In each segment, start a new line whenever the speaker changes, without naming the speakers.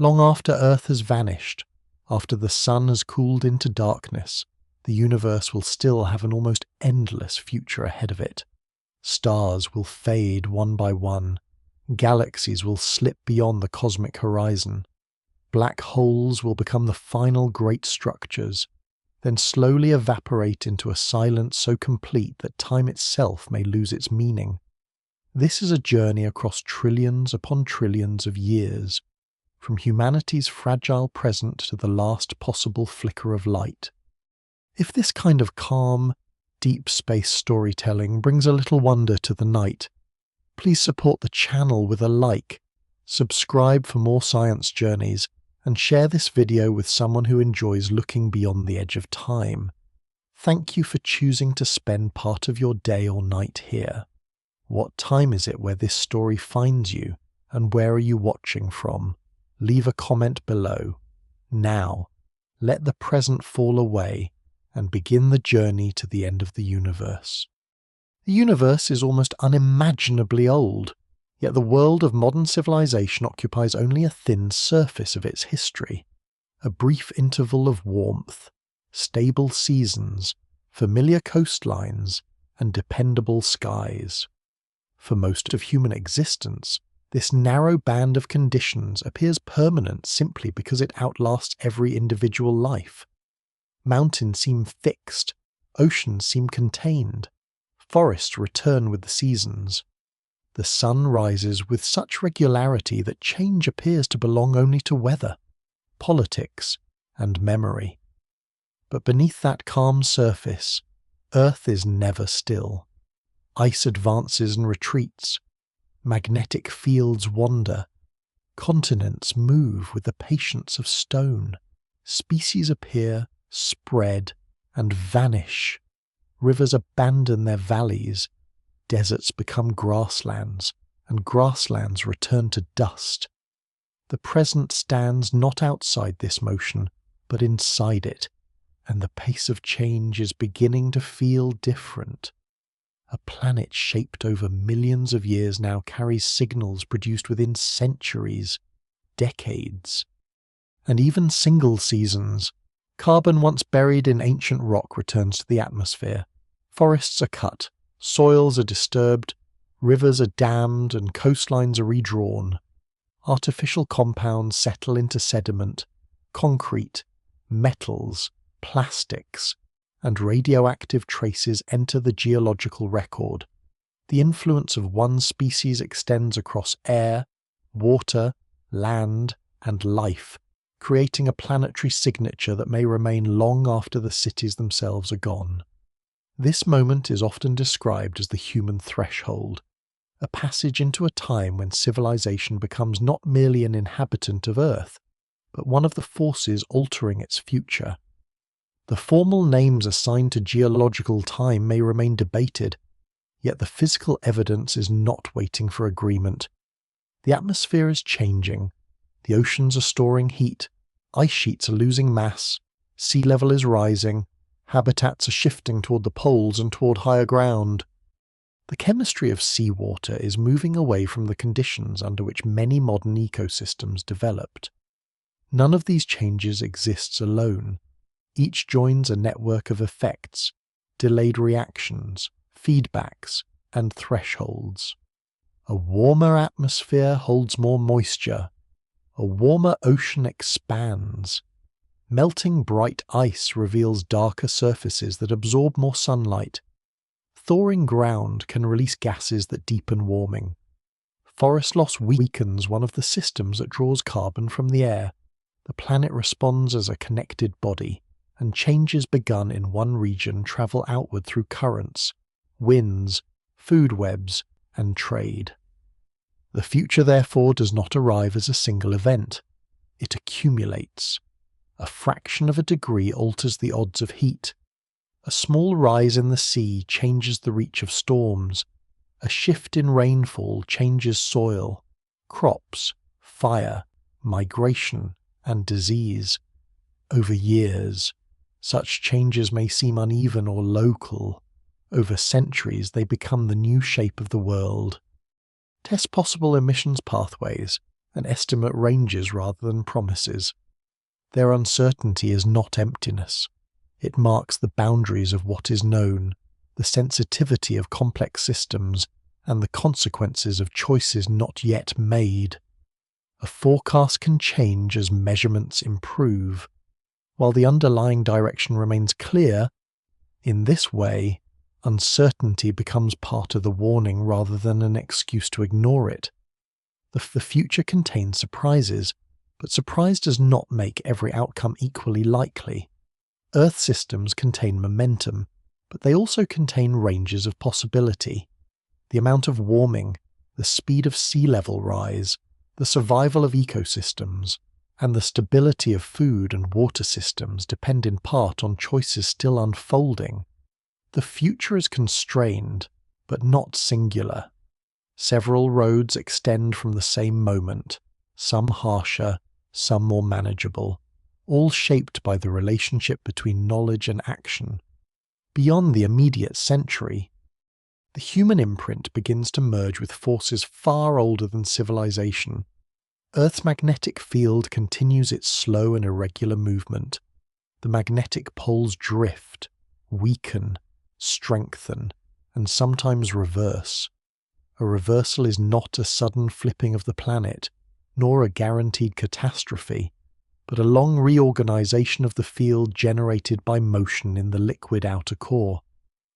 Long after Earth has vanished, after the sun has cooled into darkness, the universe will still have an almost endless future ahead of it. Stars will fade one by one. Galaxies will slip beyond the cosmic horizon. Black holes will become the final great structures, then slowly evaporate into a silence so complete that time itself may lose its meaning. This is a journey across trillions upon trillions of years, from humanity's fragile present to the last possible flicker of light. If this kind of calm, deep space storytelling brings a little wonder to the night, please support the channel with a like, subscribe for more science journeys, and share this video with someone who enjoys looking beyond the edge of time. Thank you for choosing to spend part of your day or night here. What time is it where this story finds you, and where are you watching from? Leave a comment below. Now, let the present fall away and begin the journey to the end of the universe. The universe is almost unimaginably old, yet the world of modern civilization occupies only a thin surface of its history. A brief interval of warmth, stable seasons, familiar coastlines, and dependable skies. For most of human existence, this narrow band of conditions appears permanent simply because it outlasts every individual life. Mountains seem fixed, oceans seem contained, forests return with the seasons. The sun rises with such regularity that change appears to belong only to weather, politics, and memory. But beneath that calm surface, Earth is never still. Ice advances and retreats. Magnetic fields wander. Continents move with the patience of stone. Species appear, spread, and vanish. Rivers abandon their valleys. Deserts become grasslands, and grasslands return to dust. The present stands not outside this motion, but inside it, and the pace of change is beginning to feel different. A planet shaped over millions of years now carries signals produced within centuries, decades, and even single seasons. Carbon once buried in ancient rock returns to the atmosphere. Forests are cut, soils are disturbed, rivers are dammed, and coastlines are redrawn. Artificial compounds settle into sediment, concrete, metals, plastics, and radioactive traces enter the geological record. The influence of one species extends across air, water, land, and life, creating a planetary signature that may remain long after the cities themselves are gone. This moment is often described as the human threshold, a passage into a time when civilization becomes not merely an inhabitant of Earth, but one of the forces altering its future. The formal names assigned to geological time may remain debated, yet the physical evidence is not waiting for agreement. The atmosphere is changing, the oceans are storing heat, ice sheets are losing mass, sea level is rising, habitats are shifting toward the poles and toward higher ground. The chemistry of seawater is moving away from the conditions under which many modern ecosystems developed. None of these changes exists alone. Each joins a network of effects, delayed reactions, feedbacks, and thresholds. A warmer atmosphere holds more moisture. A warmer ocean expands. Melting bright ice reveals darker surfaces that absorb more sunlight. Thawing ground can release gases that deepen warming. Forest loss weakens one of the systems that draws carbon from the air. The planet responds as a connected body, and changes begun in one region travel outward through currents, winds, food webs, and trade. The future, therefore, does not arrive as a single event. It accumulates. A fraction of a degree alters the odds of heat. A small rise in the sea changes the reach of storms. A shift in rainfall changes soil, crops, fire, migration, and disease. Over years, such changes may seem uneven or local. Over centuries, they become the new shape of the world. Test possible emissions pathways an estimate ranges rather than promises. Their uncertainty is not emptiness. It marks the boundaries of what is known, the sensitivity of complex systems, and the consequences of choices not yet made. A forecast can change as measurements improve. While the underlying direction remains clear, in this way, uncertainty becomes part of the warning rather than an excuse to ignore it. The future contains surprises, but surprise does not make every outcome equally likely. Earth systems contain momentum, but they also contain ranges of possibility. The amount of warming, the speed of sea level rise, the survival of ecosystems, and the stability of food and water systems depend in part on choices still unfolding. The future is constrained, but not singular. Several roads extend from the same moment, some harsher, some more manageable, all shaped by the relationship between knowledge and action. Beyond the immediate century, the human imprint begins to merge with forces far older than civilization. Earth's magnetic field continues its slow and irregular movement. The magnetic poles drift, weaken, strengthen, and sometimes reverse. A reversal is not a sudden flipping of the planet, nor a guaranteed catastrophe, but a long reorganization of the field generated by motion in the liquid outer core.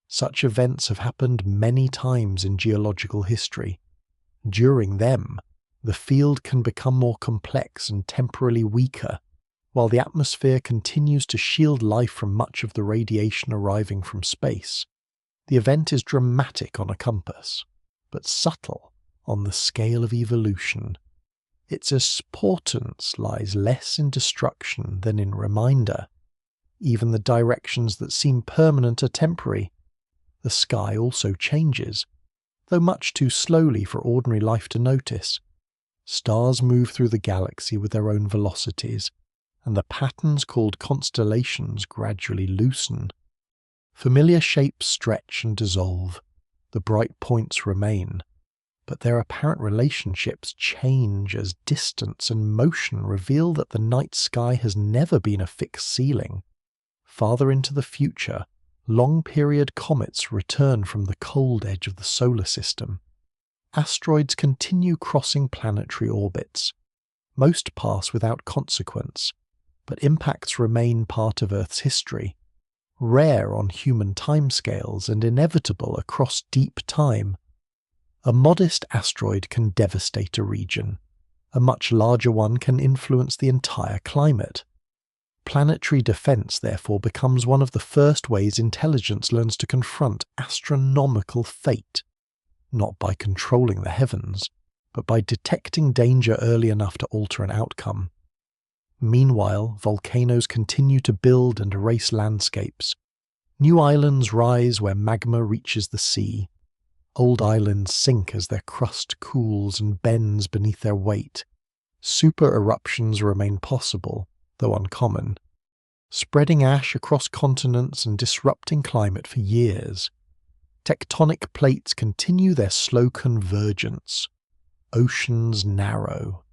Such events have happened many times in geological history. During them, the field can become more complex and temporarily weaker, while the atmosphere continues to shield life from much of the radiation arriving from space. The event is dramatic on a compass, but subtle on the scale of evolution. Its importance lies less in destruction than in reminder. Even the directions that seem permanent are temporary. The sky also changes, though much too slowly for ordinary life to notice. Stars move through the galaxy with their own velocities, and the patterns called constellations gradually loosen. Familiar shapes stretch and dissolve. The bright points remain, but their apparent relationships change as distance and motion reveal that the night sky has never been a fixed ceiling. Farther into the future, long-period comets return from the cold edge of the solar system. Asteroids continue crossing planetary orbits. Most pass without consequence, but impacts remain part of Earth's history, rare on human timescales and inevitable across deep time. A modest asteroid can devastate a region. A much larger one can influence the entire climate. Planetary defense, therefore, becomes one of the first ways intelligence learns to confront astronomical fate, not by controlling the heavens, but by detecting danger early enough to alter an outcome. Meanwhile, volcanoes continue to build and erase landscapes. New islands rise where magma reaches the sea. Old islands sink as their crust cools and bends beneath their weight. Super eruptions remain possible, though uncommon, spreading ash across continents and disrupting climate for years. Tectonic plates continue their slow convergence. Oceans narrow.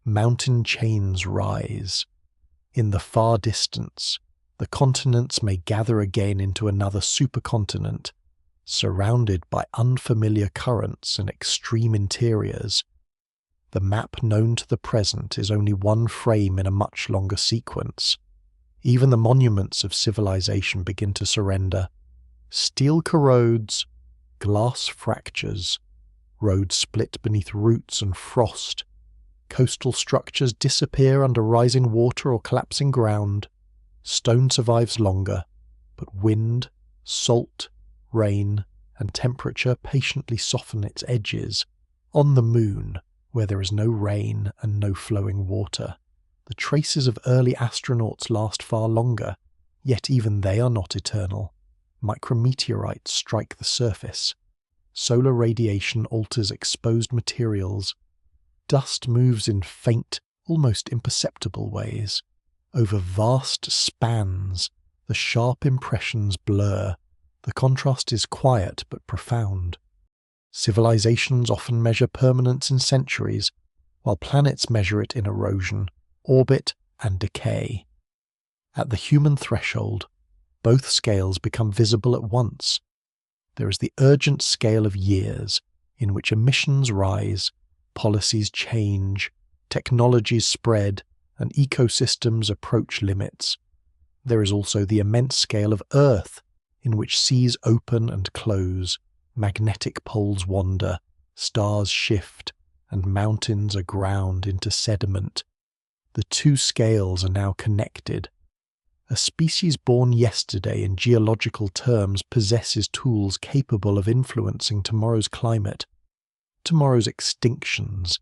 Mountain chains rise. In the far distance, the continents may gather again into another supercontinent, surrounded by unfamiliar currents and extreme interiors. The map known to the present is only one frame in a much longer sequence. Even the monuments of civilization begin to surrender. Steel corrodes, glass fractures, roads split beneath roots and frost. Coastal structures disappear under rising water or collapsing ground. Stone survives longer, but wind, salt, rain, and temperature patiently soften its edges. On the moon, where there is no rain and no flowing water, the traces of early astronauts last far longer, yet even they are not eternal. Micrometeorites strike the surface. Solar radiation alters exposed materials. Dust moves in faint, almost imperceptible ways. Over vast spans, the sharp impressions blur. The contrast is quiet but profound. Civilizations often measure permanence in centuries, while planets measure it in erosion, orbit, and decay. At the human threshold, both scales become visible at once. There is the urgent scale of years, in which emissions rise, policies change, technologies spread, and ecosystems approach limits. There is also the immense scale of Earth, in which seas open and close, magnetic poles wander, stars shift, and mountains are ground into sediment. The two scales are now connected. A species born yesterday in geological terms possesses tools capable of influencing tomorrow's climate, tomorrow's extinctions,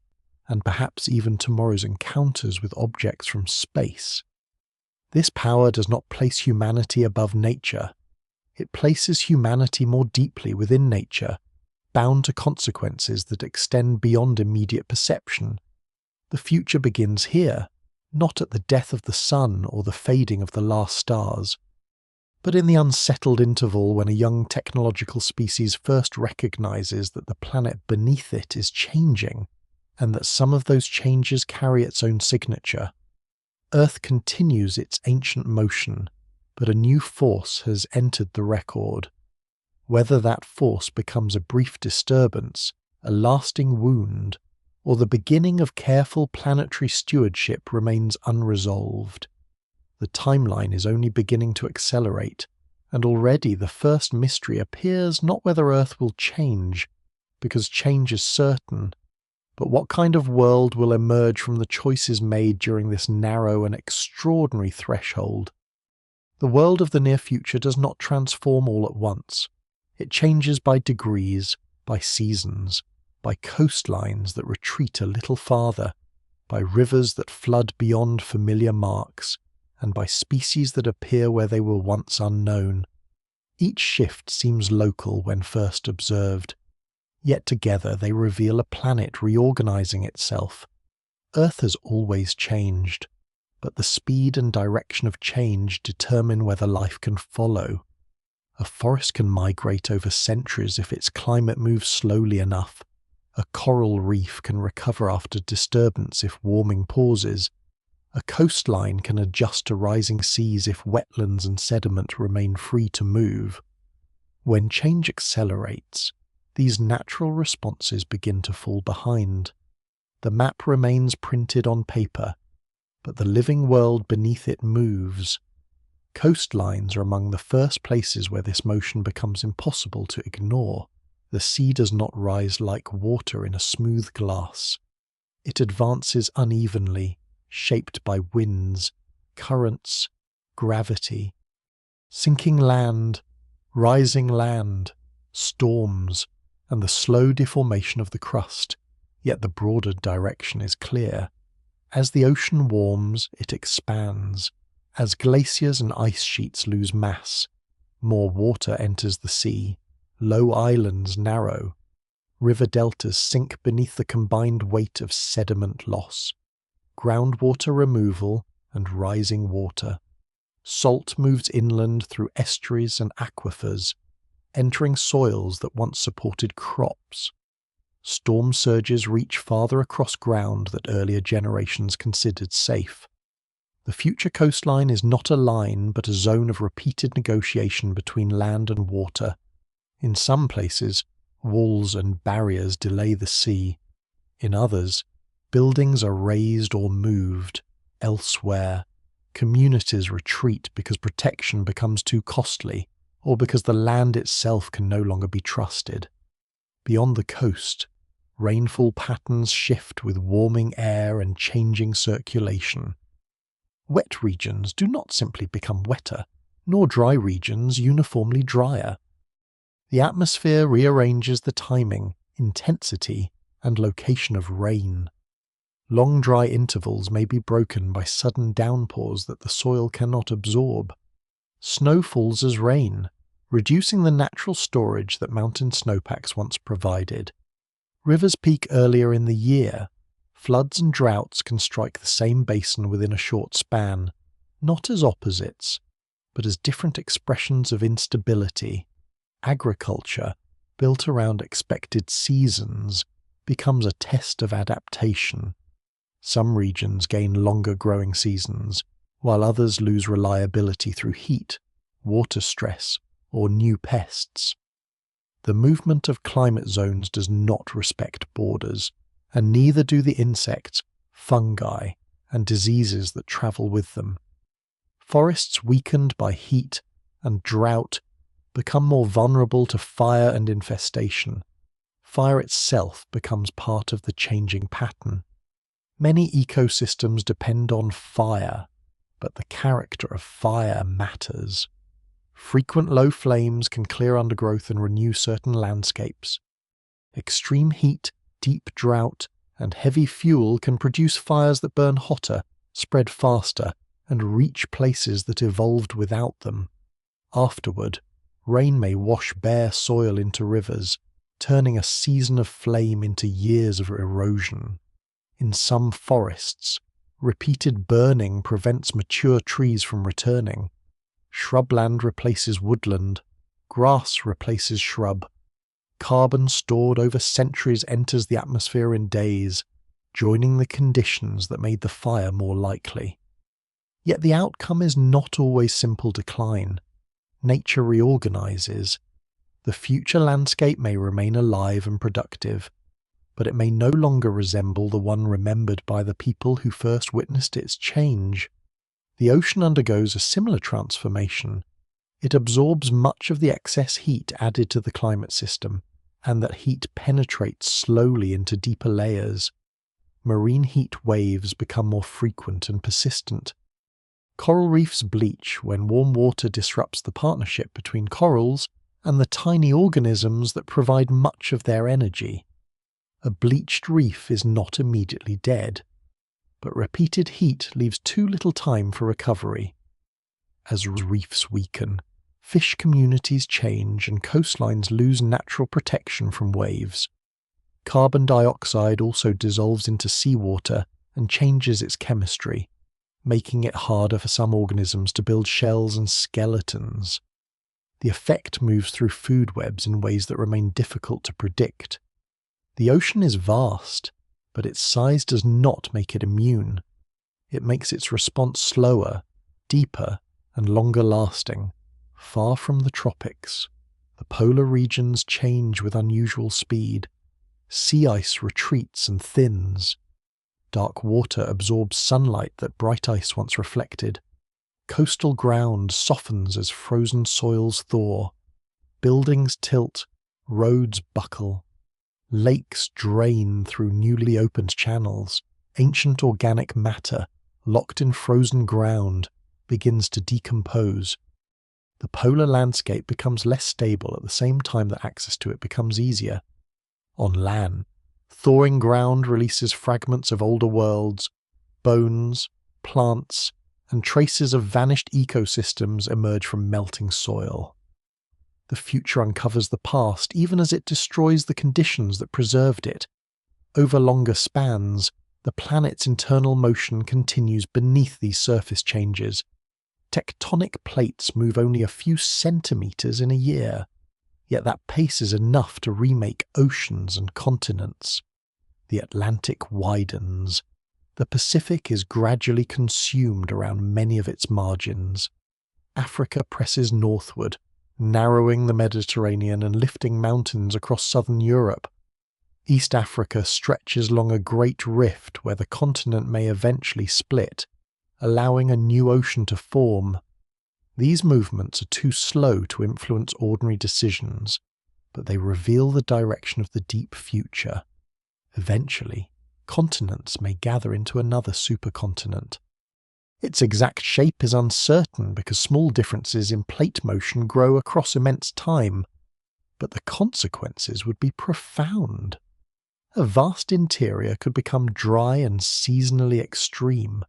and perhaps even tomorrow's encounters with objects from space. This power does not place humanity above nature. It places humanity more deeply within nature, bound to consequences that extend beyond immediate perception. The future begins here, not at the death of the sun or the fading of the last stars, but in the unsettled interval when a young technological species first recognizes that the planet beneath it is changing, and that some of those changes carry its own signature. Earth continues its ancient motion, but a new force has entered the record. Whether that force becomes a brief disturbance, a lasting wound, or the beginning of careful planetary stewardship remains unresolved. The timeline is only beginning to accelerate, and already the first mystery appears not whether Earth will change, because change is certain, but what kind of world will emerge from the choices made during this narrow and extraordinary threshold. The world of the near future does not transform all at once. It changes by degrees, by seasons, by coastlines that retreat a little farther, by rivers that flood beyond familiar marks, and by species that appear where they were once unknown. Each shift seems local when first observed, yet together they reveal a planet reorganizing itself. Earth has always changed, but the speed and direction of change determine whether life can follow. A forest can migrate over centuries if its climate moves slowly enough. A coral reef can recover after disturbance if warming pauses. A coastline can adjust to rising seas if wetlands and sediment remain free to move. When change accelerates, these natural responses begin to fall behind. The map remains printed on paper, but the living world beneath it moves. Coastlines are among the first places where this motion becomes impossible to ignore. The sea does not rise like water in a smooth glass. It advances unevenly, shaped by winds, currents, gravity. Sinking land, rising land, storms, and the slow deformation of the crust, yet the broader direction is clear. As the ocean warms, it expands. As glaciers and ice sheets lose mass, more water enters the sea. Low islands narrow. River deltas sink beneath the combined weight of sediment loss, groundwater removal, and rising water. Salt moves inland through estuaries and aquifers, entering soils that once supported crops. Storm surges reach farther across ground that earlier generations considered safe. The future coastline is not a line but a zone of repeated negotiation between land and water. In some places, walls and barriers delay the sea. In others, buildings are raised or moved. Elsewhere, communities retreat because protection becomes too costly, or because the land itself can no longer be trusted. Beyond the coast, rainfall patterns shift with warming air and changing circulation. Wet regions do not simply become wetter, nor dry regions uniformly drier. The atmosphere rearranges the timing, intensity, and location of rain. Long dry intervals may be broken by sudden downpours that the soil cannot absorb. Snow falls as rain, reducing the natural storage that mountain snowpacks once provided. Rivers peak earlier in the year. Floods and droughts can strike the same basin within a short span, not as opposites, but as different expressions of instability. Agriculture, built around expected seasons, becomes a test of adaptation. Some regions gain longer growing seasons, while others lose reliability through heat, water stress, or new pests. The movement of climate zones does not respect borders, and neither do the insects, fungi, and diseases that travel with them. Forests weakened by heat and drought become more vulnerable to fire and infestation. Fire itself becomes part of the changing pattern. Many ecosystems depend on fire, but the character of fire matters. Frequent low flames can clear undergrowth and renew certain landscapes. Extreme heat, deep drought, and heavy fuel can produce fires that burn hotter, spread faster, and reach places that evolved without them. Afterward, rain may wash bare soil into rivers, turning a season of flame into years of erosion. In some forests, repeated burning prevents mature trees from returning. Shrubland replaces woodland, grass replaces shrub. Carbon stored over centuries enters the atmosphere in days, joining the conditions that made the fire more likely. Yet the outcome is not always simple decline. Nature reorganizes. The future landscape may remain alive and productive, but it may no longer resemble the one remembered by the people who first witnessed its change. The ocean undergoes a similar transformation. It absorbs much of the excess heat added to the climate system, and that heat penetrates slowly into deeper layers. Marine heat waves become more frequent and persistent. Coral reefs bleach when warm water disrupts the partnership between corals and the tiny organisms that provide much of their energy. A bleached reef is not immediately dead, but repeated heat leaves too little time for recovery. As reefs weaken, fish communities change and coastlines lose natural protection from waves. Carbon dioxide also dissolves into seawater and changes its chemistry, making it harder for some organisms to build shells and skeletons. The effect moves through food webs in ways that remain difficult to predict. The ocean is vast, but its size does not make it immune. It makes its response slower, deeper, and longer lasting. Far from the tropics, the polar regions change with unusual speed. Sea ice retreats and thins. Dark water absorbs sunlight that bright ice once reflected. Coastal ground softens as frozen soils thaw. Buildings tilt, roads buckle. Lakes drain through newly opened channels. Ancient organic matter, locked in frozen ground, begins to decompose. The polar landscape becomes less stable at the same time that access to it becomes easier. On land, thawing ground releases fragments of older worlds, bones, plants, and traces of vanished ecosystems emerge from melting soil. The future uncovers the past even as it destroys the conditions that preserved it. Over longer spans, the planet's internal motion continues beneath these surface changes. Tectonic plates move only a few centimeters in a year, yet that pace is enough to remake oceans and continents. The Atlantic widens. The Pacific is gradually consumed around many of its margins. Africa presses northward, narrowing the Mediterranean and lifting mountains across southern Europe. East Africa stretches along a great rift where the continent may eventually split, allowing a new ocean to form. These movements are too slow to influence ordinary decisions, but they reveal the direction of the deep future. Eventually, continents may gather into another supercontinent. Its exact shape is uncertain because small differences in plate motion grow across immense time, but the consequences would be profound. A vast interior could become dry and seasonally extreme.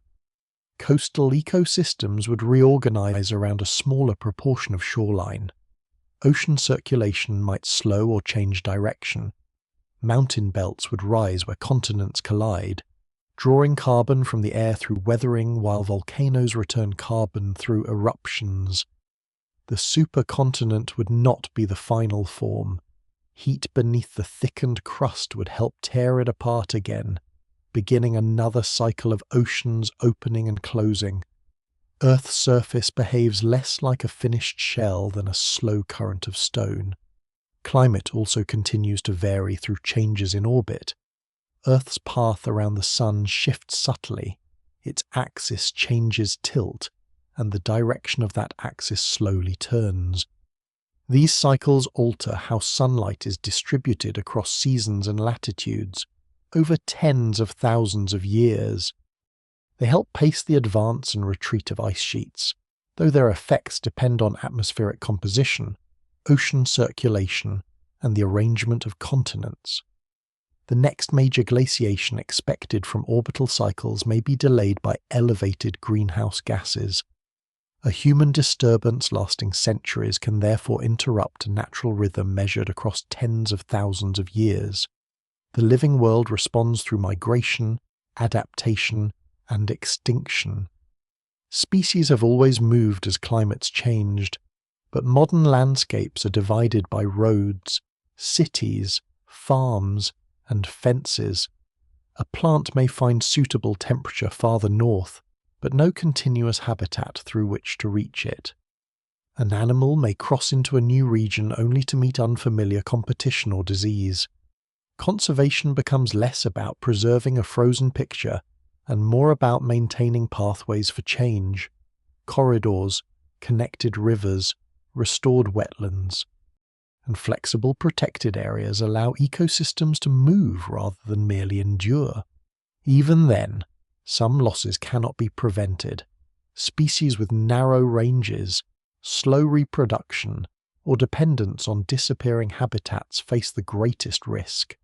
Coastal ecosystems would reorganize around a smaller proportion of shoreline. Ocean circulation might slow or change direction. Mountain belts would rise where continents collide, drawing carbon from the air through weathering while volcanoes return carbon through eruptions. The supercontinent would not be the final form. Heat beneath the thickened crust would help tear it apart again. beginning another cycle of oceans opening and closing. Earth's surface behaves less like a finished shell than a slow current of stone. Climate also continues to vary through changes in orbit. Earth's path around the Sun shifts subtly, its axis changes tilt, and the direction of that axis slowly turns. These cycles alter how sunlight is distributed across seasons and latitudes, over tens of thousands of years. They help pace the advance and retreat of ice sheets, though their effects depend on atmospheric composition, ocean circulation, and the arrangement of continents. The next major glaciation expected from orbital cycles may be delayed by elevated greenhouse gases. A human disturbance lasting centuries can therefore interrupt a natural rhythm measured across tens of thousands of years. The living world responds through migration, adaptation, and extinction. Species have always moved as climates changed, but modern landscapes are divided by roads, cities, farms, and fences. A plant may find suitable temperature farther north, but no continuous habitat through which to reach it. An animal may cross into a new region only to meet unfamiliar competition or disease. Conservation becomes less about preserving a frozen picture and more about maintaining pathways for change, corridors, connected rivers, restored wetlands. And flexible protected areas allow ecosystems to move rather than merely endure. Even then, some losses cannot be prevented. Species with narrow ranges, slow reproduction, or dependence on disappearing habitats face the greatest risk.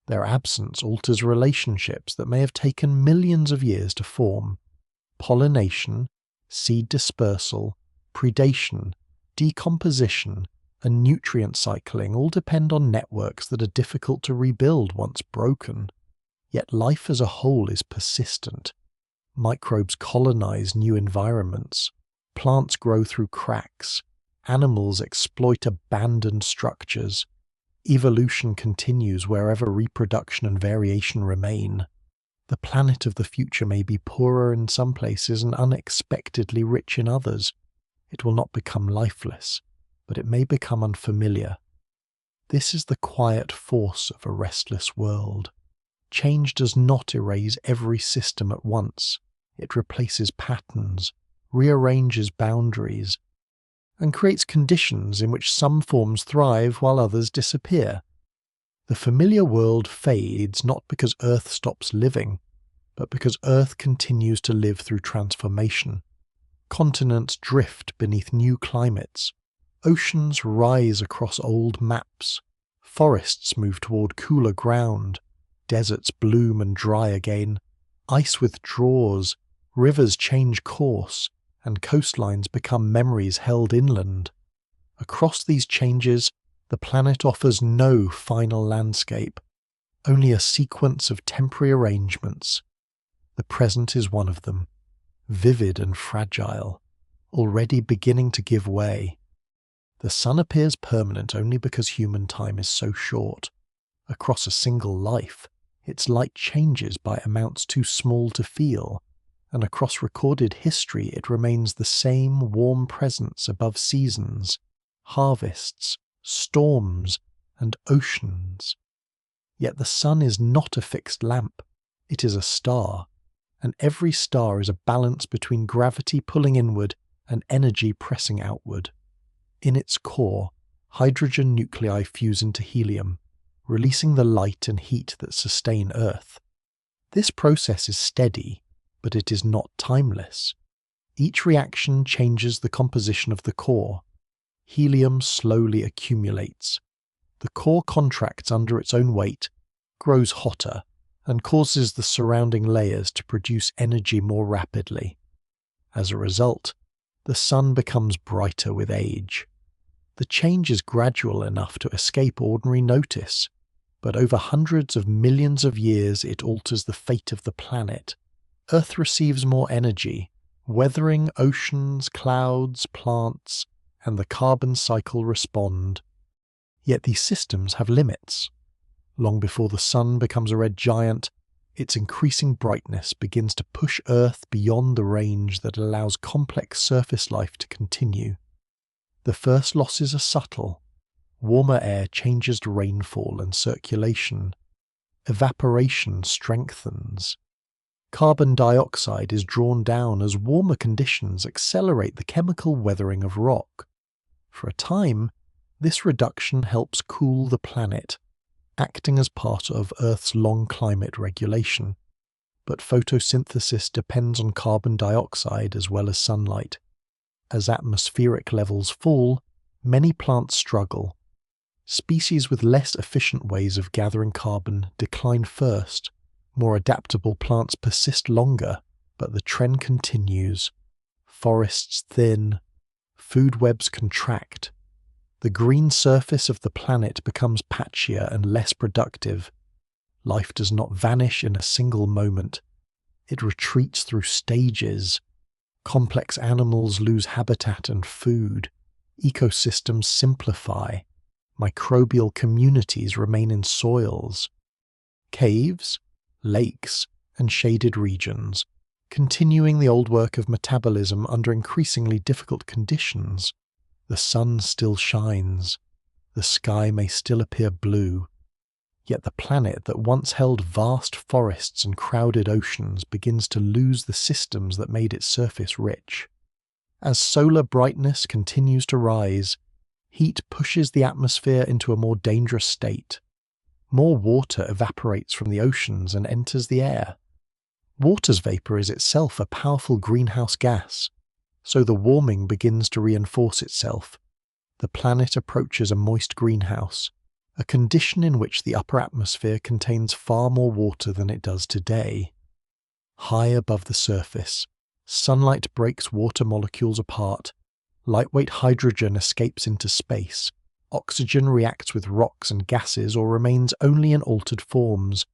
Their absence alters relationships that may have taken millions of years to form. Pollination, seed dispersal, predation, decomposition, and nutrient cycling all depend on networks that are difficult to rebuild once broken. Yet life as a whole is persistent. Microbes colonize new environments. Plants grow through cracks. Animals exploit abandoned structures. Evolution continues wherever reproduction and variation remain. The planet of the future may be poorer in some places and unexpectedly rich in others. It will not become lifeless, but it may become unfamiliar. This is the quiet force of a restless world. Change does not erase every system at once. It replaces patterns, rearranges boundaries, and creates conditions in which some forms thrive while others disappear. The familiar world fades not because Earth stops living, but because Earth continues to live through transformation. Continents drift beneath new climates. Oceans rise across old maps. Forests move toward cooler ground. Deserts bloom and dry again. Ice withdraws. Rivers change course, and coastlines become memories held inland. Across these changes, the planet offers no final landscape, only a sequence of temporary arrangements. The present is one of them, vivid and fragile, already beginning to give way. The sun appears permanent only because human time is so short. Across a single life, its light changes by amounts too small to feel, and across recorded history it remains the same warm presence above seasons, harvests, storms, and oceans. Yet the sun is not a fixed lamp, it is a star, and every star is a balance between gravity pulling inward and energy pressing outward. In its core, hydrogen nuclei fuse into helium, releasing the light and heat that sustain Earth. This process is steady, but it is not timeless. Each reaction changes the composition of the core. Helium slowly accumulates. The core contracts under its own weight, grows hotter, and causes the surrounding layers to produce energy more rapidly. As a result, the sun becomes brighter with age. The change is gradual enough to escape ordinary notice, but over hundreds of millions of years it alters the fate of the planet. Earth receives more energy, weathering oceans, clouds, plants, and the carbon cycle respond. Yet these systems have limits. Long before the sun becomes a red giant, Its increasing brightness begins to push Earth beyond the range that allows complex surface life to continue. The first losses are subtle. Warmer air changes to rainfall and circulation. Evaporation strengthens. Carbon dioxide is drawn down as warmer conditions accelerate the chemical weathering of rock. For a time, this reduction helps cool the planet, acting as part of Earth's long climate regulation. But photosynthesis depends on carbon dioxide as well as sunlight. As atmospheric levels fall, many plants struggle. Species with less efficient ways of gathering carbon decline first. More adaptable plants persist longer, but the trend continues. Forests thin, food webs contract. The green surface of the planet becomes patchier and less productive. Life does not vanish in a single moment. It retreats through stages. Complex animals lose habitat and food. Ecosystems simplify. Microbial communities remain in soils. Caves, lakes, and shaded regions, continuing the old work of metabolism under increasingly difficult conditions. The sun still shines. The sky may still appear blue. Yet the planet that once held vast forests and crowded oceans begins to lose the systems that made its surface rich. As solar brightness continues to rise, heat pushes the atmosphere into a more dangerous state. More water evaporates from the oceans and enters the air. Water's vapor is itself a powerful greenhouse gas, so the warming begins to reinforce itself. The planet approaches a moist greenhouse, a condition in which the upper atmosphere contains far more water than it does today. High above the surface, sunlight breaks water molecules apart. Lightweight hydrogen escapes into space. Oxygen reacts with rocks and gases or remains only in altered forms.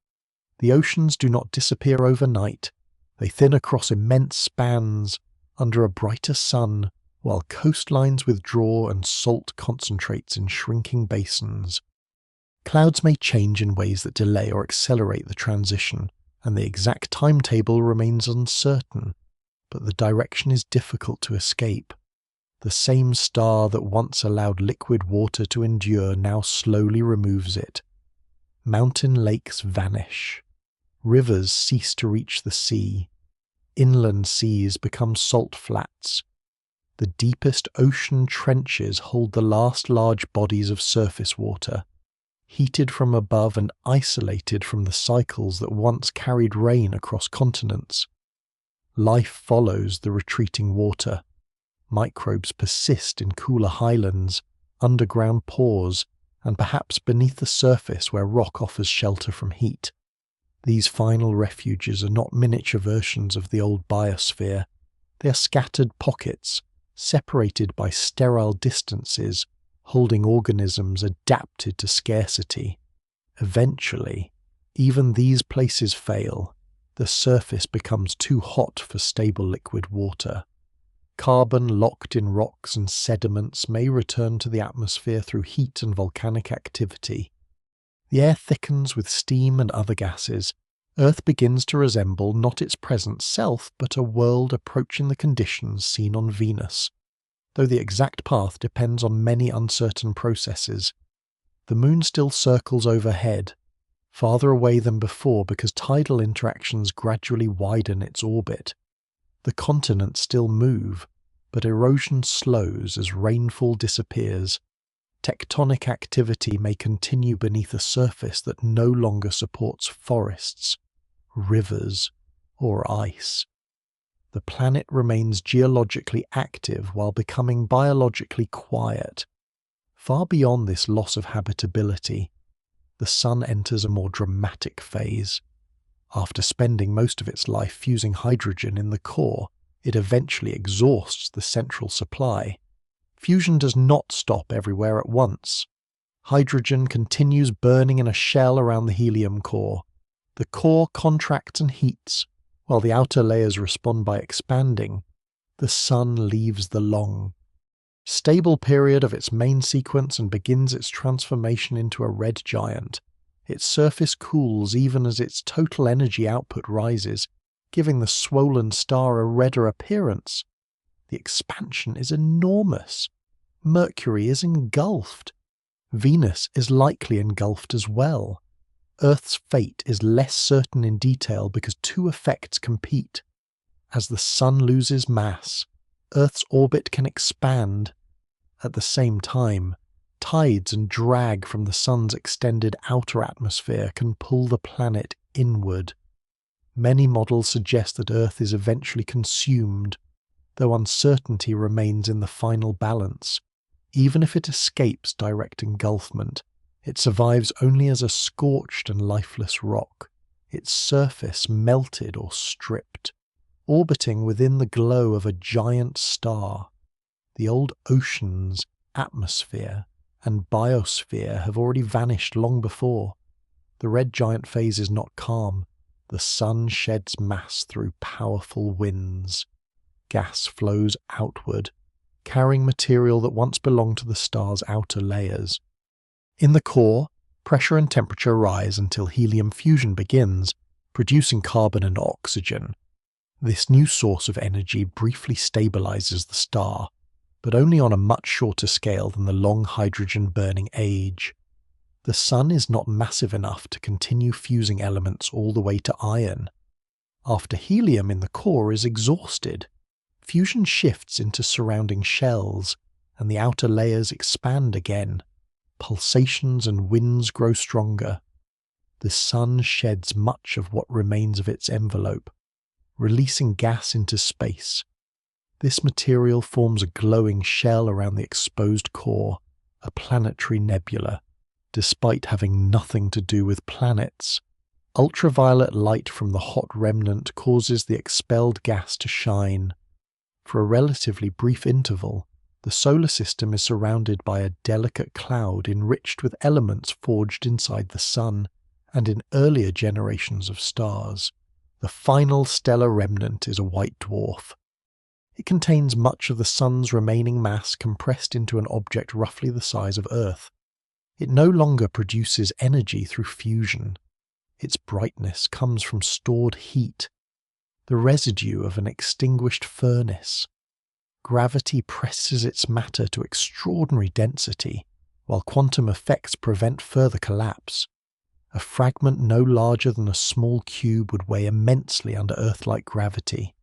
The oceans do not disappear overnight. They thin across immense spans under a brighter sun, while coastlines withdraw and salt concentrates in shrinking basins. Clouds may change in ways that delay or accelerate the transition, and the exact timetable remains uncertain, but the direction is difficult to escape. The same star that once allowed liquid water to endure now slowly removes it. Mountain lakes vanish. Rivers cease to reach the sea. Inland seas become salt flats. The deepest ocean trenches hold the last large bodies of surface water, heated from above and isolated from the cycles that once carried rain across continents. Life follows the retreating water. Microbes persist in cooler highlands, underground pores, and perhaps beneath the surface where rock offers shelter from heat. These final refuges are not miniature versions of the old biosphere. They are scattered pockets, separated by sterile distances, holding organisms adapted to scarcity. Eventually, even these places fail. The surface becomes too hot for stable liquid water. Carbon locked in rocks and sediments may return to the atmosphere through heat and volcanic activity. The air thickens with steam and other gases. Earth begins to resemble not its present self, but a world approaching the conditions seen on Venus, though the exact path depends on many uncertain processes. The moon still circles overhead, farther away than before because tidal interactions gradually widen its orbit. The continents still move, but erosion slows as rainfall disappears. Tectonic activity may continue beneath a surface that no longer supports forests, rivers, or ice. The planet remains geologically active while becoming biologically quiet. Far beyond this loss of habitability, the sun enters a more dramatic phase. After spending most of its life fusing hydrogen in the core, it eventually exhausts the central supply. Fusion does not stop everywhere at once. Hydrogen continues burning in a shell around the helium core. The core contracts and heats, while the outer layers respond by expanding. The sun leaves the long, stable period of its main sequence and begins its transformation into a red giant. Its surface cools even as its total energy output rises, giving the swollen star a redder appearance. The expansion is enormous. Mercury is engulfed. Venus is likely engulfed as well. Earth's fate is less certain in detail because two effects compete. As the Sun loses mass, Earth's orbit can expand. At the same time, tides and drag from the Sun's extended outer atmosphere can pull the planet inward. Many models suggest that Earth is eventually consumed, though uncertainty remains in the final balance. Even if it escapes direct engulfment, it survives only as a scorched and lifeless rock, its surface melted or stripped, orbiting within the glow of a giant star. The old oceans, atmosphere, and biosphere have already vanished long before. The red giant phase is not calm. The Sun sheds mass through powerful winds. Gas flows outward, carrying material that once belonged to the star's outer layers. In the core, pressure and temperature rise until helium fusion begins, producing carbon and oxygen. This new source of energy briefly stabilizes the star, but only on a much shorter scale than the long hydrogen-burning age. The Sun is not massive enough to continue fusing elements all the way to iron. After helium in the core is exhausted, fusion shifts into surrounding shells, and the outer layers expand again. Pulsations and winds grow stronger. The Sun sheds much of what remains of its envelope, releasing gas into space. This material forms a glowing shell around the exposed core, a planetary nebula, despite having nothing to do with planets. Ultraviolet light from the hot remnant causes the expelled gas to shine. For a relatively brief interval, the solar system is surrounded by a delicate cloud enriched with elements forged inside the Sun and in earlier generations of stars. The final stellar remnant is a white dwarf. It contains much of the Sun's remaining mass compressed into an object roughly the size of Earth. It no longer produces energy through fusion. Its brightness comes from stored heat, the residue of an extinguished furnace. Gravity presses its matter to extraordinary density, while quantum effects prevent further collapse. A fragment no larger than a small cube would weigh immensely under Earth-like gravity.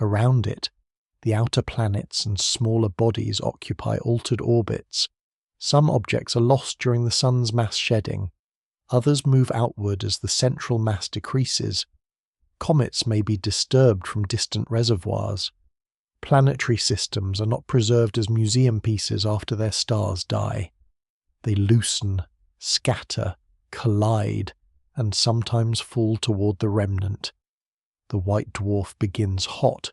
Around it, the outer planets and smaller bodies occupy altered orbits. Some objects are lost during the Sun's mass shedding. Others move outward as the central mass decreases. Comets may be disturbed from distant reservoirs. Planetary systems are not preserved as museum pieces after their stars die. They loosen, scatter, collide, and sometimes fall toward the remnant. The white dwarf begins hot,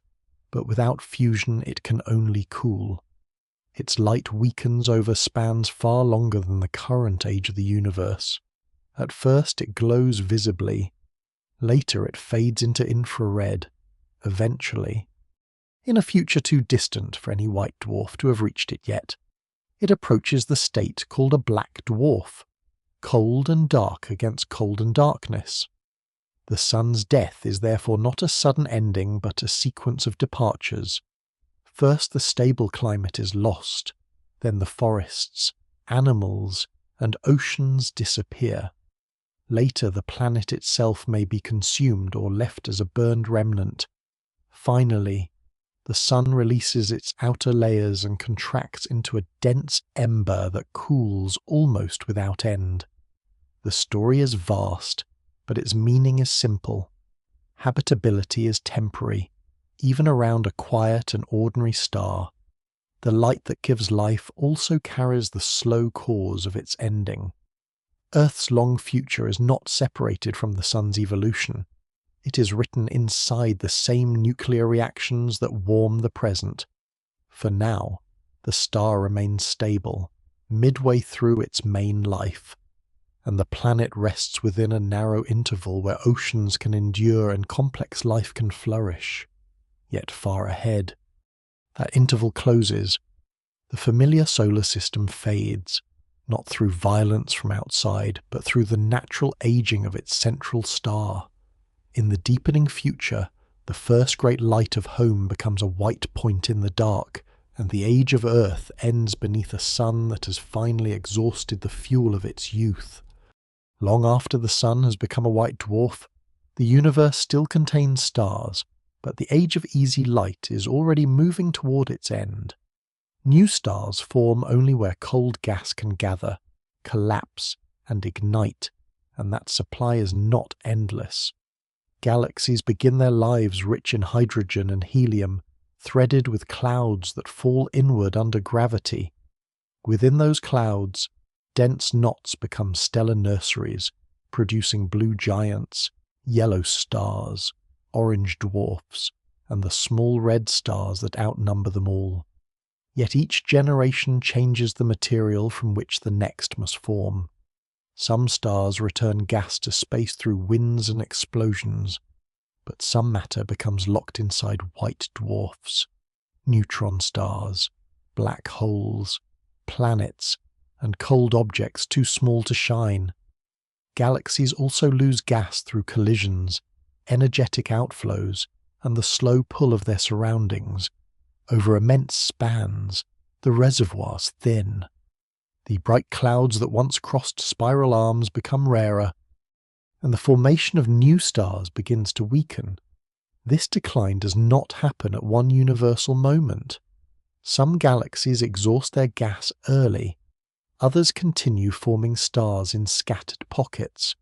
but without fusion it can only cool. Its light weakens over spans far longer than the current age of the universe. At first it glows visibly. Later it fades into infrared. Eventually, in a future too distant for any white dwarf to have reached it yet, it approaches the state called a black dwarf, cold and dark against cold and darkness. The Sun's death is therefore not a sudden ending but a sequence of departures. First the stable climate is lost, then the forests, animals, and oceans disappear. Later the planet itself may be consumed or left as a burned remnant. Finally, the Sun releases its outer layers and contracts into a dense ember that cools almost without end. The story is vast, but its meaning is simple. Habitability is temporary, even around a quiet and ordinary star. The light that gives life also carries the slow cause of its ending. Earth's long future is not separated from the Sun's evolution. It is written inside the same nuclear reactions that warm the present. For now, the star remains stable, midway through its main life, and the planet rests within a narrow interval where oceans can endure and complex life can flourish. Yet far ahead, that interval closes. The familiar solar system fades. not through violence from outside, but through the natural aging of its central star. In the deepening future, the first great light of home becomes a white point in the dark, and the age of Earth ends beneath a sun that has finally exhausted the fuel of its youth. Long after the sun has become a white dwarf, the universe still contains stars, but the age of easy light is already moving toward its end. New stars form only where cold gas can gather, collapse, and ignite, and that supply is not endless. Galaxies begin their lives rich in hydrogen and helium, threaded with clouds that fall inward under gravity. Within those clouds, dense knots become stellar nurseries, producing blue giants, yellow stars, orange dwarfs, and the small red stars that outnumber them all. Yet each generation changes the material from which the next must form. Some stars return gas to space through winds and explosions, but some matter becomes locked inside white dwarfs, neutron stars, black holes, planets, and cold objects too small to shine. Galaxies also lose gas through collisions, energetic outflows, and the slow pull of their surroundings. Over immense spans, the reservoirs thin. The bright clouds that once crossed spiral arms become rarer, and the formation of new stars begins to weaken. This decline does not happen at one universal moment. Some galaxies exhaust their gas early, others continue forming stars in scattered pockets.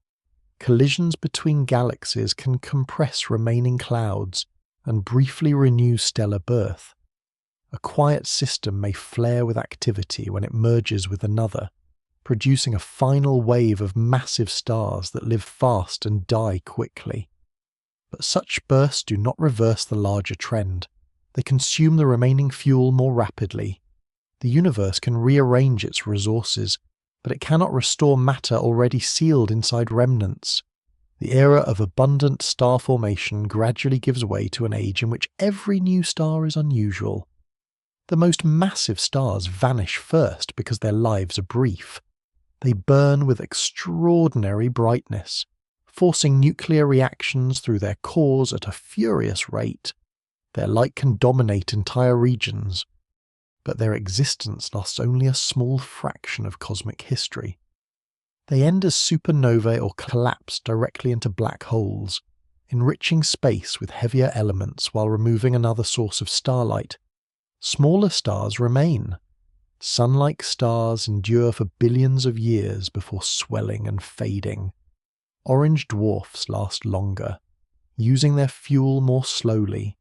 Collisions between galaxies can compress remaining clouds and briefly renew stellar birth. A quiet system may flare with activity when it merges with another, producing a final wave of massive stars that live fast and die quickly. But such bursts do not reverse the larger trend. They consume the remaining fuel more rapidly. The universe can rearrange its resources, but it cannot restore matter already sealed inside remnants. The era of abundant star formation gradually gives way to an age in which every new star is unusual. The most massive stars vanish first because their lives are brief. They burn with extraordinary brightness, forcing nuclear reactions through their cores at a furious rate. Their light can dominate entire regions, but their existence lasts only a small fraction of cosmic history. They end as supernovae or collapse directly into black holes, enriching space with heavier elements while removing another source of starlight. Smaller stars remain. Sun-like stars endure for billions of years before swelling and fading. Orange dwarfs last longer, using their fuel more slowly.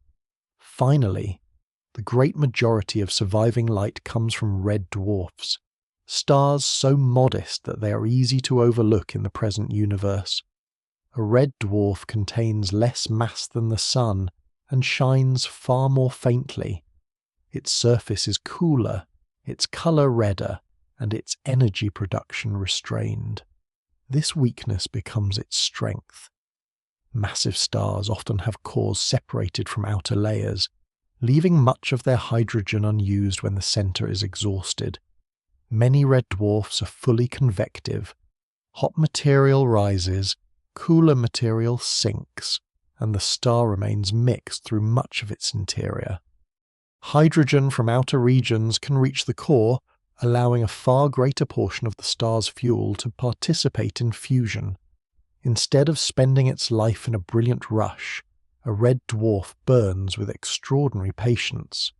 Finally, the great majority of surviving light comes from red dwarfs, stars so modest that they are easy to overlook in the present universe. A red dwarf contains less mass than the Sun and shines far more faintly. Its surface is cooler, its colour redder, and its energy production restrained. This weakness becomes its strength. Massive stars often have cores separated from outer layers, leaving much of their hydrogen unused when the centre is exhausted. Many red dwarfs are fully convective. Hot material rises, cooler material sinks, and the star remains mixed through much of its interior. Hydrogen from outer regions can reach the core, allowing a far greater portion of the star's fuel to participate in fusion. Instead of spending its life in a brilliant rush, a red dwarf burns with extraordinary patience.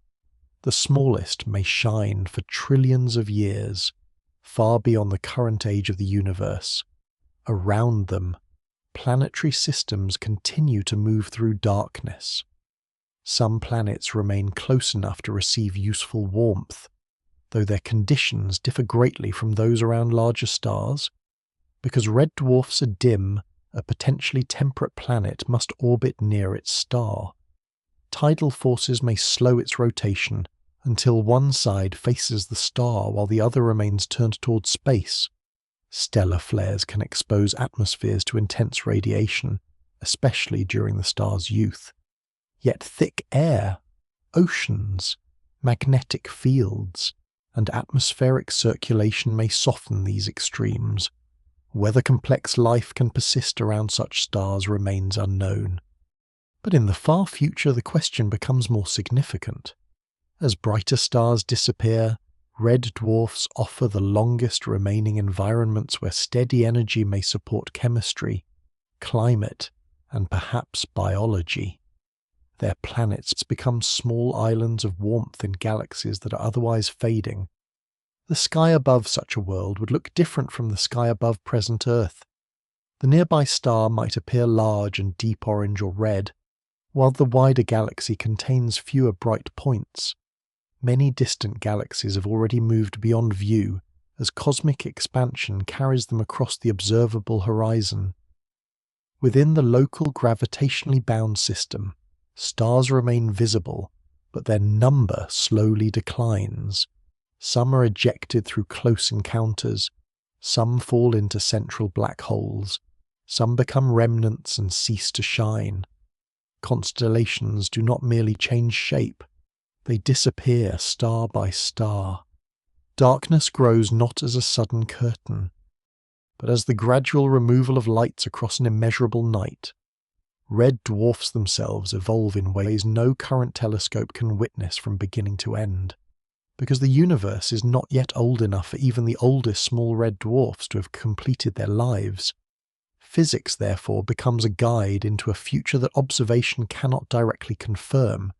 The smallest may shine for trillions of years, far beyond the current age of the universe. Around them, planetary systems continue to move through darkness. Some planets remain close enough to receive useful warmth, though their conditions differ greatly from those around larger stars. Because red dwarfs are dim, a potentially temperate planet must orbit near its star. Tidal forces may slow its rotation until one side faces the star while the other remains turned toward space. Stellar flares can expose atmospheres to intense radiation, especially during the star's youth. Yet thick air, oceans, magnetic fields, and atmospheric circulation may soften these extremes. Whether complex life can persist around such stars remains unknown. But in the far future, the question becomes more significant. As brighter stars disappear, red dwarfs offer the longest remaining environments where steady energy may support chemistry, climate, and perhaps biology. Their planets become small islands of warmth in galaxies that are otherwise fading. The sky above such a world would look different from the sky above present Earth. The nearby star might appear large and deep orange or red, while the wider galaxy contains fewer bright points. Many distant galaxies have already moved beyond view as cosmic expansion carries them across the observable horizon. Within the local gravitationally bound system, stars remain visible, but their number slowly declines. Some are ejected through close encounters, some fall into central black holes, some become remnants and cease to shine. Constellations do not merely change shape, they disappear star by star. Darkness grows not as a sudden curtain, but as the gradual removal of lights across an immeasurable night. Red dwarfs themselves evolve in ways no current telescope can witness from beginning to end, because the universe is not yet old enough for even the oldest small red dwarfs to have completed their lives. Physics, therefore, becomes a guide into a future that observation cannot directly confirm.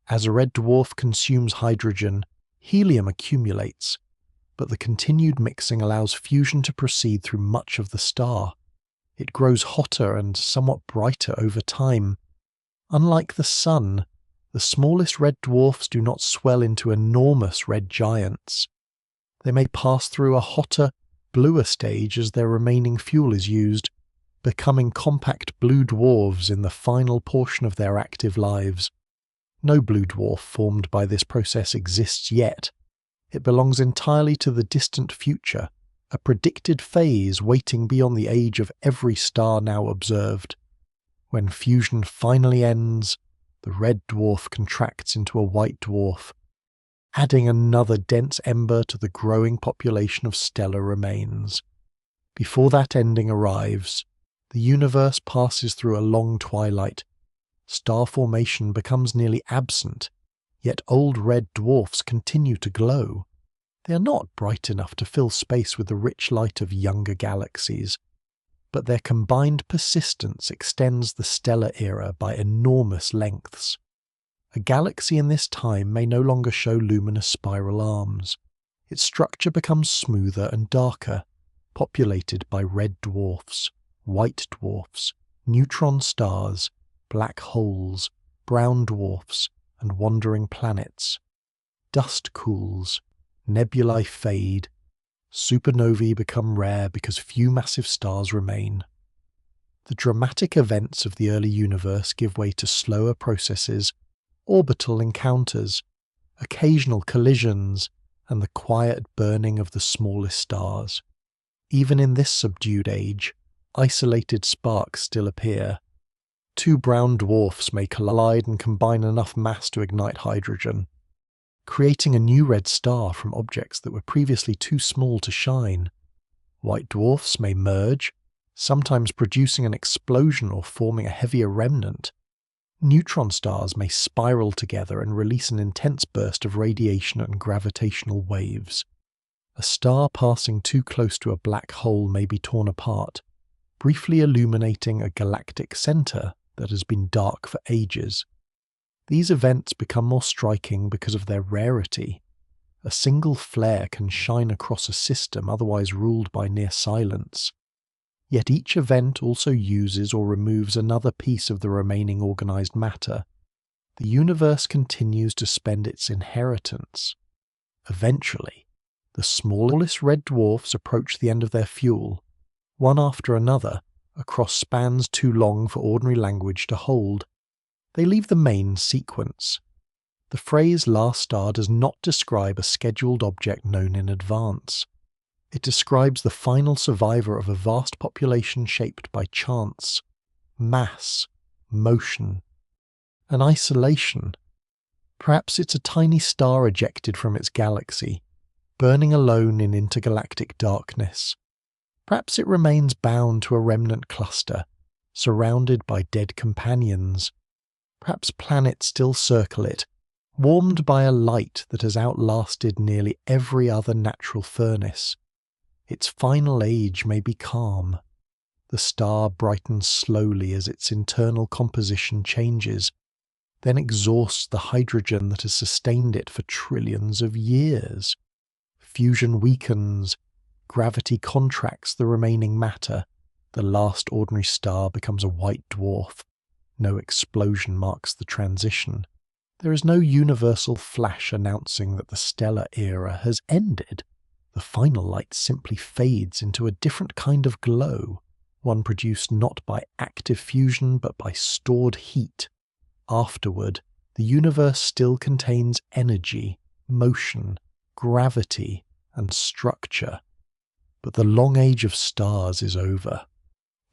As a red dwarf consumes hydrogen, helium accumulates, but the continued mixing allows fusion to proceed through much of the star. It grows hotter and somewhat brighter over time. Unlike the Sun, the smallest red dwarfs do not swell into enormous red giants. They may pass through a hotter, bluer stage as their remaining fuel is used, becoming compact blue dwarfs in the final portion of their active lives. No blue dwarf formed by this process exists yet. It belongs entirely to the distant future, a predicted phase waiting beyond the age of every star now observed. When fusion finally ends, the red dwarf contracts into a white dwarf, adding another dense ember to the growing population of stellar remains. Before that ending arrives, the universe passes through a long twilight. Star formation becomes nearly absent, yet old red dwarfs continue to glow. They are not bright enough to fill space with the rich light of younger galaxies, but their combined persistence extends the stellar era by enormous lengths. A galaxy in this time may no longer show luminous spiral arms. Its structure becomes smoother and darker, populated by red dwarfs, white dwarfs, neutron stars, black holes, brown dwarfs, and wandering planets. Dust cools, nebulae fade, supernovae become rare because few massive stars remain. The dramatic events of the early universe give way to slower processes, orbital encounters, occasional collisions, and the quiet burning of the smallest stars. Even in this subdued age, isolated sparks still appear. Two brown dwarfs may collide and combine enough mass to ignite hydrogen, creating a new red star from objects that were previously too small to shine. White dwarfs may merge, sometimes producing an explosion or forming a heavier remnant. Neutron stars may spiral together and release an intense burst of radiation and gravitational waves. A star passing too close to a black hole may be torn apart, briefly illuminating a galactic center that has been dark for ages. These events become more striking because of their rarity. A single flare can shine across a system otherwise ruled by near silence. Yet each event also uses or removes another piece of the remaining organized matter. The universe continues to spend its inheritance. Eventually, the smallest red dwarfs approach the end of their fuel, one after another, across spans too long for ordinary language to hold. They leave the main sequence. The phrase last star does not describe a scheduled object known in advance. It describes the final survivor of a vast population shaped by chance, mass, motion, and isolation. Perhaps it's a tiny star ejected from its galaxy, burning alone in intergalactic darkness. Perhaps it remains bound to a remnant cluster, surrounded by dead companions. Perhaps planets still circle it, warmed by a light that has outlasted nearly every other natural furnace. Its final age may be calm. The star brightens slowly as its internal composition changes, then exhausts the hydrogen that has sustained it for trillions of years. Fusion weakens, gravity contracts the remaining matter, the last ordinary star becomes a white dwarf. No explosion marks the transition. There is no universal flash announcing that the stellar era has ended. The final light simply fades into a different kind of glow, one produced not by active fusion but by stored heat. Afterward, the universe still contains energy, motion, gravity, and structure. But the long age of stars is over.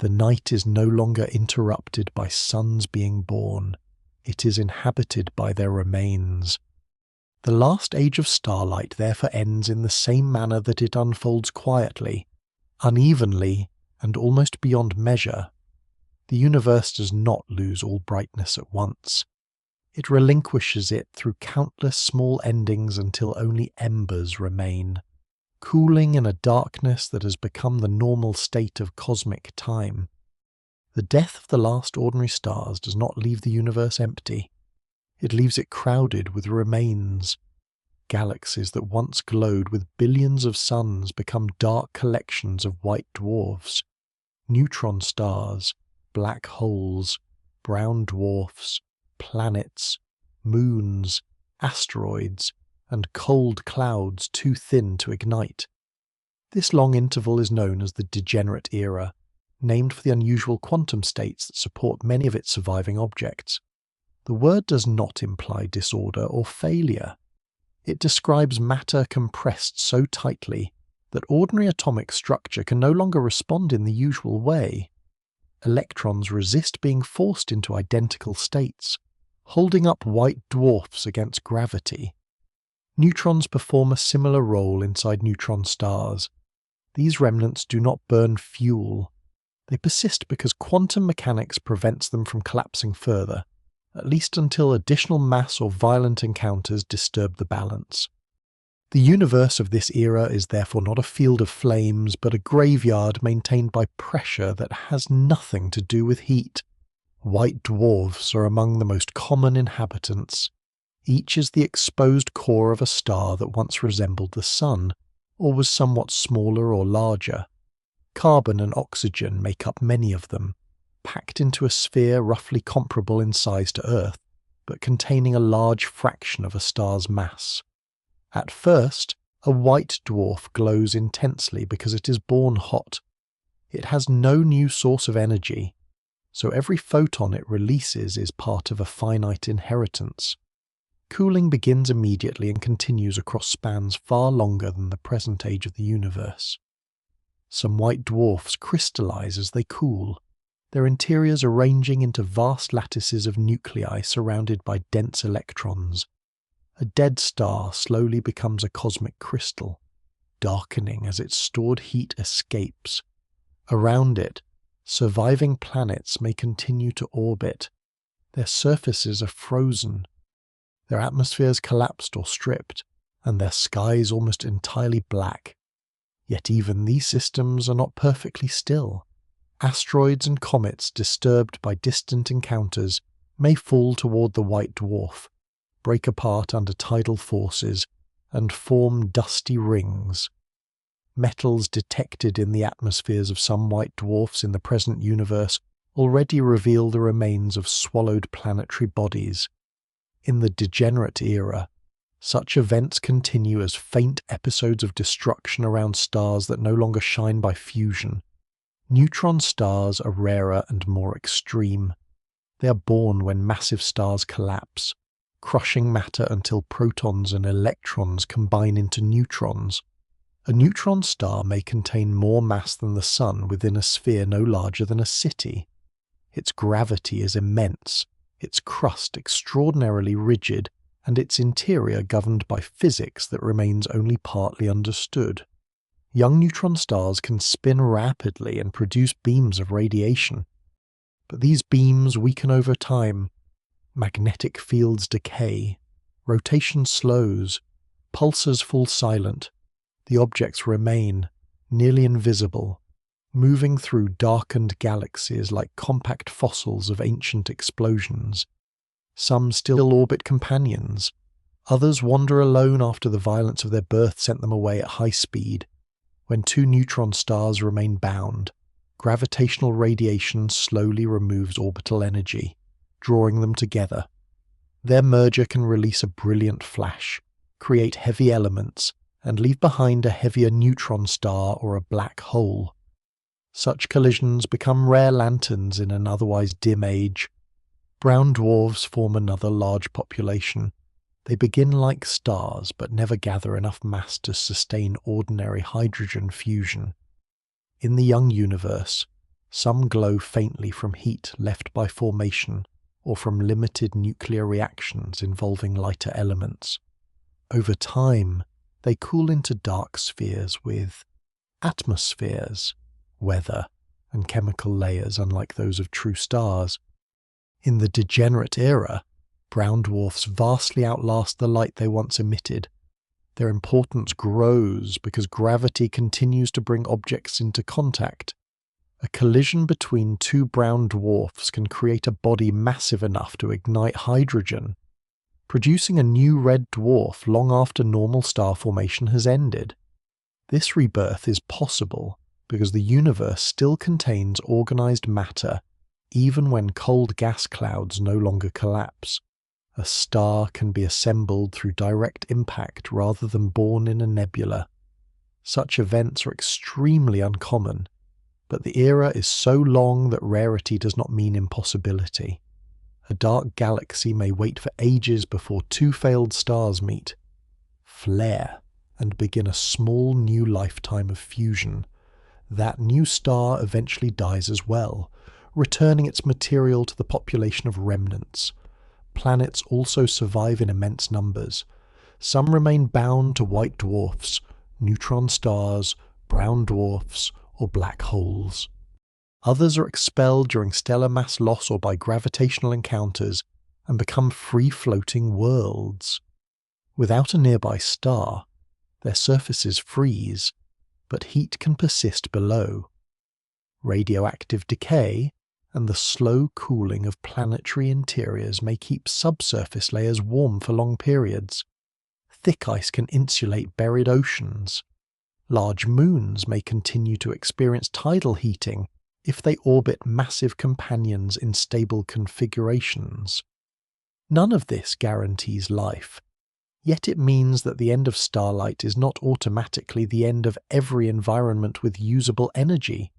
The night is no longer interrupted by suns being born. It is inhabited by their remains. The last age of starlight therefore ends in the same manner that it unfolds quietly, unevenly, and almost beyond measure. The universe does not lose all brightness at once. It relinquishes it through countless small endings until only embers remain, cooling in a darkness that has become the normal state of cosmic time. The death of the last ordinary stars does not leave the universe empty. It leaves it crowded with remains. Galaxies that once glowed with billions of suns become dark collections of white dwarfs. Neutron stars, black holes, brown dwarfs, planets, moons, asteroids, and cold clouds too thin to ignite. This long interval is known as the degenerate era, named for the unusual quantum states that support many of its surviving objects. The word does not imply disorder or failure. It describes matter compressed so tightly that ordinary atomic structure can no longer respond in the usual way. Electrons resist being forced into identical states, holding up white dwarfs against gravity. Neutrons perform a similar role inside neutron stars. These remnants do not burn fuel. They persist because quantum mechanics prevents them from collapsing further, at least until additional mass or violent encounters disturb the balance. The universe of this era is therefore not a field of flames, but a graveyard maintained by pressure that has nothing to do with heat. White dwarfs are among the most common inhabitants. Each is the exposed core of a star that once resembled the Sun, or was somewhat smaller or larger. Carbon and oxygen make up many of them, packed into a sphere roughly comparable in size to Earth, but containing a large fraction of a star's mass. At first, a white dwarf glows intensely because it is born hot. It has no new source of energy, so every photon it releases is part of a finite inheritance. Cooling begins immediately and continues across spans far longer than the present age of the universe. Some white dwarfs crystallize as they cool, their interiors arranging into vast lattices of nuclei surrounded by dense electrons. A dead star slowly becomes a cosmic crystal, darkening as its stored heat escapes. Around it, surviving planets may continue to orbit. Their surfaces are frozen, their atmospheres collapsed or stripped, and their skies almost entirely black. Yet even these systems are not perfectly still. Asteroids and comets disturbed by distant encounters may fall toward the white dwarf, break apart under tidal forces, and form dusty rings. Metals detected in the atmospheres of some white dwarfs in the present universe already reveal the remains of swallowed planetary bodies. In the degenerate era, such events continue as faint episodes of destruction around stars that no longer shine by fusion. Neutron stars are rarer and more extreme. They are born when massive stars collapse, crushing matter until protons and electrons combine into neutrons. A neutron star may contain more mass than the Sun within a sphere no larger than a city. Its gravity is immense, its crust extraordinarily rigid, and its interior governed by physics that remains only partly understood. Young neutron stars can spin rapidly and produce beams of radiation, but these beams weaken over time. Magnetic fields decay, rotation slows, pulsars fall silent, the objects remain, nearly invisible, moving through darkened galaxies like compact fossils of ancient explosions. Some still orbit companions, others wander alone after the violence of their birth sent them away at high speed. When two neutron stars remain bound, gravitational radiation slowly removes orbital energy, drawing them together. Their merger can release a brilliant flash, create heavy elements, and leave behind a heavier neutron star or a black hole. Such collisions become rare lanterns in an otherwise dim age. Brown dwarfs form another large population. They begin like stars, but never gather enough mass to sustain ordinary hydrogen fusion. In the young universe, some glow faintly from heat left by formation or from limited nuclear reactions involving lighter elements. Over time, they cool into dark spheres with atmospheres, weather, and chemical layers unlike those of true stars. In the degenerate era, brown dwarfs vastly outlast the light they once emitted. Their importance grows because gravity continues to bring objects into contact. A collision between two brown dwarfs can create a body massive enough to ignite hydrogen, producing a new red dwarf long after normal star formation has ended. This rebirth is possible because the universe still contains organized matter even when cold gas clouds no longer collapse. A star can be assembled through direct impact rather than born in a nebula. Such events are extremely uncommon, but the era is so long that rarity does not mean impossibility. A dark galaxy may wait for ages before two failed stars meet, flare, and begin a small new lifetime of fusion. That new star eventually dies as well, returning its material to the population of remnants. Planets also survive in immense numbers. Some remain bound to white dwarfs, neutron stars, brown dwarfs, or black holes. Others are expelled during stellar mass loss or by gravitational encounters and become free-floating worlds. Without a nearby star, their surfaces freeze, but heat can persist below. Radioactive decay and the slow cooling of planetary interiors may keep subsurface layers warm for long periods. Thick ice can insulate buried oceans. Large moons may continue to experience tidal heating if they orbit massive companions in stable configurations. None of this guarantees life, yet it means that the end of starlight is not automatically the end of every environment with usable energy.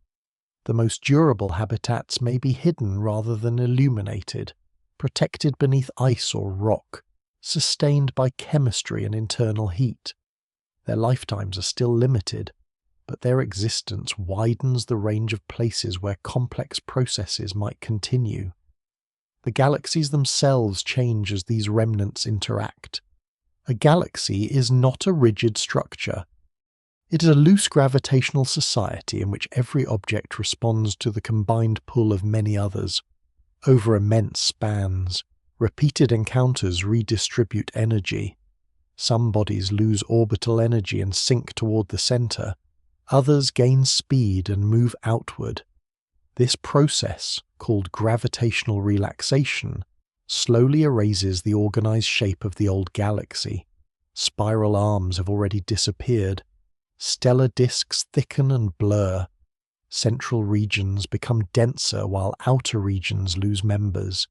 The most durable habitats may be hidden rather than illuminated, protected beneath ice or rock, sustained by chemistry and internal heat. Their lifetimes are still limited, but their existence widens the range of places where complex processes might continue. The galaxies themselves change as these remnants interact. A galaxy is not a rigid structure. It is a loose gravitational society in which every object responds to the combined pull of many others. Over immense spans, repeated encounters redistribute energy. Some bodies lose orbital energy and sink toward the center. Others gain speed and move outward. This process, called gravitational relaxation, slowly erases the organized shape of the old galaxy. Spiral arms have already disappeared. Stellar disks thicken and blur. Central regions become denser while outer regions lose members.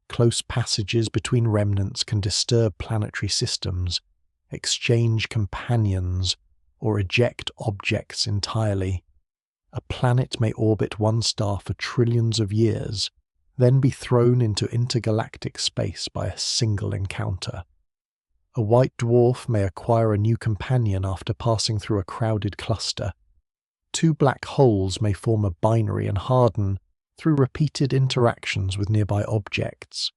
Close passages between remnants can disturb planetary systems, exchange companions, or eject objects entirely. A planet may orbit one star for trillions of years, then be thrown into intergalactic space by a single encounter. A white dwarf may acquire a new companion after passing through a crowded cluster. Two black holes may form a binary and harden through repeated interactions with nearby objects.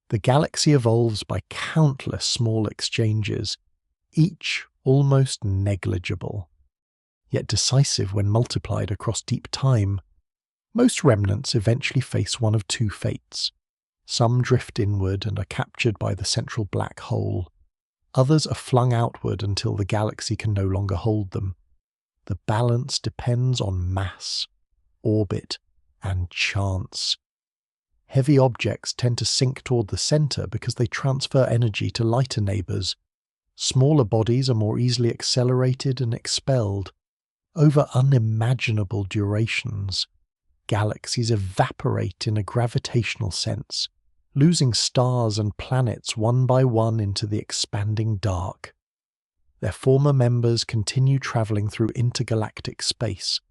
The galaxy evolves by countless small exchanges, each almost negligible, yet decisive when multiplied across deep time. Most remnants eventually face one of two fates. Some drift inward and are captured by the central black hole. Others are flung outward until the galaxy can no longer hold them. The balance depends on mass, orbit, and chance. Heavy objects tend to sink toward the center because they transfer energy to lighter neighbors. Smaller bodies are more easily accelerated and expelled. Over unimaginable durations, galaxies evaporate in a gravitational sense, losing stars and planets one by one into the expanding dark. Their former members continue traveling through intergalactic space,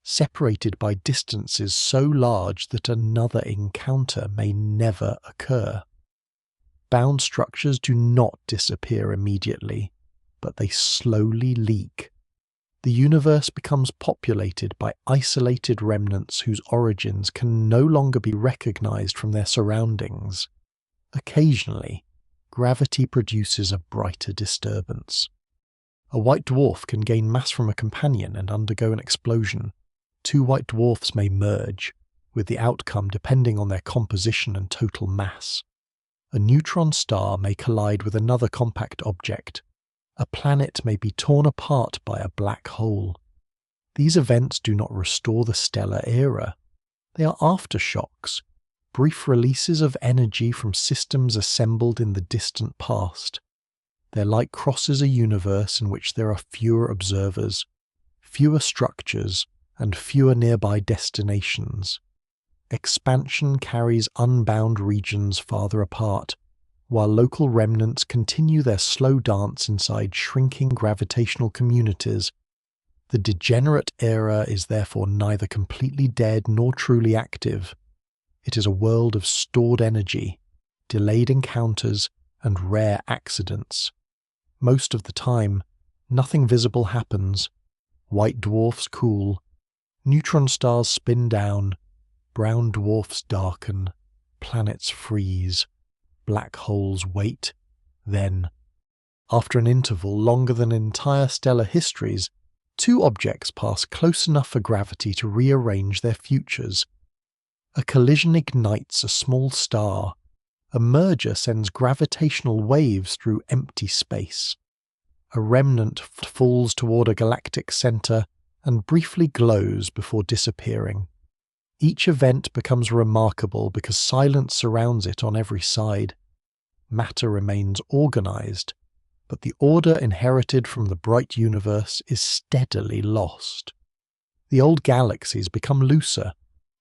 separated by distances so large that another encounter may never occur. Bound structures do not disappear immediately, but they slowly leak. The universe becomes populated by isolated remnants whose origins can no longer be recognized from their surroundings. Occasionally, gravity produces a brighter disturbance. A white dwarf can gain mass from a companion and undergo an explosion. Two white dwarfs may merge, with the outcome depending on their composition and total mass. A neutron star may collide with another compact object. A planet may be torn apart by a black hole. These events do not restore the stellar era. They are aftershocks, brief releases of energy from systems assembled in the distant past. Their light crosses a universe in which there are fewer observers, fewer structures, and fewer nearby destinations. Expansion carries unbound regions farther apart, while local remnants continue their slow dance inside shrinking gravitational communities. The degenerate era is therefore neither completely dead nor truly active. It is a world of stored energy, delayed encounters, and rare accidents. Most of the time, nothing visible happens. White dwarfs cool, neutron stars spin down, brown dwarfs darken, planets freeze, black holes wait. Then, after an interval longer than entire stellar histories, two objects pass close enough for gravity to rearrange their futures. A collision ignites a small star. A merger sends gravitational waves through empty space. A remnant falls toward a galactic center and briefly glows before disappearing. Each event becomes remarkable because silence surrounds it on every side. Matter remains organized, but the order inherited from the bright universe is steadily lost. The old galaxies become looser,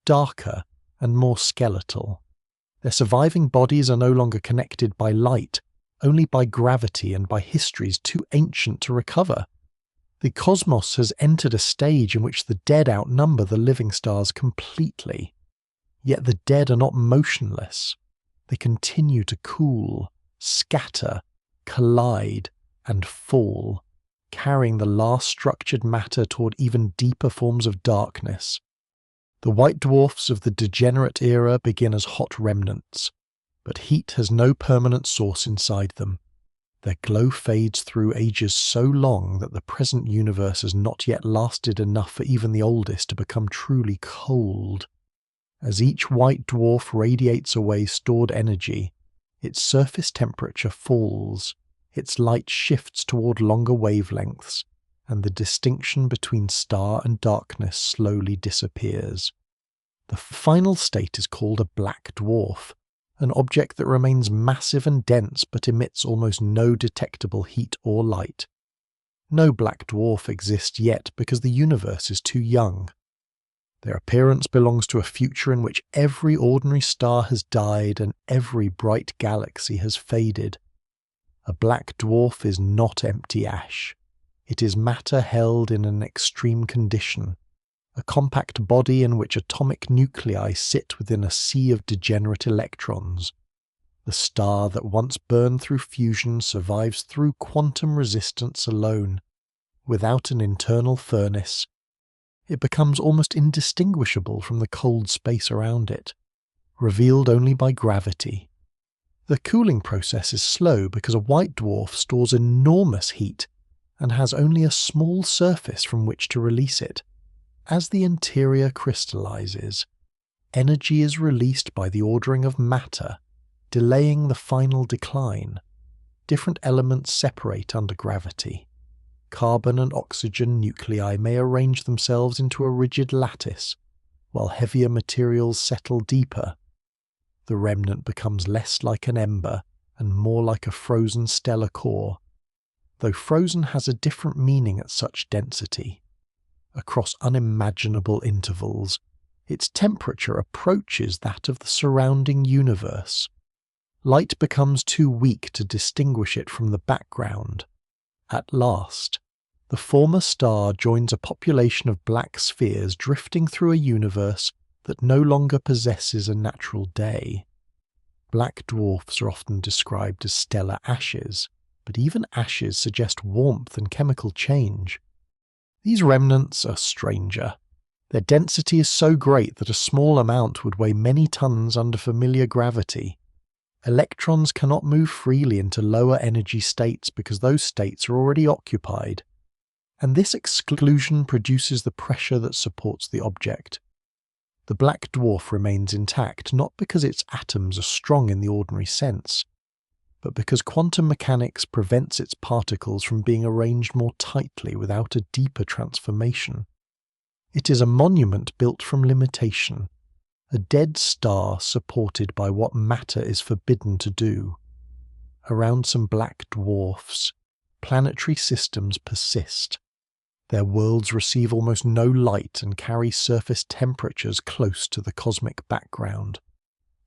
darker, and more skeletal. Their surviving bodies are no longer connected by light, only by gravity and by histories too ancient to recover. The cosmos has entered a stage in which the dead outnumber the living stars completely. Yet the dead are not motionless. They continue to cool, scatter, collide, and fall, carrying the last structured matter toward even deeper forms of darkness. The white dwarfs of the degenerate era begin as hot remnants, but heat has no permanent source inside them. Their glow fades through ages so long that the present universe has not yet lasted enough for even the oldest to become truly cold. As each white dwarf radiates away stored energy, its surface temperature falls, its light shifts toward longer wavelengths, and the distinction between star and darkness slowly disappears. The final state is called a black dwarf, an object that remains massive and dense but emits almost no detectable heat or light. No black dwarf exists yet because the universe is too young. Their appearance belongs to a future in which every ordinary star has died and every bright galaxy has faded. A black dwarf is not empty ash. It is matter held in an extreme condition, a compact body in which atomic nuclei sit within a sea of degenerate electrons. The star that once burned through fusion survives through quantum resistance alone. Without an internal furnace, it becomes almost indistinguishable from the cold space around it, revealed only by gravity. The cooling process is slow because a white dwarf stores enormous heat and has only a small surface from which to release it. As the interior crystallizes, energy is released by the ordering of matter, delaying the final decline. Different elements separate under gravity. Carbon and oxygen nuclei may arrange themselves into a rigid lattice, while heavier materials settle deeper. The remnant becomes less like an ember and more like a frozen stellar core, though frozen has a different meaning at such density. Across unimaginable intervals, its temperature approaches that of the surrounding universe. Light becomes too weak to distinguish it from the background. At last, the former star joins a population of black spheres drifting through a universe that no longer possesses a natural day. Black dwarfs are often described as stellar ashes, but even ashes suggest warmth and chemical change. These remnants are stranger. Their density is so great that a small amount would weigh many tons under familiar gravity. Electrons cannot move freely into lower energy states because those states are already occupied, and this exclusion produces the pressure that supports the object. The black dwarf remains intact not because its atoms are strong in the ordinary sense, but because quantum mechanics prevents its particles from being arranged more tightly without a deeper transformation. It is a monument built from limitation, a dead star supported by what matter is forbidden to do. Around some black dwarfs, planetary systems persist. Their worlds receive almost no light and carry surface temperatures close to the cosmic background.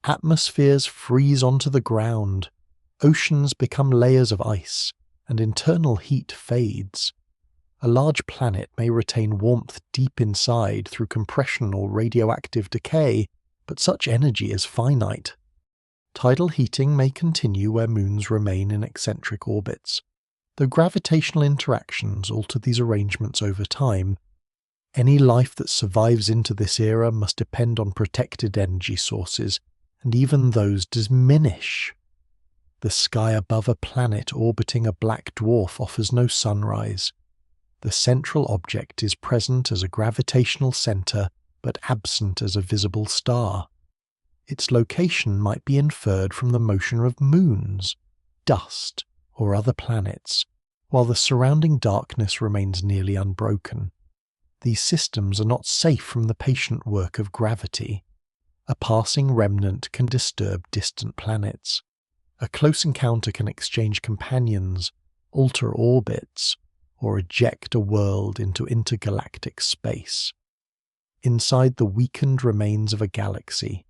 Atmospheres freeze onto the ground, oceans become layers of ice, and internal heat fades. A large planet may retain warmth deep inside through compression or radioactive decay, but such energy is finite. Tidal heating may continue where moons remain in eccentric orbits. Though gravitational interactions alter these arrangements over time, any life that survives into this era must depend on protected energy sources, and even those diminish. The sky above a planet orbiting a black dwarf offers no sunrise. The central object is present as a gravitational center, but absent as a visible star. Its location might be inferred from the motion of moons, dust, or other planets, while the surrounding darkness remains nearly unbroken. These systems are not safe from the patient work of gravity. A passing remnant can disturb distant planets. A close encounter can exchange companions, alter orbits, or eject a world into intergalactic space. Inside the weakened remains of a galaxy,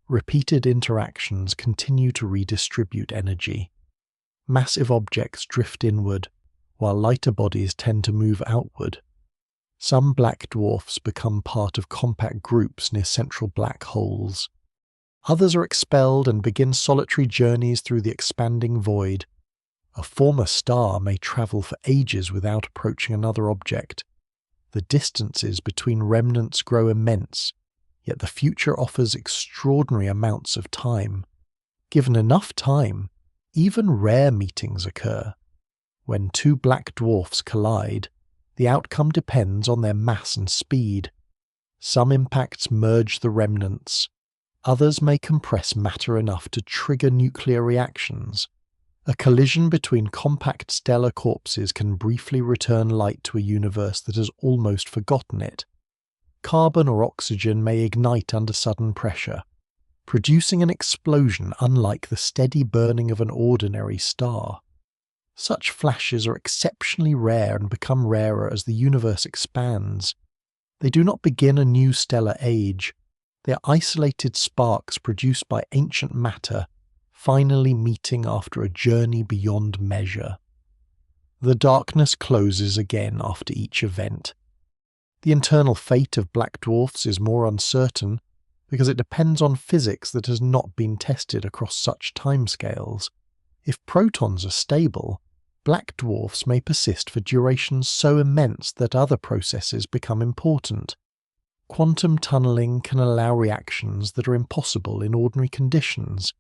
repeated interactions continue to redistribute energy. Massive objects drift inward, while lighter bodies tend to move outward. Some black dwarfs become part of compact groups near central black holes. Others are expelled and begin solitary journeys through the expanding void. A former star may travel for ages without approaching another object. The distances between remnants grow immense, yet the future offers extraordinary amounts of time. Given enough time, even rare meetings occur. When two black dwarfs collide, the outcome depends on their mass and speed. Some impacts merge the remnants. Others may compress matter enough to trigger nuclear reactions. A collision between compact stellar corpses can briefly return light to a universe that has almost forgotten it. Carbon or oxygen may ignite under sudden pressure, producing an explosion unlike the steady burning of an ordinary star. Such flashes are exceptionally rare and become rarer as the universe expands. They do not begin a new stellar age. They are isolated sparks produced by ancient matter, finally meeting after a journey beyond measure. The darkness closes again after each event. The internal fate of black dwarfs is more uncertain because it depends on physics that has not been tested across such timescales. If protons are stable, black dwarfs may persist for durations so immense that other processes become important. Quantum tunneling can allow reactions that are impossible in ordinary conditions.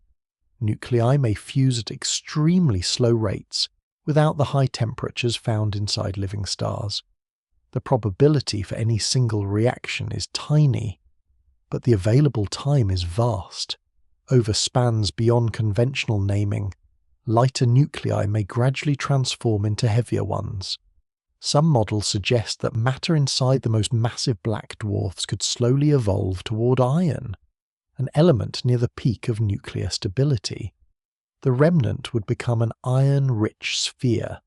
Nuclei may fuse at extremely slow rates without the high temperatures found inside living stars. The probability for any single reaction is tiny, but the available time is vast, overspans beyond conventional naming. Lighter nuclei may gradually transform into heavier ones. Some models suggest that matter inside the most massive black dwarfs could slowly evolve toward iron, an element near the peak of nuclear stability. The remnant would become an iron-rich sphere,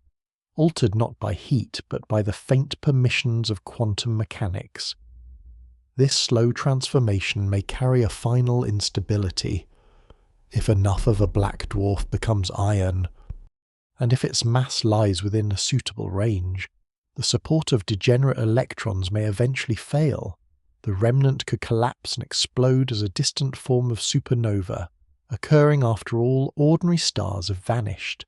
altered not by heat but by the faint permissions of quantum mechanics. This slow transformation may carry a final instability. If enough of a black dwarf becomes iron, and if its mass lies within a suitable range, the support of degenerate electrons may eventually fail. The remnant could collapse and explode as a distant form of supernova, occurring after all ordinary stars have vanished.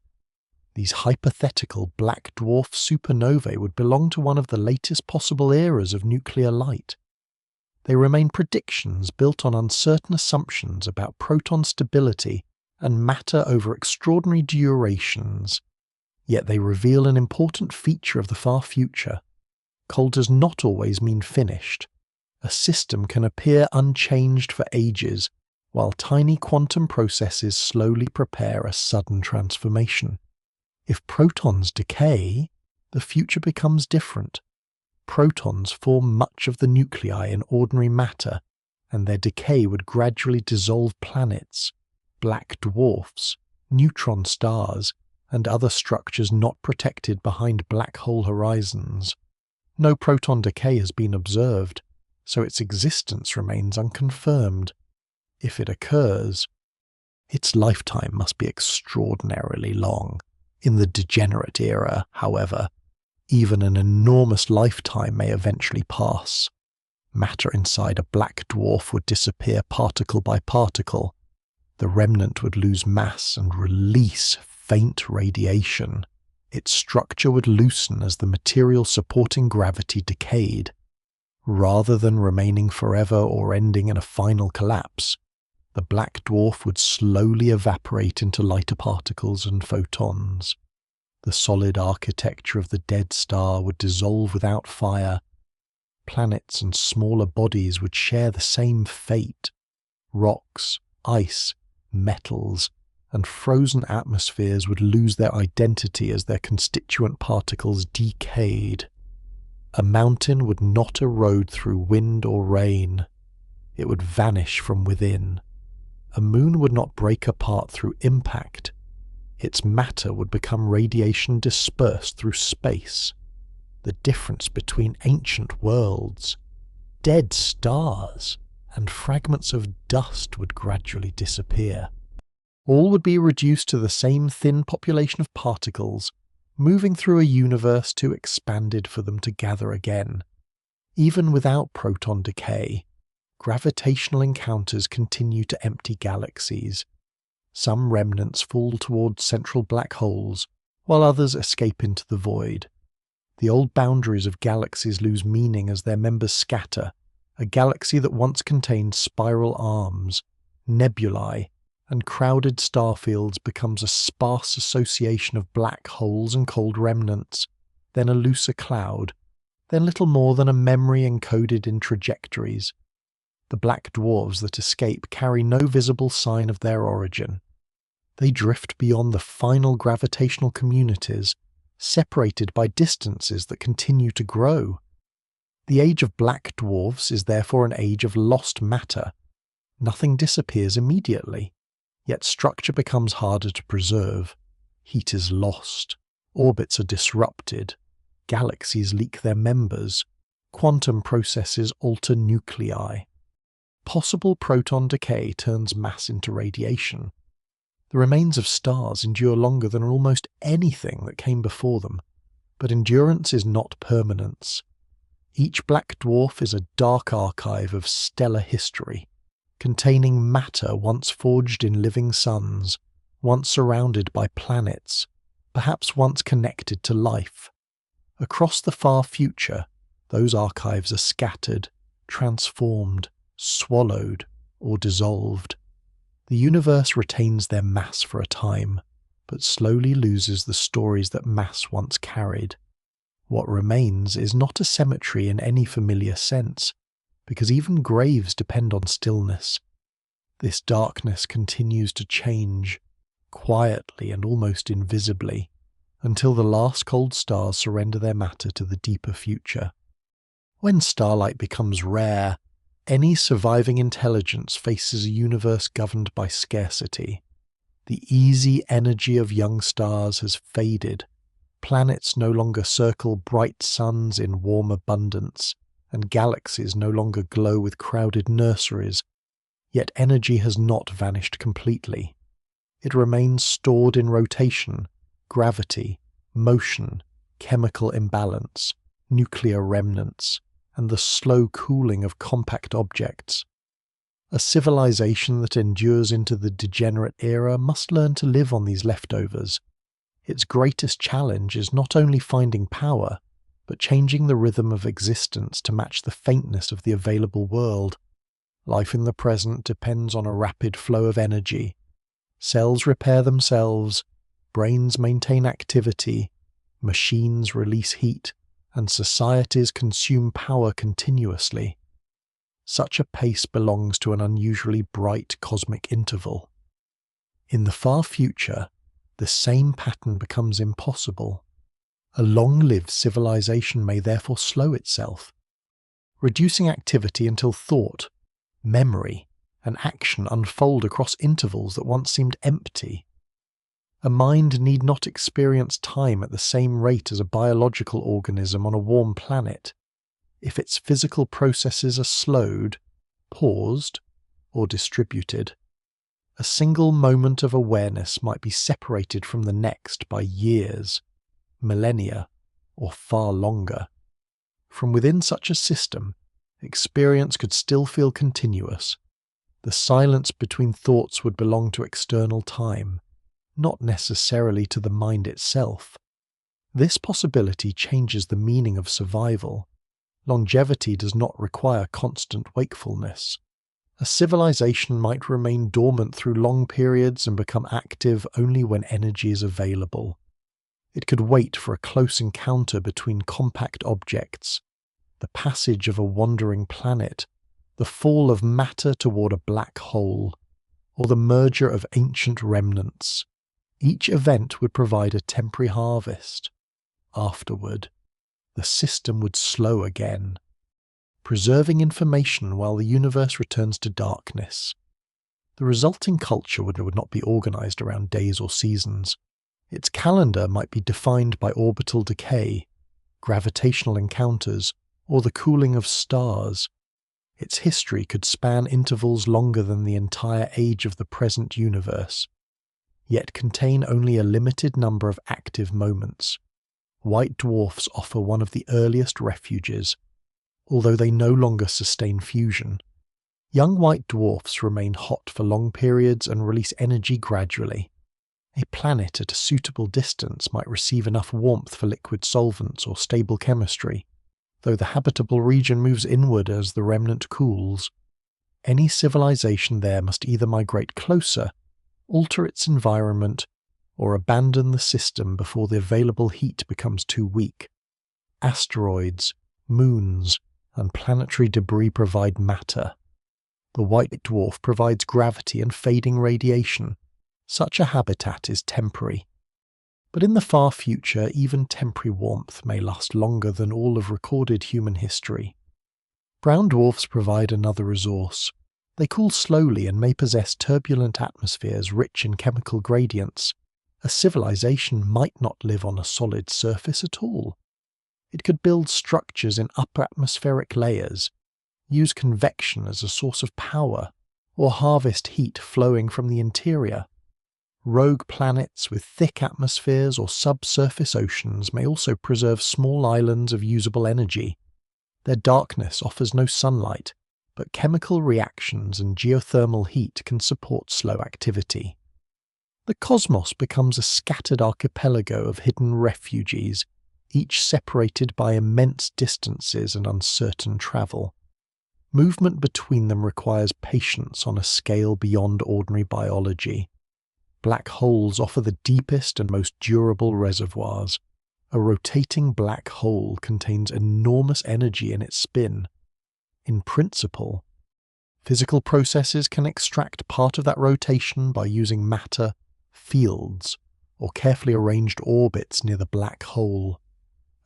These hypothetical black dwarf supernovae would belong to one of the latest possible eras of nuclear light. They remain predictions built on uncertain assumptions about proton stability and matter over extraordinary durations. Yet they reveal an important feature of the far future. Cold does not always mean finished. A system can appear unchanged for ages, while tiny quantum processes slowly prepare a sudden transformation. If protons decay, the future becomes different. Protons form much of the nuclei in ordinary matter, and their decay would gradually dissolve planets, black dwarfs, neutron stars, and other structures not protected behind black hole horizons. No proton decay has been observed, so its existence remains unconfirmed. If it occurs, its lifetime must be extraordinarily long. In the degenerate era, however, even an enormous lifetime may eventually pass. Matter inside a black dwarf would disappear particle by particle. The remnant would lose mass and release faint radiation. Its structure would loosen as the material supporting gravity decayed. Rather than remaining forever or ending in a final collapse, the black dwarf would slowly evaporate into lighter particles and photons. The solid architecture of the dead star would dissolve without fire. Planets and smaller bodies would share the same fate. Rocks, ice, metals, and frozen atmospheres would lose their identity as their constituent particles decayed. A mountain would not erode through wind or rain. It would vanish from within. A moon would not break apart through impact. Its matter would become radiation dispersed through space. The difference between ancient worlds, dead stars, and fragments of dust would gradually disappear. All would be reduced to the same thin population of particles, moving through a universe too expanded for them to gather again. Even without proton decay, gravitational encounters continue to empty galaxies. Some remnants fall towards central black holes, while others escape into the void. The old boundaries of galaxies lose meaning as their members scatter. A galaxy that once contained spiral arms, nebulae, and crowded starfields becomes a sparse association of black holes and cold remnants, then a looser cloud, then little more than a memory encoded in trajectories. The black dwarfs that escape carry no visible sign of their origin. They drift beyond the final gravitational communities, separated by distances that continue to grow. The age of black dwarfs is therefore an age of lost matter. Nothing disappears immediately, yet structure becomes harder to preserve. Heat is lost, orbits are disrupted, galaxies leak their members, quantum processes alter nuclei. Possible proton decay turns mass into radiation. The remains of stars endure longer than almost anything that came before them, but endurance is not permanence. Each black dwarf is a dark archive of stellar history, containing matter once forged in living suns, once surrounded by planets, perhaps once connected to life. Across the far future, those archives are scattered, transformed, swallowed, or dissolved. The universe retains their mass for a time, but slowly loses the stories that mass once carried. What remains is not a cemetery in any familiar sense, because even graves depend on stillness. This darkness continues to change, quietly and almost invisibly, until the last cold stars surrender their matter to the deeper future. When starlight becomes rare, any surviving intelligence faces a universe governed by scarcity. The easy energy of young stars has faded. Planets no longer circle bright suns in warm abundance, and galaxies no longer glow with crowded nurseries. Yet energy has not vanished completely. It remains stored in rotation, gravity, motion, chemical imbalance, nuclear remnants, and the slow cooling of compact objects. A civilization that endures into the degenerate era must learn to live on these leftovers. Its greatest challenge is not only finding power, but changing the rhythm of existence to match the faintness of the available world. Life in the present depends on a rapid flow of energy. Cells repair themselves, brains maintain activity, machines release heat, and societies consume power continuously. Such a pace belongs to an unusually bright cosmic interval. In the far future, the same pattern becomes impossible. A long-lived civilization may therefore slow itself, reducing activity until thought, memory, and action unfold across intervals that once seemed empty. A mind need not experience time at the same rate as a biological organism on a warm planet. If its physical processes are slowed, paused, or distributed, a single moment of awareness might be separated from the next by years, millennia, or far longer. From within such a system, experience could still feel continuous. The silence between thoughts would belong to external time, not necessarily to the mind itself. This possibility changes the meaning of survival. Longevity does not require constant wakefulness. A civilization might remain dormant through long periods and become active only when energy is available. It could wait for a close encounter between compact objects, the passage of a wandering planet, the fall of matter toward a black hole, or the merger of ancient remnants. Each event would provide a temporary harvest. Afterward, the system would slow again, preserving information while the universe returns to darkness. The resulting culture would not be organized around days or seasons. Its calendar might be defined by orbital decay, gravitational encounters, or the cooling of stars. Its history could span intervals longer than the entire age of the present universe, yet contain only a limited number of active moments. White dwarfs offer one of the earliest refuges, although they no longer sustain fusion. Young white dwarfs remain hot for long periods and release energy gradually. A planet at a suitable distance might receive enough warmth for liquid solvents or stable chemistry, though the habitable region moves inward as the remnant cools. Any civilization there must either migrate closer, alter its environment, or abandon the system before the available heat becomes too weak. Asteroids, moons, and planetary debris provide matter. The white dwarf provides gravity and fading radiation. Such a habitat is temporary. But in the far future, even temporary warmth may last longer than all of recorded human history. Brown dwarfs provide another resource. They cool slowly and may possess turbulent atmospheres rich in chemical gradients. A civilization might not live on a solid surface at all. It could build structures in upper atmospheric layers, use convection as a source of power, or harvest heat flowing from the interior. Rogue planets with thick atmospheres or subsurface oceans may also preserve small islands of usable energy. Their darkness offers no sunlight, but chemical reactions and geothermal heat can support slow activity. The cosmos becomes a scattered archipelago of hidden refugees, each separated by immense distances and uncertain travel. Movement between them requires patience on a scale beyond ordinary biology. Black holes offer the deepest and most durable reservoirs. A rotating black hole contains enormous energy in its spin. In principle, physical processes can extract part of that rotation by using matter, fields, or carefully arranged orbits near the black hole.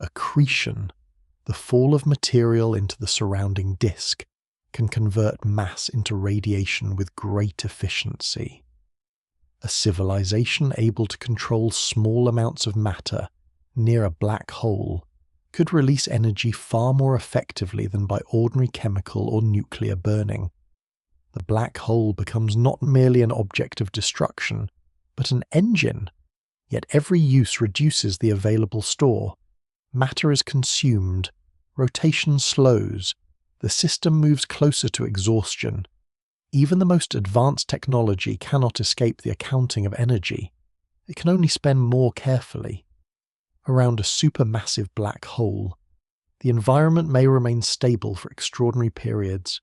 Accretion, the fall of material into the surrounding disk, can convert mass into radiation with great efficiency. A civilization able to control small amounts of matter near a black hole could release energy far more effectively than by ordinary chemical or nuclear burning. The black hole becomes not merely an object of destruction, but an engine, yet every use reduces the available store. Matter is consumed, rotation slows, the system moves closer to exhaustion. Even the most advanced technology cannot escape the accounting of energy. It can only spend more carefully. Around a supermassive black hole, the environment may remain stable for extraordinary periods.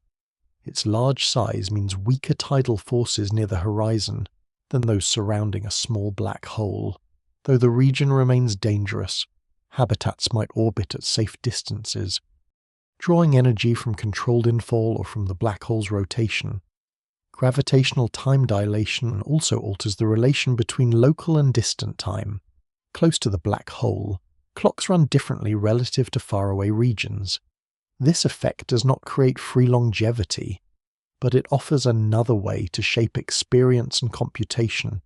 Its large size means weaker tidal forces near the horizon than those surrounding a small black hole. Though the region remains dangerous, habitats might orbit at safe distances, drawing energy from controlled infall or from the black hole's rotation. Gravitational time dilation also alters the relation between local and distant time. Close to the black hole, clocks run differently relative to faraway regions. This effect does not create free longevity, but it offers another way to shape experience and computation.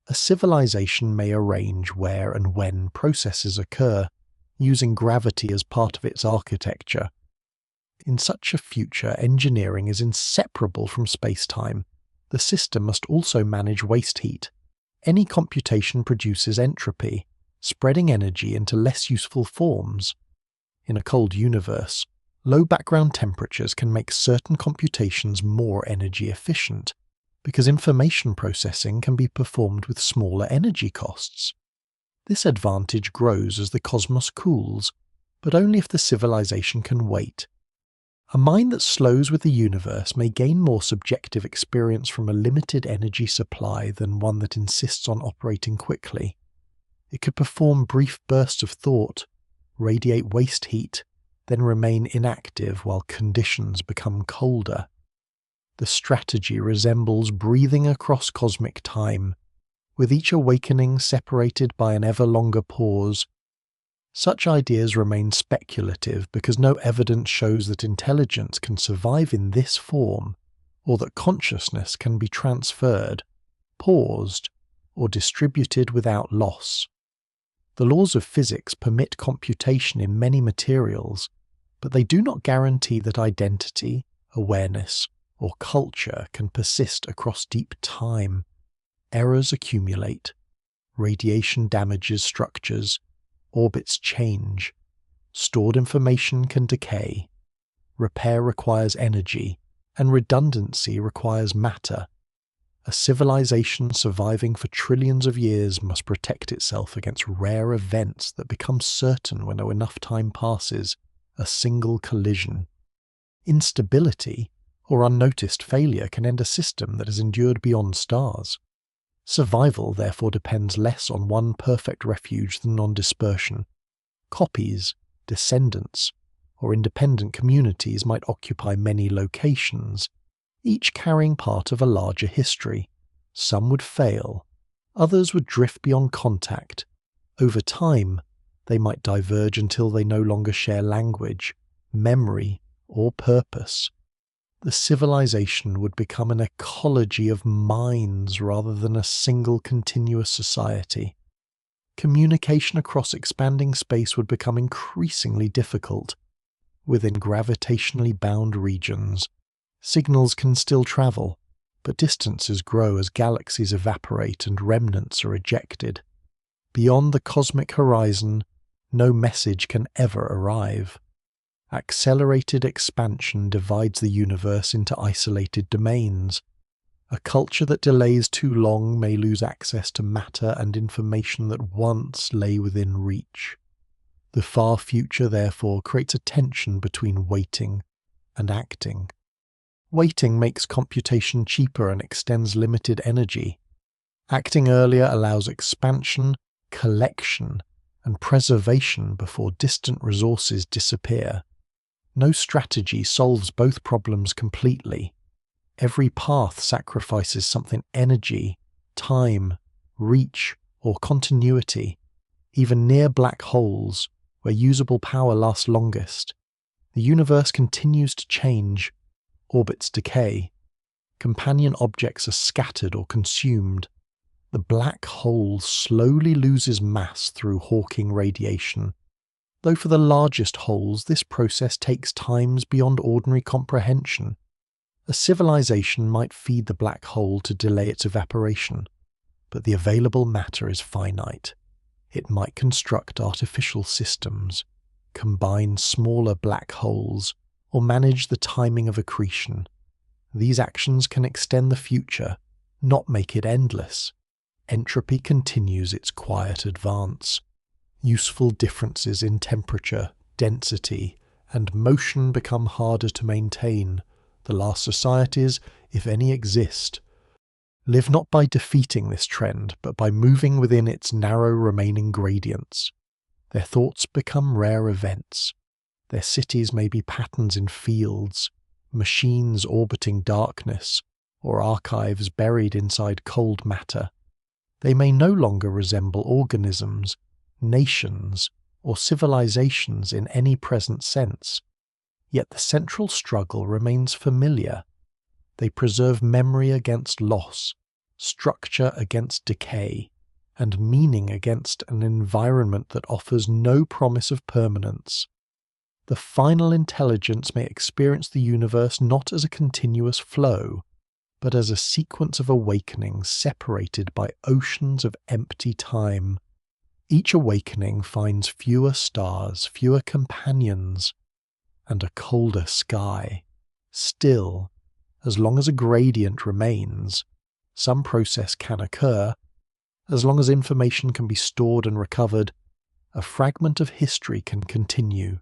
A civilization may arrange where and when processes occur, using gravity as part of its architecture. In such a future, engineering is inseparable from space-time. The system must also manage waste heat. Any computation produces entropy, spreading energy into less useful forms. In a cold universe, low background temperatures can make certain computations more energy efficient, because information processing can be performed with smaller energy costs. This advantage grows as the cosmos cools, but only if the civilization can wait. A mind that slows with the universe may gain more subjective experience from a limited energy supply than one that insists on operating quickly. It could perform brief bursts of thought, radiate waste heat, then remain inactive while conditions become colder. The strategy resembles breathing across cosmic time, with each awakening separated by an ever longer pause. Such ideas remain speculative because no evidence shows that intelligence can survive in this form, or that consciousness can be transferred, paused, or distributed without loss. The laws of physics permit computation in many materials, but they do not guarantee that identity, awareness, or culture can persist across deep time. Errors accumulate, radiation damages structures, orbits change, stored information can decay, repair requires energy, and redundancy requires matter. A civilization surviving for trillions of years must protect itself against rare events that become certain when enough time passes, a single collision. Instability or unnoticed failure can end a system that has endured beyond stars. Survival therefore depends less on one perfect refuge than on dispersion. Copies, descendants, or independent communities might occupy many locations, each carrying part of a larger history. Some would fail, others would drift beyond contact. Over time, they might diverge until they no longer share language, memory, or purpose. The civilization would become an ecology of minds rather than a single continuous society. Communication across expanding space would become increasingly difficult. Within gravitationally bound regions, signals can still travel, but distances grow as galaxies evaporate and remnants are ejected. Beyond the cosmic horizon, no message can ever arrive. Accelerated expansion divides the universe into isolated domains. A culture that delays too long may lose access to matter and information that once lay within reach. The far future, therefore, creates a tension between waiting and acting. Waiting makes computation cheaper and extends limited energy. Acting earlier allows expansion, collection, and preservation before distant resources disappear. No strategy solves both problems completely. Every path sacrifices something: energy, time, reach, or continuity. Even near black holes, where usable power lasts longest, the universe continues to change. Orbits decay. Companion objects are scattered or consumed. The black hole slowly loses mass through Hawking radiation, though for the largest holes this process takes times beyond ordinary comprehension. A civilization might feed the black hole to delay its evaporation, but the available matter is finite. It might construct artificial systems, combine smaller black holes, or manage the timing of accretion. These actions can extend the future, not make it endless. Entropy continues its quiet advance. Useful differences in temperature, density, and motion become harder to maintain. The last societies, if any exist, live not by defeating this trend, but by moving within its narrow remaining gradients. Their thoughts become rare events. Their cities may be patterns in fields, machines orbiting darkness, or archives buried inside cold matter. They may no longer resemble organisms, nations, or civilizations in any present sense, yet the central struggle remains familiar. They preserve memory against loss, structure against decay, and meaning against an environment that offers no promise of permanence. The final intelligence may experience the universe not as a continuous flow, but as a sequence of awakenings separated by oceans of empty time. Each awakening finds fewer stars, fewer companions, and a colder sky. Still, as long as a gradient remains, some process can occur. As long as information can be stored and recovered, a fragment of history can continue.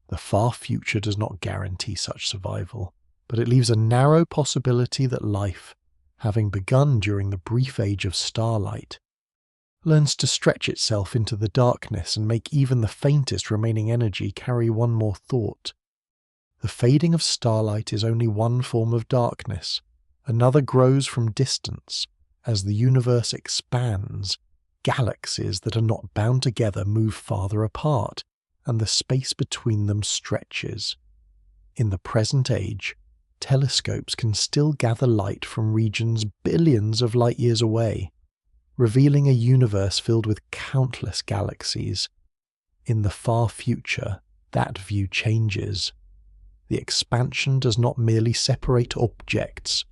The far future does not guarantee such survival, but it leaves a narrow possibility that life, having begun during the brief age of starlight, learns to stretch itself into the darkness and make even the faintest remaining energy carry one more thought. The fading of starlight is only one form of darkness. Another grows from distance. As the universe expands, galaxies that are not bound together move farther apart, and the space between them stretches. In the present age, telescopes can still gather light from regions billions of light years away, revealing a universe filled with countless galaxies. In the far future, that view changes. The expansion does not merely separate objects,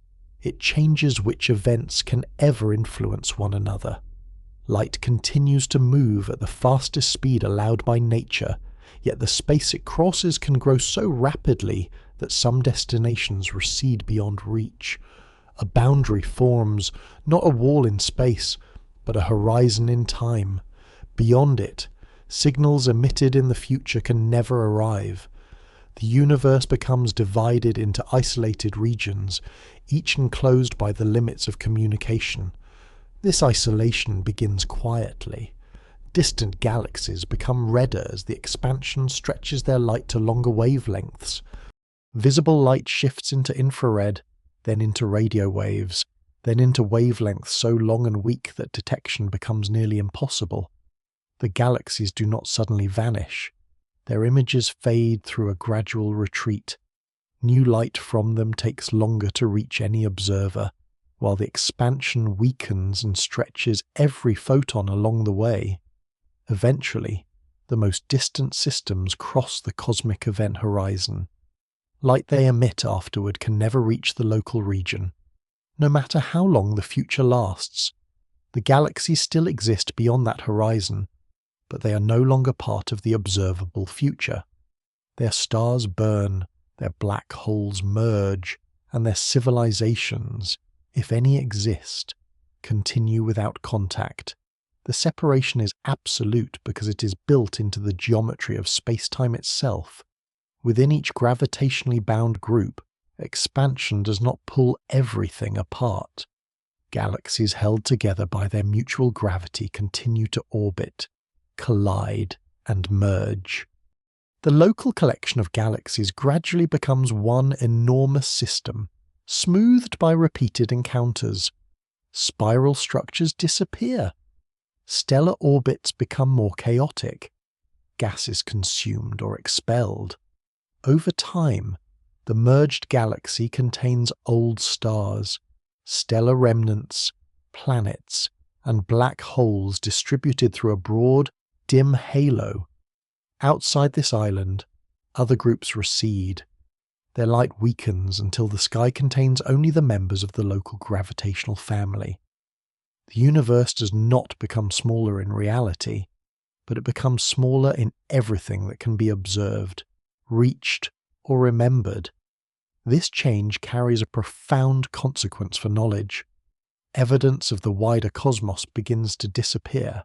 it changes which events can ever influence one another. Light continues to move at the fastest speed allowed by nature, yet the space it crosses can grow so rapidly that some destinations recede beyond reach. A boundary forms, not a wall in space, but a horizon in time. Beyond it, signals emitted in the future can never arrive. The universe becomes divided into isolated regions, each enclosed by the limits of communication. This isolation begins quietly. Distant galaxies become redder as the expansion stretches their light to longer wavelengths. Visible light shifts into infrared, then into radio waves, then into wavelengths so long and weak that detection becomes nearly impossible. The galaxies do not suddenly vanish. Their images fade through a gradual retreat. New light from them takes longer to reach any observer, while the expansion weakens and stretches every photon along the way. Eventually, the most distant systems cross the cosmic event horizon. Light they emit afterward can never reach the local region. No matter how long the future lasts, the galaxies still exist beyond that horizon, but they are no longer part of the observable future. Their stars burn, their black holes merge, and their civilizations, if any exist, continue without contact. The separation is absolute because it is built into the geometry of space-time itself. Within each gravitationally bound group, expansion does not pull everything apart. Galaxies held together by their mutual gravity continue to orbit, collide, and merge. The local collection of galaxies gradually becomes one enormous system, smoothed by repeated encounters. Spiral structures disappear. Stellar orbits become more chaotic. Gas is consumed or expelled. Over time, the merged galaxy contains old stars, stellar remnants, planets, and black holes distributed through a broad, dim halo. Outside this island, other groups recede. Their light weakens until the sky contains only the members of the local gravitational family. The universe does not become smaller in reality, but it becomes smaller in everything that can be observed, reached, or remembered. This change carries a profound consequence for knowledge. Evidence of the wider cosmos begins to disappear.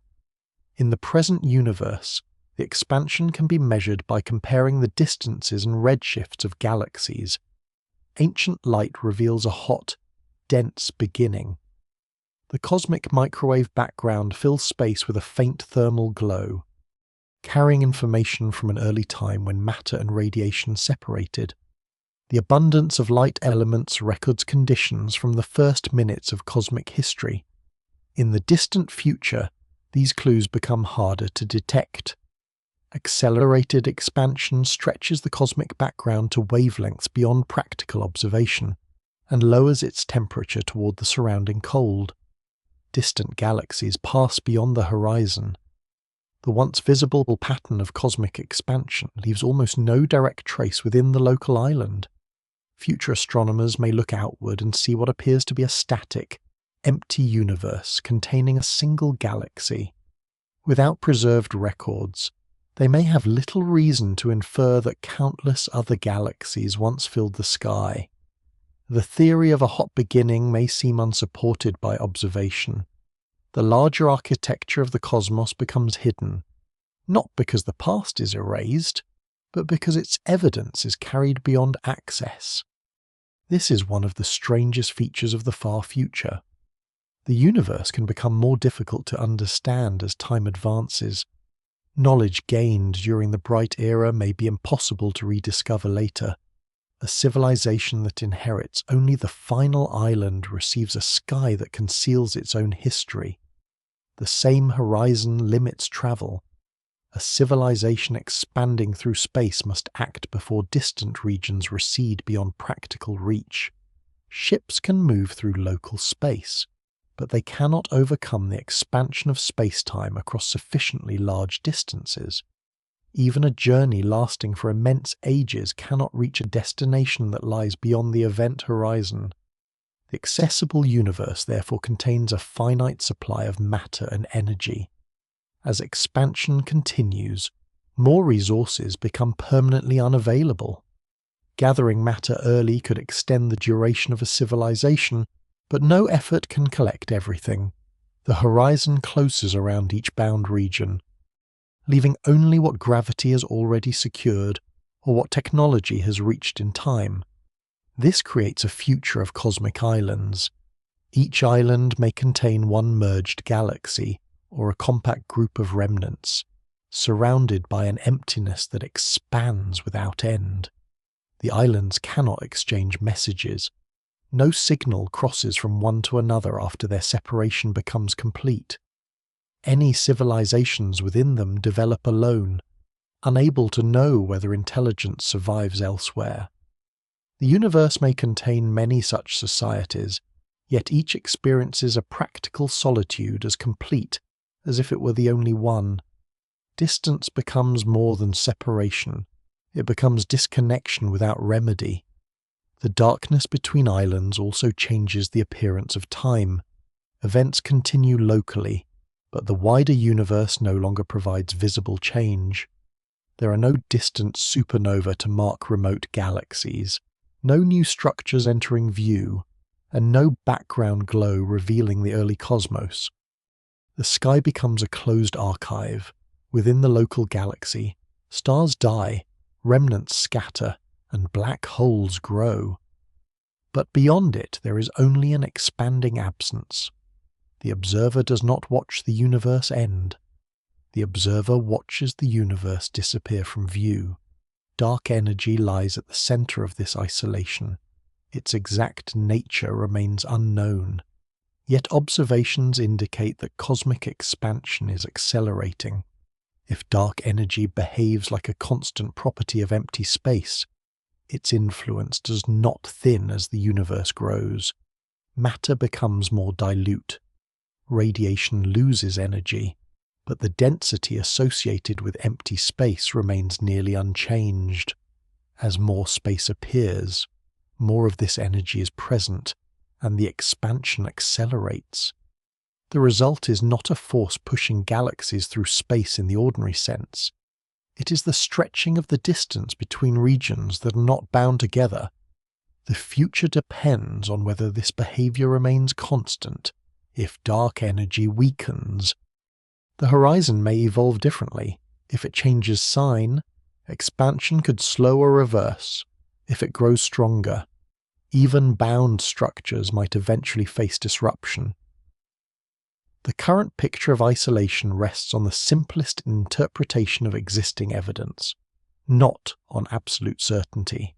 In the present universe, the expansion can be measured by comparing the distances and redshifts of galaxies. Ancient light reveals a hot, dense beginning. The cosmic microwave background fills space with a faint thermal glow, carrying information from an early time when matter and radiation separated. The abundance of light elements records conditions from the first minutes of cosmic history. In the distant future, these clues become harder to detect. Accelerated expansion stretches the cosmic background to wavelengths beyond practical observation, and lowers its temperature toward the surrounding cold. Distant galaxies pass beyond the horizon. The once visible pattern of cosmic expansion leaves almost no direct trace within the local island. Future astronomers may look outward and see what appears to be a static, empty universe containing a single galaxy. Without preserved records, they may have little reason to infer that countless other galaxies once filled the sky. The theory of a hot beginning may seem unsupported by observation. The larger architecture of the cosmos becomes hidden, not because the past is erased, but because its evidence is carried beyond access. This is one of the strangest features of the far future. The universe can become more difficult to understand as time advances. Knowledge gained during the bright era may be impossible to rediscover later. A civilization that inherits only the final island receives a sky that conceals its own history. The same horizon limits travel. A civilization expanding through space must act before distant regions recede beyond practical reach. Ships can move through local space, but they cannot overcome the expansion of space-time across sufficiently large distances. Even a journey lasting for immense ages cannot reach a destination that lies beyond the event horizon. The accessible universe therefore contains a finite supply of matter and energy. As expansion continues, more resources become permanently unavailable. Gathering matter early could extend the duration of a civilization, but no effort can collect everything. The horizon closes around each bound region, leaving only what gravity has already secured or what technology has reached in time. This creates a future of cosmic islands. Each island may contain one merged galaxy, or a compact group of remnants, surrounded by an emptiness that expands without end. The islands cannot exchange messages. No signal crosses from one to another after their separation becomes complete. Any civilizations within them develop alone, unable to know whether intelligence survives elsewhere. The universe may contain many such societies, yet each experiences a practical solitude as complete as if it were the only one. Distance becomes more than separation. It becomes disconnection without remedy. The darkness between islands also changes the appearance of time. Events continue locally, but the wider universe no longer provides visible change. There are no distant supernovae to mark remote galaxies, no new structures entering view, and no background glow revealing the early cosmos. The sky becomes a closed archive. Within the local galaxy, stars die, remnants scatter, and black holes grow. But beyond it there is only an expanding absence. The observer does not watch the universe end. The observer watches the universe disappear from view. Dark energy lies at the center of this isolation. Its exact nature remains unknown. Yet observations indicate that cosmic expansion is accelerating. If dark energy behaves like a constant property of empty space, its influence does not thin as the universe grows. Matter becomes more dilute. Radiation loses energy, but the density associated with empty space remains nearly unchanged. As more space appears, more of this energy is present, and the expansion accelerates. The result is not a force pushing galaxies through space in the ordinary sense. It is the stretching of the distance between regions that are not bound together. The future depends on whether this behavior remains constant. If dark energy weakens, the horizon may evolve differently. If it changes sign, expansion could slow or reverse. If it grows stronger, even bound structures might eventually face disruption. The current picture of isolation rests on the simplest interpretation of existing evidence, not on absolute certainty.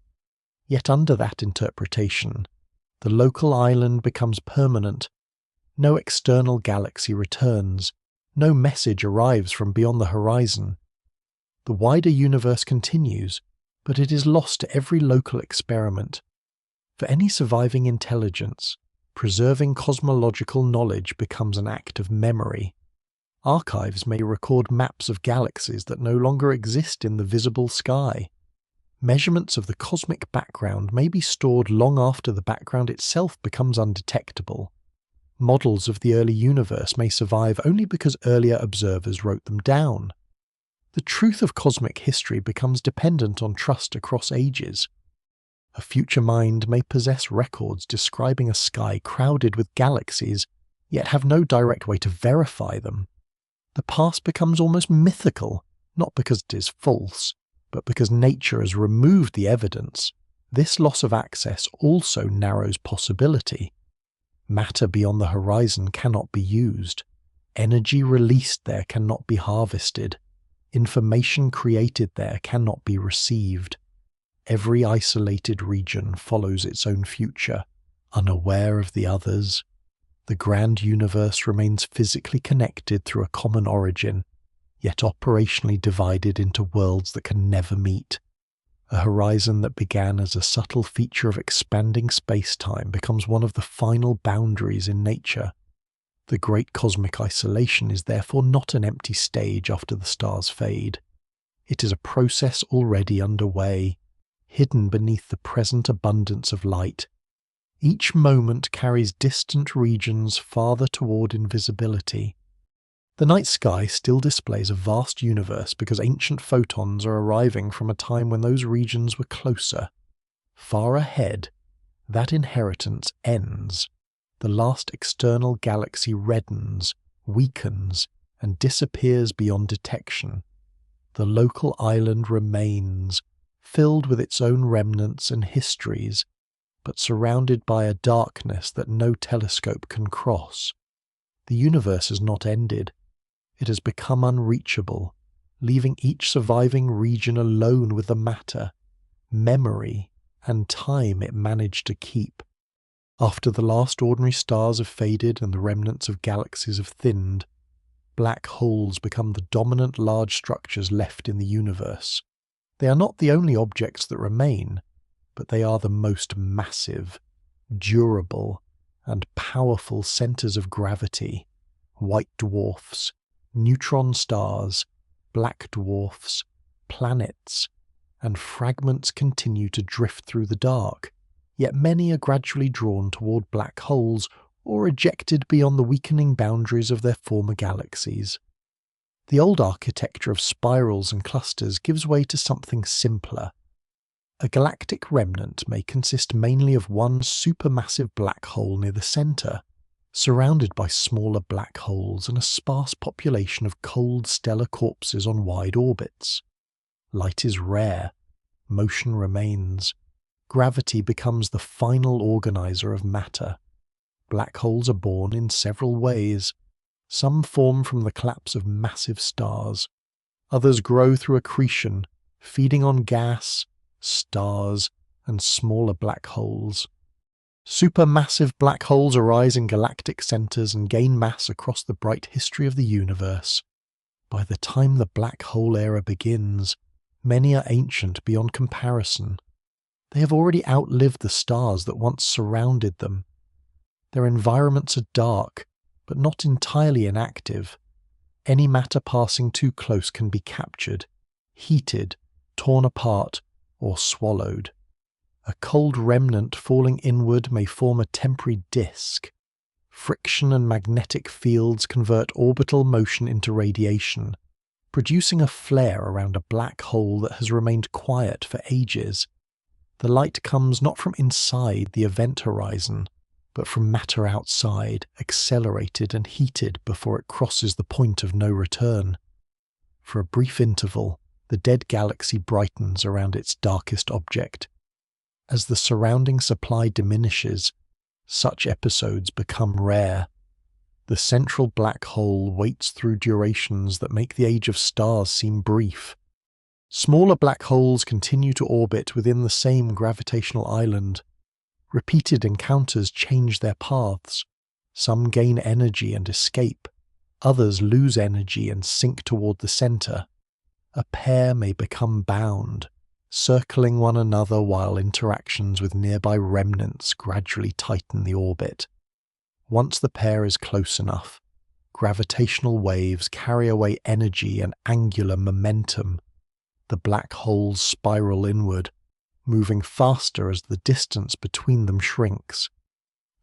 Yet under that interpretation, the local island becomes permanent. No external galaxy returns. No message arrives from beyond the horizon. The wider universe continues, but it is lost to every local experiment. For any surviving intelligence, preserving cosmological knowledge becomes an act of memory. Archives may record maps of galaxies that no longer exist in the visible sky. Measurements of the cosmic background may be stored long after the background itself becomes undetectable. Models of the early universe may survive only because earlier observers wrote them down. The truth of cosmic history becomes dependent on trust across ages. A future mind may possess records describing a sky crowded with galaxies, yet have no direct way to verify them. The past becomes almost mythical, not because it is false, but because nature has removed the evidence. This loss of access also narrows possibility. Matter beyond the horizon cannot be used. Energy released there cannot be harvested. Information created there cannot be received. Every isolated region follows its own future, unaware of the others. The grand universe remains physically connected through a common origin, yet operationally divided into worlds that can never meet. A horizon that began as a subtle feature of expanding space-time becomes one of the final boundaries in nature. The great cosmic isolation is therefore not an empty stage after the stars fade. It is a process already underway, hidden beneath the present abundance of light. Each moment carries distant regions farther toward invisibility. The night sky still displays a vast universe because ancient photons are arriving from a time when those regions were closer. Far ahead, that inheritance ends. The last external galaxy reddens, weakens, and disappears beyond detection. The local island remains, filled with its own remnants and histories, but surrounded by a darkness that no telescope can cross. The universe has not ended. It has become unreachable, leaving each surviving region alone with the matter, memory, and time it managed to keep. After the last ordinary stars have faded and the remnants of galaxies have thinned, black holes become the dominant large structures left in the universe. They are not the only objects that remain, but they are the most massive, durable, and powerful centers of gravity. White dwarfs, neutron stars, black dwarfs, planets, and fragments continue to drift through the dark, yet many are gradually drawn toward black holes or ejected beyond the weakening boundaries of their former galaxies. The old architecture of spirals and clusters gives way to something simpler. A galactic remnant may consist mainly of one supermassive black hole near the center, surrounded by smaller black holes and a sparse population of cold stellar corpses on wide orbits. Light is rare, motion remains. Gravity becomes the final organizer of matter. Black holes are born in several ways. Some form from the collapse of massive stars. Others grow through accretion, feeding on gas, stars, and smaller black holes. Supermassive black holes arise in galactic centers and gain mass across the bright history of the universe. By the time the black hole era begins, many are ancient beyond comparison. They have already outlived the stars that once surrounded them. Their environments are dark, but not entirely inactive. Any matter passing too close can be captured, heated, torn apart, or swallowed. A cold remnant falling inward may form a temporary disk. Friction and magnetic fields convert orbital motion into radiation, producing a flare around a black hole that has remained quiet for ages. The light comes not from inside the event horizon, but from matter outside, accelerated and heated before it crosses the point of no return. For a brief interval, the dead galaxy brightens around its darkest object. As the surrounding supply diminishes, such episodes become rare. The central black hole waits through durations that make the age of stars seem brief. Smaller black holes continue to orbit within the same gravitational island. Repeated encounters change their paths. Some gain energy and escape. Others lose energy and sink toward the center. A pair may become bound, circling one another while interactions with nearby remnants gradually tighten the orbit. Once the pair is close enough, gravitational waves carry away energy and angular momentum. The black holes spiral inward, moving faster as the distance between them shrinks.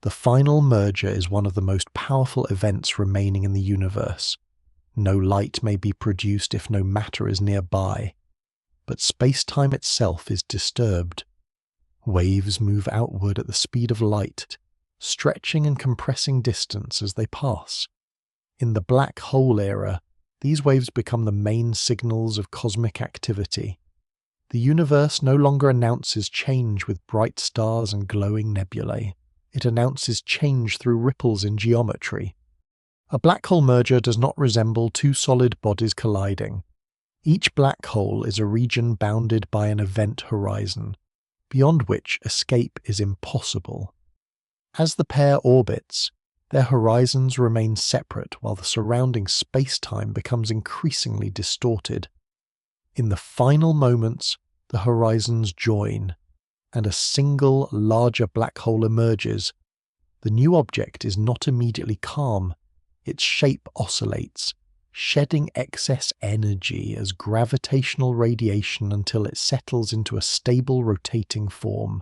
The final merger is one of the most powerful events remaining in the universe. No light may be produced if no matter is nearby, but space-time itself is disturbed. Waves move outward at the speed of light, stretching and compressing distance as they pass. In the black hole era, these waves become the main signals of cosmic activity. The universe no longer announces change with bright stars and glowing nebulae. It announces change through ripples in geometry. A black hole merger does not resemble two solid bodies colliding. Each black hole is a region bounded by an event horizon, beyond which escape is impossible. As the pair orbits, their horizons remain separate while the surrounding space-time becomes increasingly distorted. In the final moments, the horizons join, and a single, larger black hole emerges. The new object is not immediately calm. Its shape oscillates, shedding excess energy as gravitational radiation until it settles into a stable rotating form.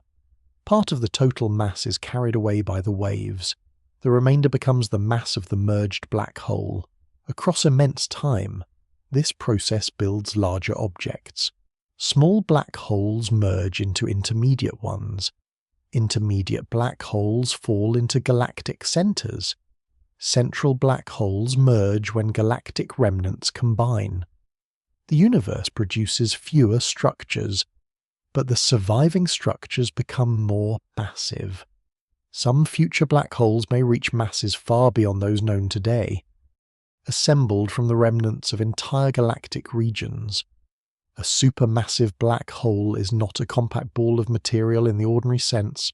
Part of the total mass is carried away by the waves. The remainder becomes the mass of the merged black hole. Across immense time, this process builds larger objects. Small black holes merge into intermediate ones. Intermediate black holes fall into galactic centers. Central black holes merge when galactic remnants combine. The universe produces fewer structures, but the surviving structures become more massive. Some future black holes may reach masses far beyond those known today, assembled from the remnants of entire galactic regions. A supermassive black hole is not a compact ball of material in the ordinary sense.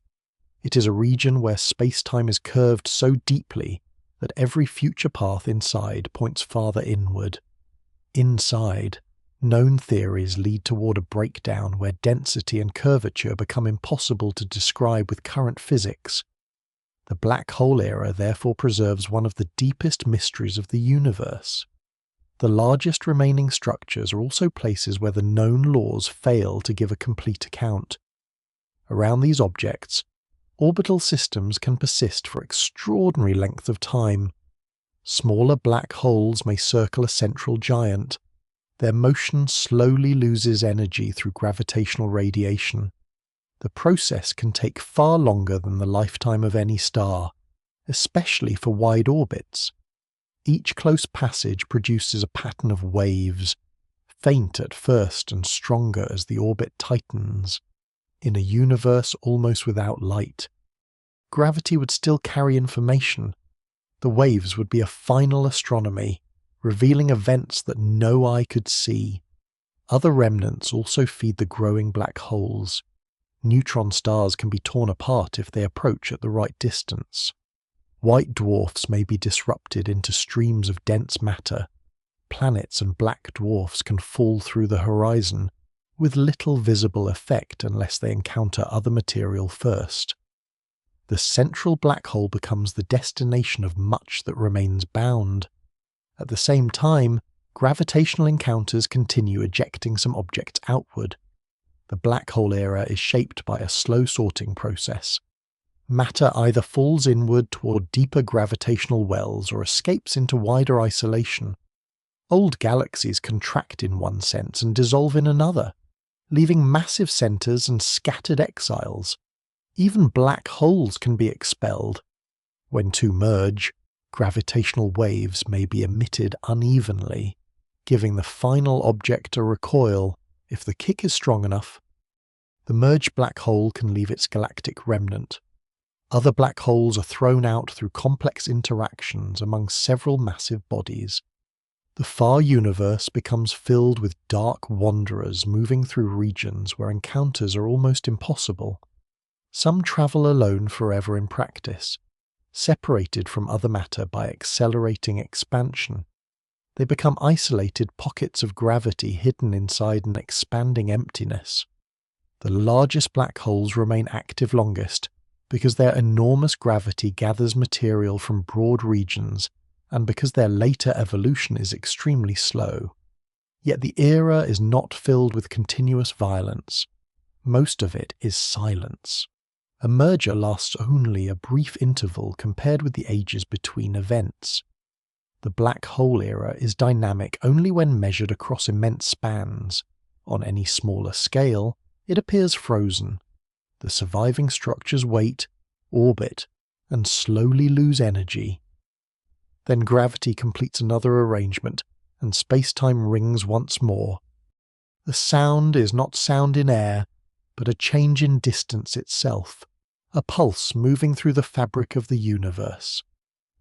It is a region where space-time is curved so deeply that every future path inside points farther inward. Inside, known theories lead toward a breakdown where density and curvature become impossible to describe with current physics. The black hole era therefore preserves one of the deepest mysteries of the universe. The largest remaining structures are also places where the known laws fail to give a complete account. Around these objects, orbital systems can persist for extraordinary length of time. Smaller black holes may circle a central giant. Their motion slowly loses energy through gravitational radiation. The process can take far longer than the lifetime of any star, especially for wide orbits. Each close passage produces a pattern of waves, faint at first and stronger as the orbit tightens. In a universe almost without light, gravity would still carry information. The waves would be a final astronomy, revealing events that no eye could see. Other remnants also feed the growing black holes. Neutron stars can be torn apart if they approach at the right distance. White dwarfs may be disrupted into streams of dense matter. Planets and black dwarfs can fall through the horizon, with little visible effect unless they encounter other material first. The central black hole becomes the destination of much that remains bound. At the same time, gravitational encounters continue ejecting some objects outward. The black hole era is shaped by a slow sorting process. Matter either falls inward toward deeper gravitational wells or escapes into wider isolation. Old galaxies contract in one sense and dissolve in another, leaving massive centers and scattered exiles. Even black holes can be expelled. When two merge, gravitational waves may be emitted unevenly, giving the final object a recoil if the kick is strong enough. The merged black hole can leave its galactic remnant. Other black holes are thrown out through complex interactions among several massive bodies. The far universe becomes filled with dark wanderers moving through regions where encounters are almost impossible. Some travel alone forever in practice, separated from other matter by accelerating expansion. They become isolated pockets of gravity hidden inside an expanding emptiness. The largest black holes remain active longest because their enormous gravity gathers material from broad regions and because their later evolution is extremely slow. Yet the era is not filled with continuous violence. Most of it is silence. A merger lasts only a brief interval compared with the ages between events. The black hole era is dynamic only when measured across immense spans. On any smaller scale, it appears frozen. The surviving structures wait, orbit, and slowly lose energy. Then gravity completes another arrangement, and space-time rings once more. The sound is not sound in air, but a change in distance itself, a pulse moving through the fabric of the universe.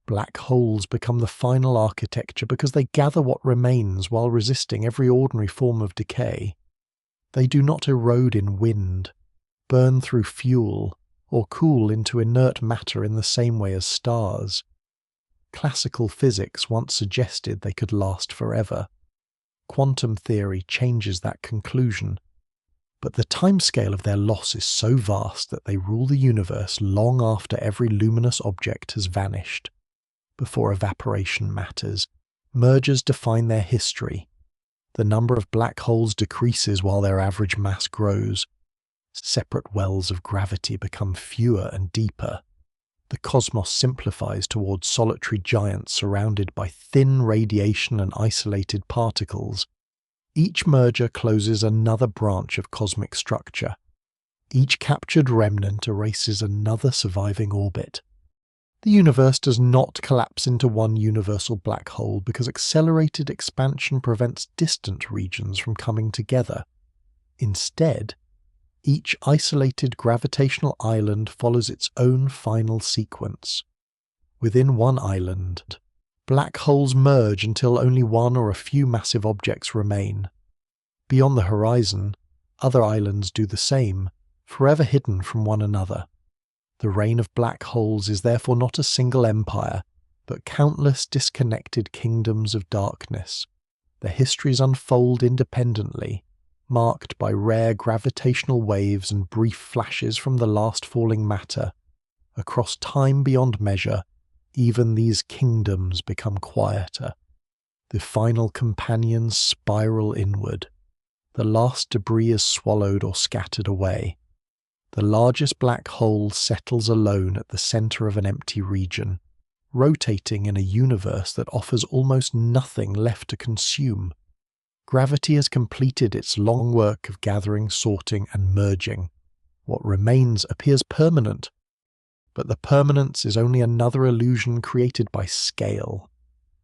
Black holes become the final architecture because they gather what remains while resisting every ordinary form of decay. They do not erode in wind, burn through fuel, or cool into inert matter in the same way as stars. Classical physics once suggested they could last forever. Quantum theory changes that conclusion. But the timescale of their loss is so vast that they rule the universe long after every luminous object has vanished. Before evaporation matters, mergers define their history. The number of black holes decreases while their average mass grows. Separate wells of gravity become fewer and deeper. The cosmos simplifies towards solitary giants surrounded by thin radiation and isolated particles. Each merger closes another branch of cosmic structure. Each captured remnant erases another surviving orbit. The universe does not collapse into one universal black hole because accelerated expansion prevents distant regions from coming together. Instead, each isolated gravitational island follows its own final sequence. Within one island, black holes merge until only one or a few massive objects remain. Beyond the horizon, other islands do the same, forever hidden from one another. The reign of black holes is therefore not a single empire, but countless disconnected kingdoms of darkness. Their histories unfold independently, marked by rare gravitational waves and brief flashes from the last falling matter. Across time beyond measure, even these kingdoms become quieter. The final companions spiral inward. The last debris is swallowed or scattered away. The largest black hole settles alone at the center of an empty region, rotating in a universe that offers almost nothing left to consume. Gravity has completed its long work of gathering, sorting, and merging. What remains appears permanent, but the permanence is only another illusion created by scale.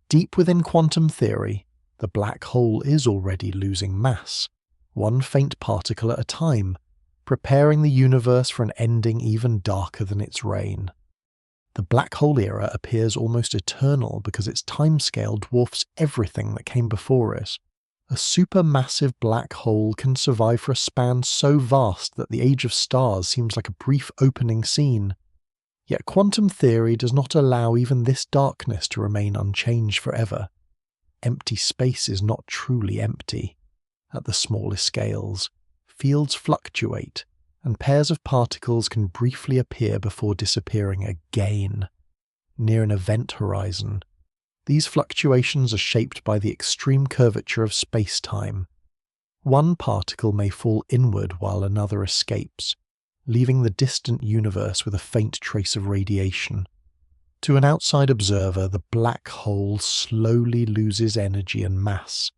Deep within quantum theory, the black hole is already losing mass, one faint particle at a time, preparing the universe for an ending even darker than its reign. The black hole era appears almost eternal because its timescale dwarfs everything that came before it. A supermassive black hole can survive for a span so vast that the age of stars seems like a brief opening scene. Yet quantum theory does not allow even this darkness to remain unchanged forever. Empty space is not truly empty. At the smallest scales, fields fluctuate, and pairs of particles can briefly appear before disappearing again. Near an event horizon, these fluctuations are shaped by the extreme curvature of space-time. One particle may fall inward while another escapes, leaving the distant universe with a faint trace of radiation. To an outside observer, the black hole slowly loses energy and mass.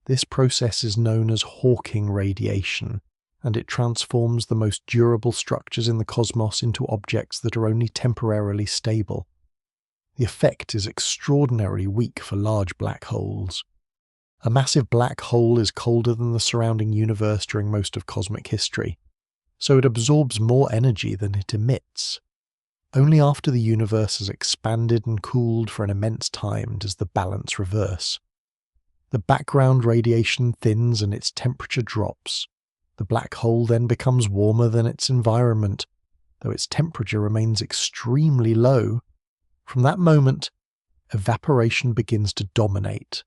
This process is known as Hawking radiation, and it transforms the most durable structures in the cosmos into objects that are only temporarily stable. The effect is extraordinarily weak for large black holes. A massive black hole is colder than the surrounding universe during most of cosmic history, so it absorbs more energy than it emits. Only after the universe has expanded and cooled for an immense time does the balance reverse. The background radiation thins and its temperature drops. The black hole then becomes warmer than its environment, though its temperature remains extremely low. From that moment, evaporation begins to dominate.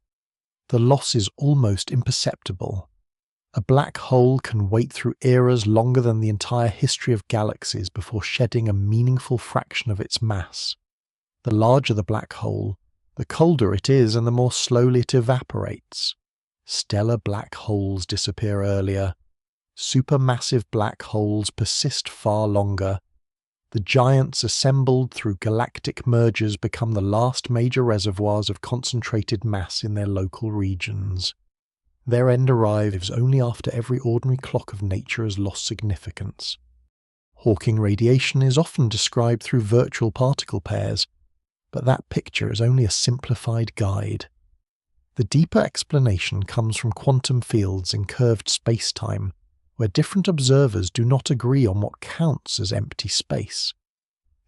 The loss is almost imperceptible. A black hole can wait through eras longer than the entire history of galaxies before shedding a meaningful fraction of its mass. The larger the black hole, the colder it is and the more slowly it evaporates. Stellar black holes disappear earlier. Supermassive black holes persist far longer. The giants assembled through galactic mergers become the last major reservoirs of concentrated mass in their local regions. Their end arrives only after every ordinary clock of nature has lost significance. Hawking radiation is often described through virtual particle pairs, but that picture is only a simplified guide. The deeper explanation comes from quantum fields in curved space-time, where different observers do not agree on what counts as empty space.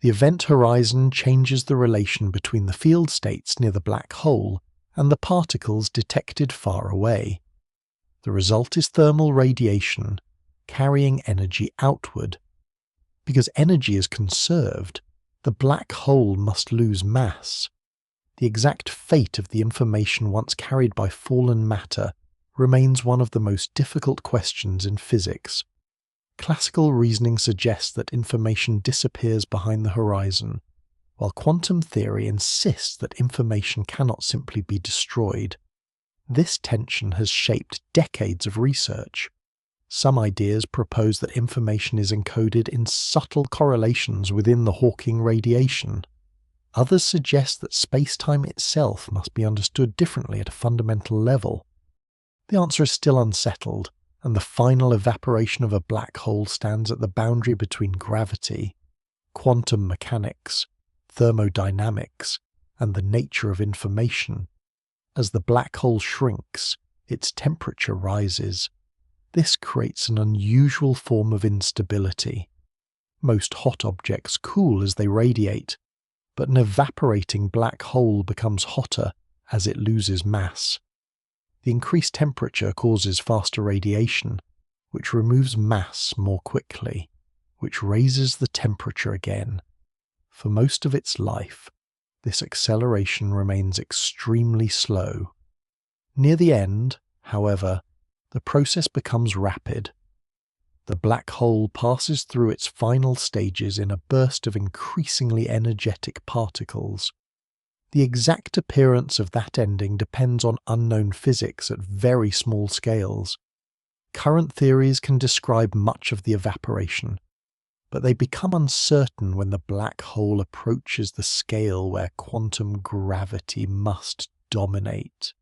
The event horizon changes the relation between the field states near the black hole and the particles detected far away. The result is thermal radiation, carrying energy outward. Because energy is conserved, the black hole must lose mass. The exact fate of the information once carried by fallen matter remains one of the most difficult questions in physics. Classical reasoning suggests that information disappears behind the horizon, while quantum theory insists that information cannot simply be destroyed. This tension has shaped decades of research. Some ideas propose that information is encoded in subtle correlations within the Hawking radiation. Others suggest that space-time itself must be understood differently at a fundamental level. The answer is still unsettled, and the final evaporation of a black hole stands at the boundary between gravity, quantum mechanics, thermodynamics, and the nature of information. As the black hole shrinks, its temperature rises. This creates an unusual form of instability. Most hot objects cool as they radiate, but an evaporating black hole becomes hotter as it loses mass. The increased temperature causes faster radiation, which removes mass more quickly, which raises the temperature again. For most of its life, this acceleration remains extremely slow. Near the end, however, the process becomes rapid. The black hole passes through its final stages in a burst of increasingly energetic particles. The exact appearance of that ending depends on unknown physics at very small scales. Current theories can describe much of the evaporation, but they become uncertain when the black hole approaches the scale where quantum gravity must dominate.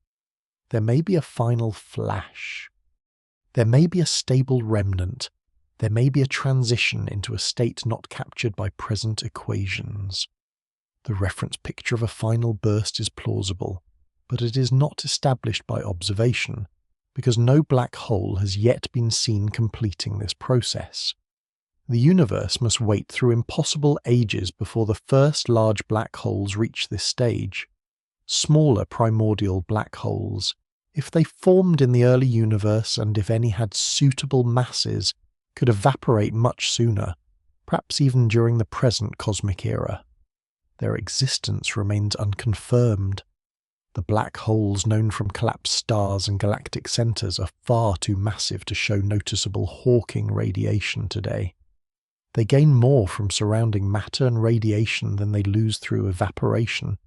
There may be a final flash. There may be a stable remnant. There may be a transition into a state not captured by present equations. The reference picture of a final burst is plausible, but it is not established by observation, because no black hole has yet been seen completing this process. The universe must wait through impossible ages before the first large black holes reach this stage. Smaller primordial black holes, if they formed in the early universe and if any had suitable masses, could evaporate much sooner, perhaps even during the present cosmic era. Their existence remains unconfirmed. The black holes known from collapsed stars and galactic centers are far too massive to show noticeable Hawking radiation today. They gain more from surrounding matter and radiation than they lose through evaporation.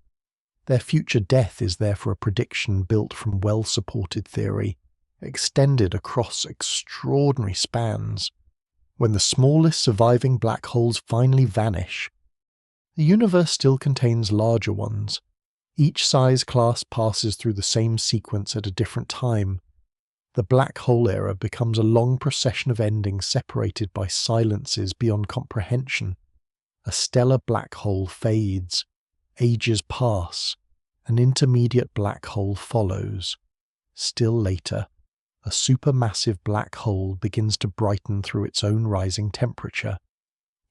Their future death is therefore a prediction built from well-supported theory, extended across extraordinary spans. When the smallest surviving black holes finally vanish, the universe still contains larger ones. Each size class passes through the same sequence at a different time. The black hole era becomes a long procession of endings separated by silences beyond comprehension. A stellar black hole fades. Ages pass. An intermediate black hole follows. Still later, a supermassive black hole begins to brighten through its own rising temperature.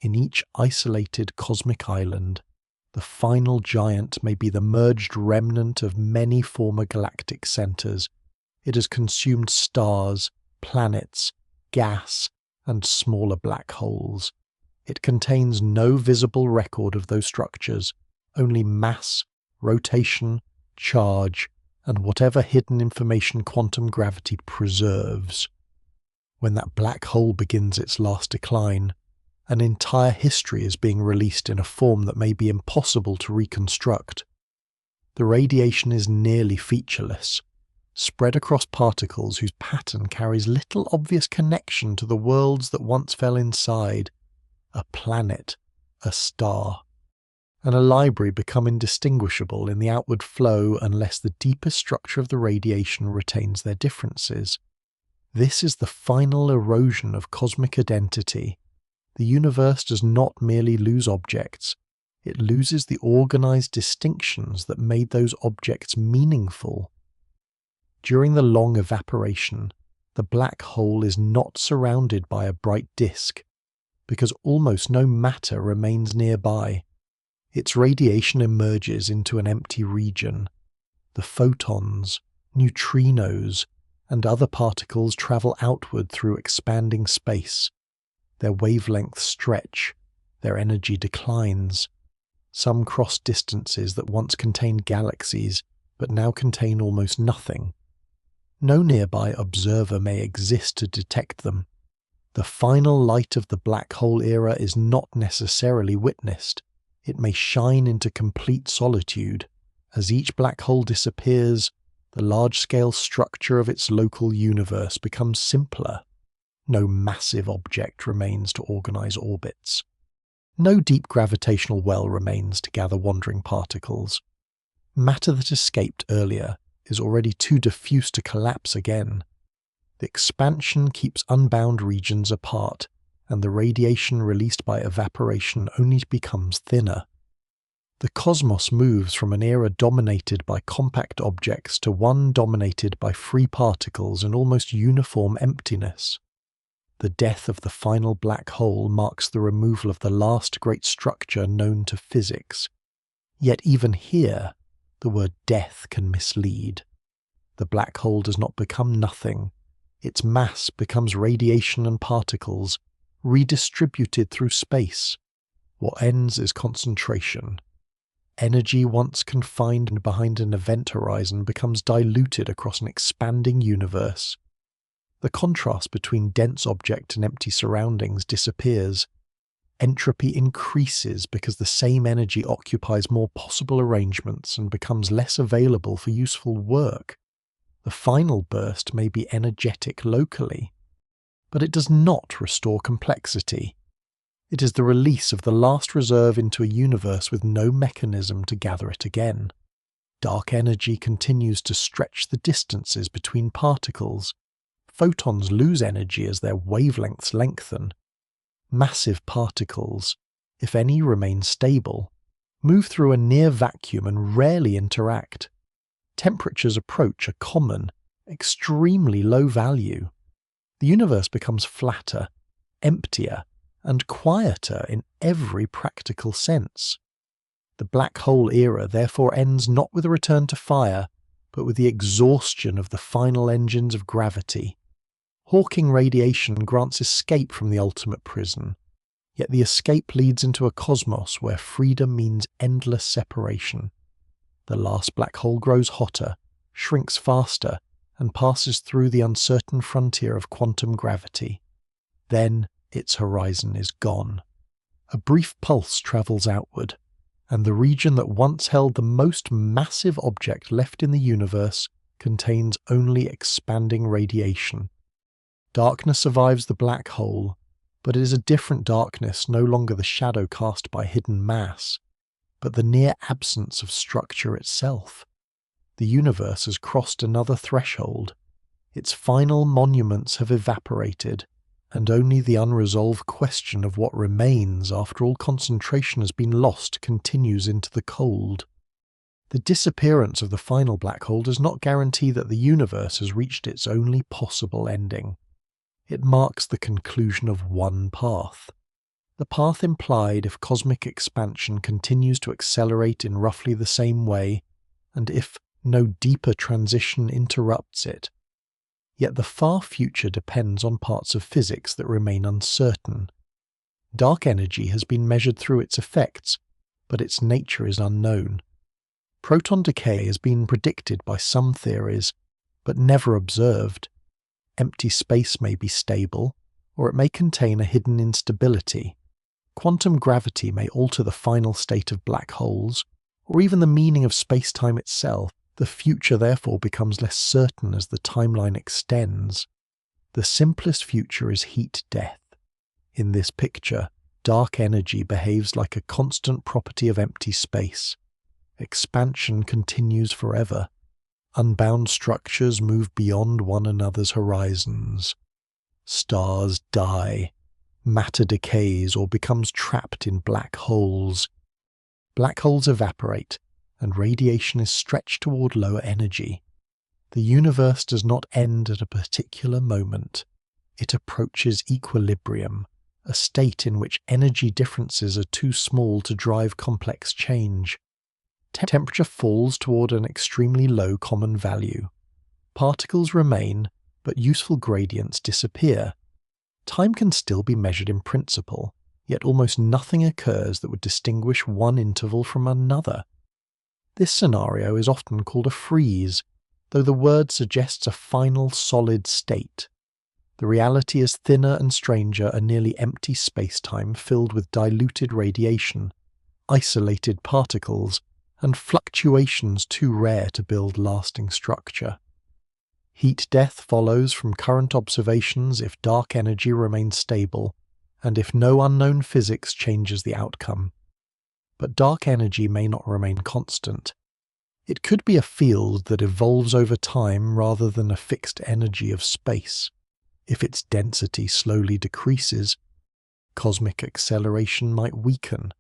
In each isolated cosmic island, the final giant may be the merged remnant of many former galactic centers. It has consumed stars, planets, gas, and smaller black holes. It contains no visible record of those structures, only mass, rotation, charge, and whatever hidden information quantum gravity preserves. When that black hole begins its last decline, an entire history is being released in a form that may be impossible to reconstruct. The radiation is nearly featureless, spread across particles whose pattern carries little obvious connection to the worlds that once fell inside. A planet, a star, and a library become indistinguishable in the outward flow unless the deepest structure of the radiation retains their differences. This is the final erosion of cosmic identity. The universe does not merely lose objects, it loses the organized distinctions that made those objects meaningful. During the long evaporation, the black hole is not surrounded by a bright disk, because almost no matter remains nearby. Its radiation emerges into an empty region. The photons, neutrinos, and other particles travel outward through expanding space. Their wavelengths stretch, their energy declines. Some cross distances that once contained galaxies, but now contain almost nothing. No nearby observer may exist to detect them. The final light of the black hole era is not necessarily witnessed. It may shine into complete solitude. As each black hole disappears, the large-scale structure of its local universe becomes simpler. No massive object remains to organize orbits. No deep gravitational well remains to gather wandering particles. Matter that escaped earlier is already too diffuse to collapse again. The expansion keeps unbound regions apart, and the radiation released by evaporation only becomes thinner. The cosmos moves from an era dominated by compact objects to one dominated by free particles and almost uniform emptiness. The death of the final black hole marks the removal of the last great structure known to physics. Yet even here, the word death can mislead. The black hole does not become nothing. Its mass becomes radiation and particles, redistributed through space. What ends is concentration. Energy once confined behind an event horizon becomes diluted across an expanding universe. The contrast between dense object and empty surroundings disappears. Entropy increases because the same energy occupies more possible arrangements and becomes less available for useful work. The final burst may be energetic locally, but it does not restore complexity. It is the release of the last reserve into a universe with no mechanism to gather it again. Dark energy continues to stretch the distances between particles. Photons lose energy as their wavelengths lengthen. Massive particles, if any remain stable, move through a near vacuum and rarely interact. temperatures approach a common, extremely low value. The universe becomes flatter, emptier, and quieter in every practical sense. The black hole era therefore ends not with a return to fire, but with the exhaustion of the final engines of gravity. Hawking radiation grants escape from the ultimate prison, yet the escape leads into a cosmos where freedom means endless separation. The last black hole grows hotter, shrinks faster, and passes through the uncertain frontier of quantum gravity. Then its horizon is gone. A brief pulse travels outward, and the region that once held the most massive object left in the universe contains only expanding radiation. Darkness survives the black hole, but it is a different darkness, no longer the shadow cast by hidden mass, but the near absence of structure itself. The universe has crossed another threshold. Its final monuments have evaporated, and only the unresolved question of what remains after all concentration has been lost continues into the cold. The disappearance of the final black hole does not guarantee that the universe has reached its only possible ending. It marks the conclusion of one path. The path implied if cosmic expansion continues to accelerate in roughly the same way, and if no deeper transition interrupts it. Yet the far future depends on parts of physics that remain uncertain. Dark energy has been measured through its effects, but its nature is unknown. Proton decay has been predicted by some theories, but never observed. Empty space may be stable, or it may contain a hidden instability. Quantum gravity may alter the final state of black holes, or even the meaning of space-time itself. The future therefore becomes less certain as the timeline extends. The simplest future is heat death. In this picture, dark energy behaves like a constant property of empty space. Expansion continues forever. Unbound structures move beyond one another's horizons. Stars die. Matter decays or becomes trapped in black holes. Black holes evaporate, and radiation is stretched toward lower energy. The universe does not end at a particular moment. It approaches equilibrium, a state in which energy differences are too small to drive complex change. Temperature falls toward an extremely low common value. Particles remain, but useful gradients disappear. Time can still be measured in principle, yet almost nothing occurs that would distinguish one interval from another. This scenario is often called a freeze, though the word suggests a final solid state. The reality is thinner and stranger, a nearly empty space-time filled with diluted radiation, isolated particles, and fluctuations too rare to build lasting structure. Heat death follows from current observations if dark energy remains stable, and if no unknown physics changes the outcome. But dark energy may not remain constant. It could be a field that evolves over time rather than a fixed energy of space. If its density slowly decreases, cosmic acceleration might weaken.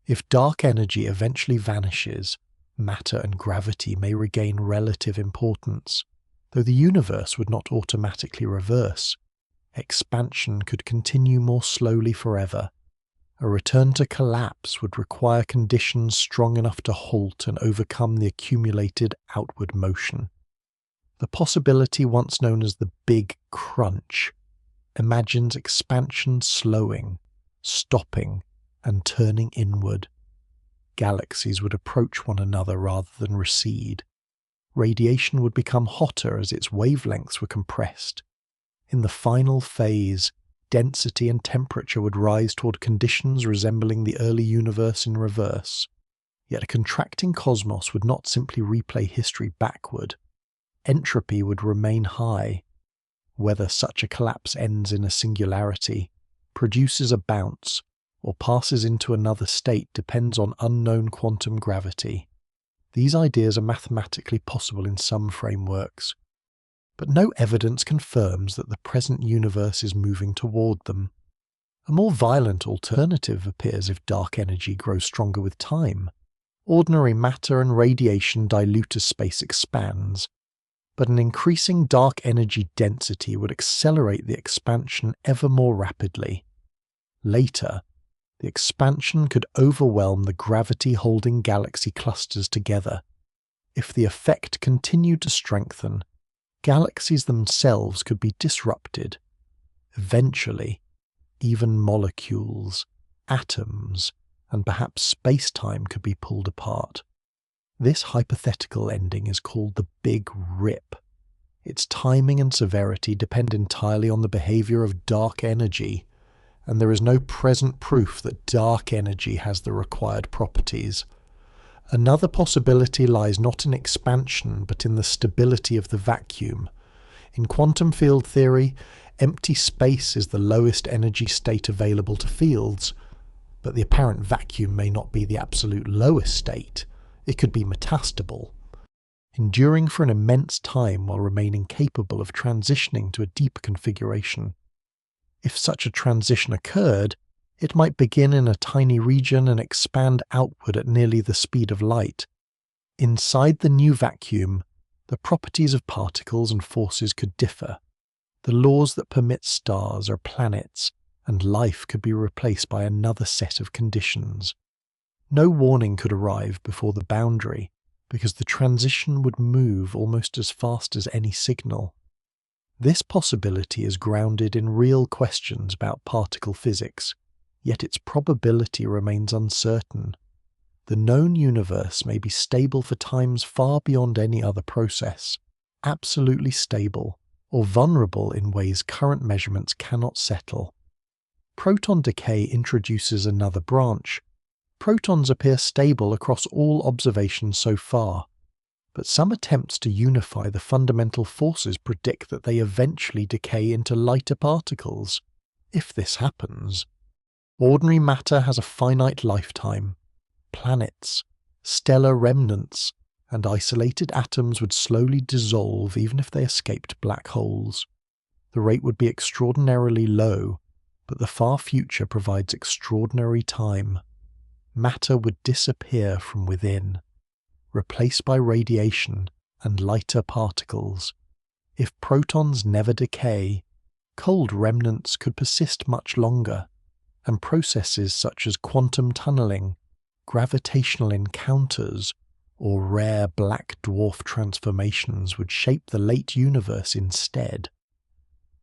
If dark energy eventually vanishes, matter and gravity may regain relative importance, though the universe would not automatically reverse. Expansion could continue more slowly forever. A return to collapse would require conditions strong enough to halt and overcome the accumulated outward motion. The possibility once known as the Big Crunch imagines expansion slowing, stopping, and turning inward. Galaxies would approach one another rather than recede. Radiation would become hotter as its wavelengths were compressed. In the final phase, density and temperature would rise toward conditions resembling the early universe in reverse. Yet a contracting cosmos would not simply replay history backward. Entropy would remain high. Whether such a collapse ends in a singularity, produces a bounce, or passes into another state depends on unknown quantum gravity. These ideas are mathematically possible in some frameworks, but no evidence confirms that the present universe is moving toward them. A more violent alternative appears if dark energy grows stronger with time. Ordinary matter and radiation dilute as space expands, but an increasing dark energy density would accelerate the expansion ever more rapidly. Later, the expansion could overwhelm the gravity holding galaxy clusters together. If the effect continued to strengthen, galaxies themselves could be disrupted. Eventually, even molecules, atoms, and perhaps space-time could be pulled apart. This hypothetical ending is called the Big Rip. Its timing and severity depend entirely on the behavior of dark energy, and there is no present proof that dark energy has the required properties. Another possibility lies not in expansion but in the stability of the vacuum. In quantum field theory, empty space is the lowest energy state available to fields, but the apparent vacuum may not be the absolute lowest state. It could be metastable, enduring for an immense time while remaining capable of transitioning to a deeper configuration. If such a transition occurred, it might begin in a tiny region and expand outward at nearly the speed of light. Inside the new vacuum, the properties of particles and forces could differ. The laws that permit stars or planets and life could be replaced by another set of conditions. No warning could arrive before the boundary, because the transition would move almost as fast as any signal. This possibility is grounded in real questions about particle physics, yet its probability remains uncertain. The known universe may be stable for times far beyond any other process, absolutely stable, or vulnerable in ways current measurements cannot settle. Proton decay introduces another branch. Protons appear stable across all observations so far, but some attempts to unify the fundamental forces predict that they eventually decay into lighter particles. If this happens, ordinary matter has a finite lifetime. Planets, stellar remnants, and isolated atoms would slowly dissolve even if they escaped black holes. The rate would be extraordinarily low, but the far future provides extraordinary time. Matter would disappear from within, replaced by radiation and lighter particles. If protons never decay, cold remnants could persist much longer, and processes such as quantum tunneling, gravitational encounters, or rare black dwarf transformations would shape the late universe instead.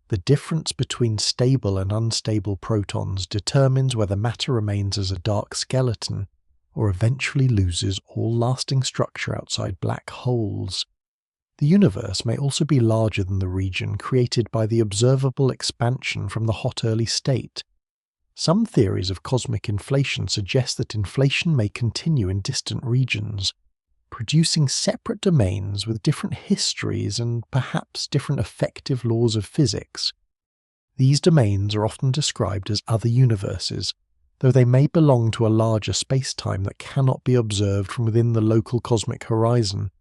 The difference between stable and unstable protons determines whether matter remains as a dark skeleton or eventually loses all lasting structure outside black holes. The universe may also be larger than the region created by the observable expansion from the hot early state. Some theories of cosmic inflation suggest that inflation may continue in distant regions, producing separate domains with different histories and perhaps different effective laws of physics. These domains are often described as other universes, though they may belong to a larger space-time that cannot be observed from within the local cosmic horizon.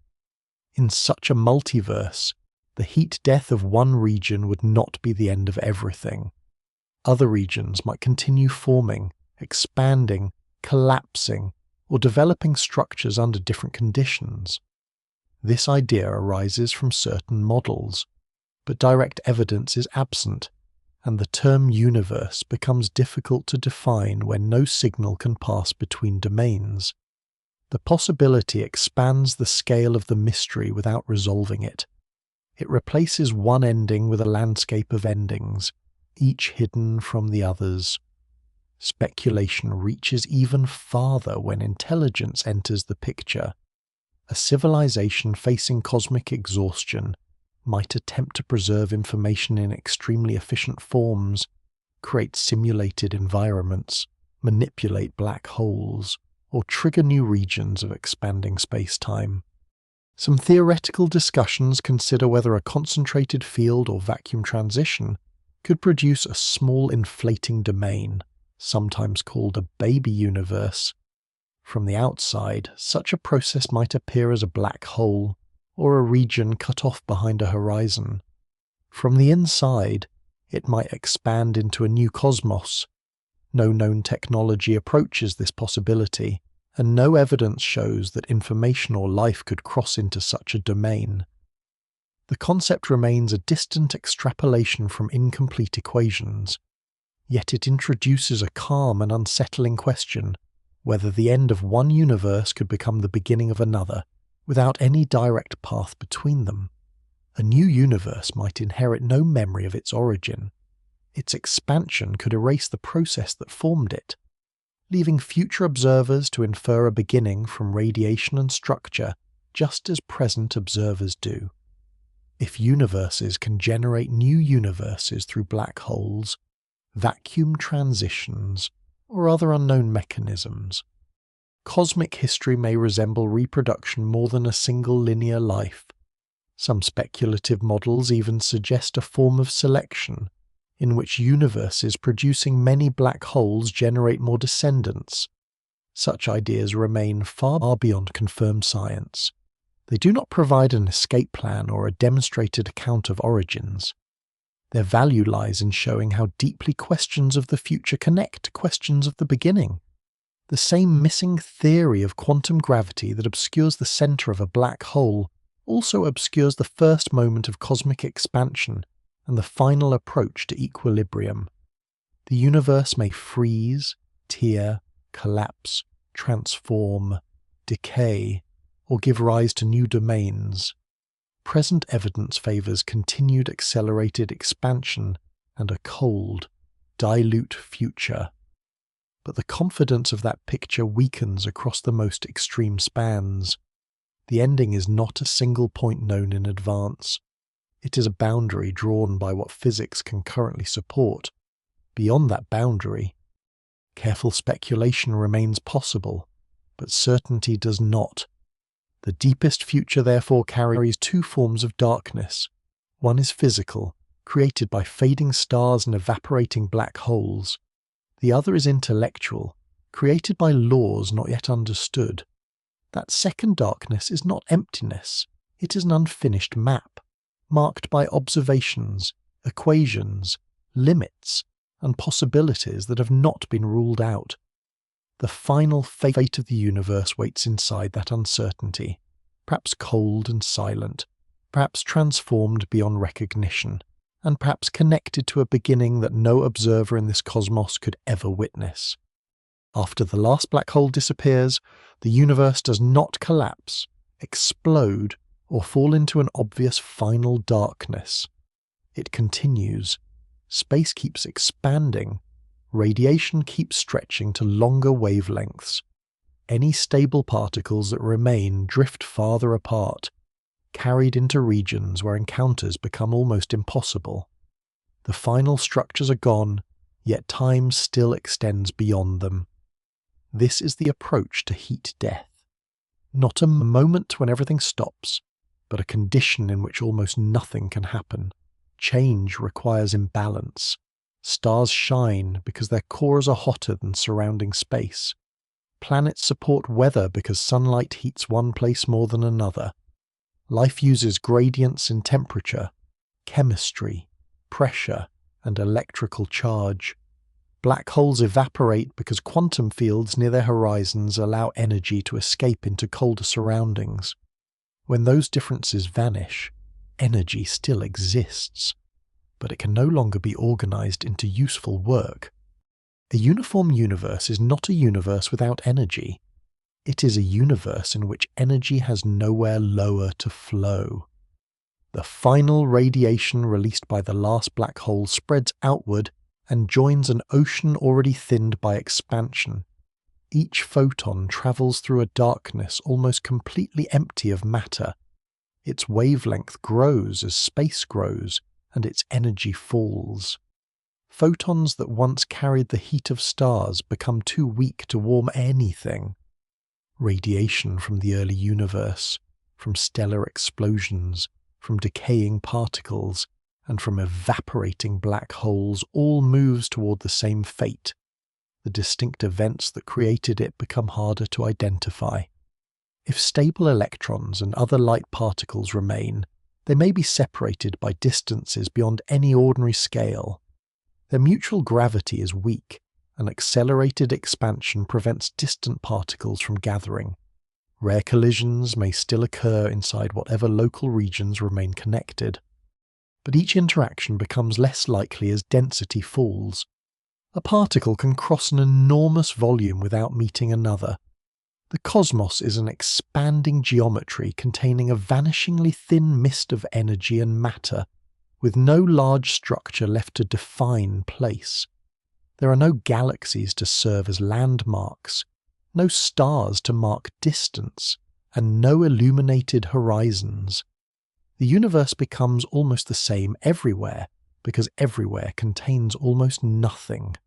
In such a multiverse, the heat death of one region would not be the end of everything. Other regions might continue forming, expanding, collapsing, or developing structures under different conditions. This idea arises from certain models, but direct evidence is absent, and the term universe becomes difficult to define when no signal can pass between domains. The possibility expands the scale of the mystery without resolving it. It replaces one ending with a landscape of endings, each hidden from the others. Speculation reaches even farther when intelligence enters the picture. A civilization facing cosmic exhaustion might attempt to preserve information in extremely efficient forms, create simulated environments, manipulate black holes, or trigger new regions of expanding space-time. Some theoretical discussions consider whether a concentrated field or vacuum transition could produce a small inflating domain, sometimes called a baby universe. From the outside, such a process might appear as a black hole, or a region cut off behind a horizon. From the inside, it might expand into a new cosmos. No known technology approaches this possibility, and no evidence shows that information or life could cross into such a domain. The concept remains a distant extrapolation from incomplete equations, yet it introduces a calm and unsettling question whether the end of one universe could become the beginning of another, without any direct path between them. A new universe might inherit no memory of its origin. Its expansion could erase the process that formed it, leaving future observers to infer a beginning from radiation and structure, just as present observers do. If universes can generate new universes through black holes, vacuum transitions, or other unknown mechanisms, cosmic history may resemble reproduction more than a single linear life. Some speculative models even suggest a form of selection, in which universes producing many black holes generate more descendants. Such ideas remain far beyond confirmed science. They do not provide an escape plan or a demonstrated account of origins. Their value lies in showing how deeply questions of the future connect to questions of the beginning. The same missing theory of quantum gravity that obscures the center of a black hole also obscures the first moment of cosmic expansion and the final approach to equilibrium. The universe may freeze, tear, collapse, transform, decay, or give rise to new domains. Present evidence favors continued accelerated expansion and a cold, dilute future. But the confidence of that picture weakens across the most extreme spans. The ending is not a single point known in advance. It is a boundary drawn by what physics can currently support. Beyond that boundary, careful speculation remains possible, but certainty does not. The deepest future therefore carries two forms of darkness. One is physical, created by fading stars and evaporating black holes. The other is intellectual, created by laws not yet understood. That second darkness is not emptiness, it is an unfinished map, marked by observations, equations, limits, and possibilities that have not been ruled out. The final fate of the universe waits inside that uncertainty, perhaps cold and silent, perhaps transformed beyond recognition, and perhaps connected to a beginning that no observer in this cosmos could ever witness. After the last black hole disappears, the universe does not collapse, explode, or fall into an obvious final darkness. It continues. Space keeps expanding. Radiation keeps stretching to longer wavelengths. Any stable particles that remain drift farther apart, carried into regions where encounters become almost impossible. The final structures are gone, yet time still extends beyond them. This is the approach to heat death. Not a moment when everything stops, but a condition in which almost nothing can happen. Change requires imbalance. Stars shine because their cores are hotter than surrounding space. Planets support weather because sunlight heats one place more than another. Life uses gradients in temperature, chemistry, pressure, and electrical charge. Black holes evaporate because quantum fields near their horizons allow energy to escape into colder surroundings. When those differences vanish, energy still exists, but it can no longer be organized into useful work. A uniform universe is not a universe without energy. It is a universe in which energy has nowhere lower to flow. The final radiation released by the last black hole spreads outward and joins an ocean already thinned by expansion. Each photon travels through a darkness almost completely empty of matter. Its wavelength grows as space grows, and its energy falls. Photons that once carried the heat of stars become too weak to warm anything. Radiation from the early universe, from stellar explosions, from decaying particles, and from evaporating black holes all moves toward the same fate. The distinct events that created it become harder to identify. If stable electrons and other light particles remain, they may be separated by distances beyond any ordinary scale. Their mutual gravity is weak, An accelerated expansion prevents distant particles from gathering. Rare collisions may still occur inside whatever local regions remain connected, but each interaction becomes less likely as density falls. A particle can cross an enormous volume without meeting another. The cosmos is an expanding geometry containing a vanishingly thin mist of energy and matter, with no large structure left to define place. There are no galaxies to serve as landmarks, no stars to mark distance, and no illuminated horizons. The universe becomes almost the same everywhere, because everywhere contains almost nothing.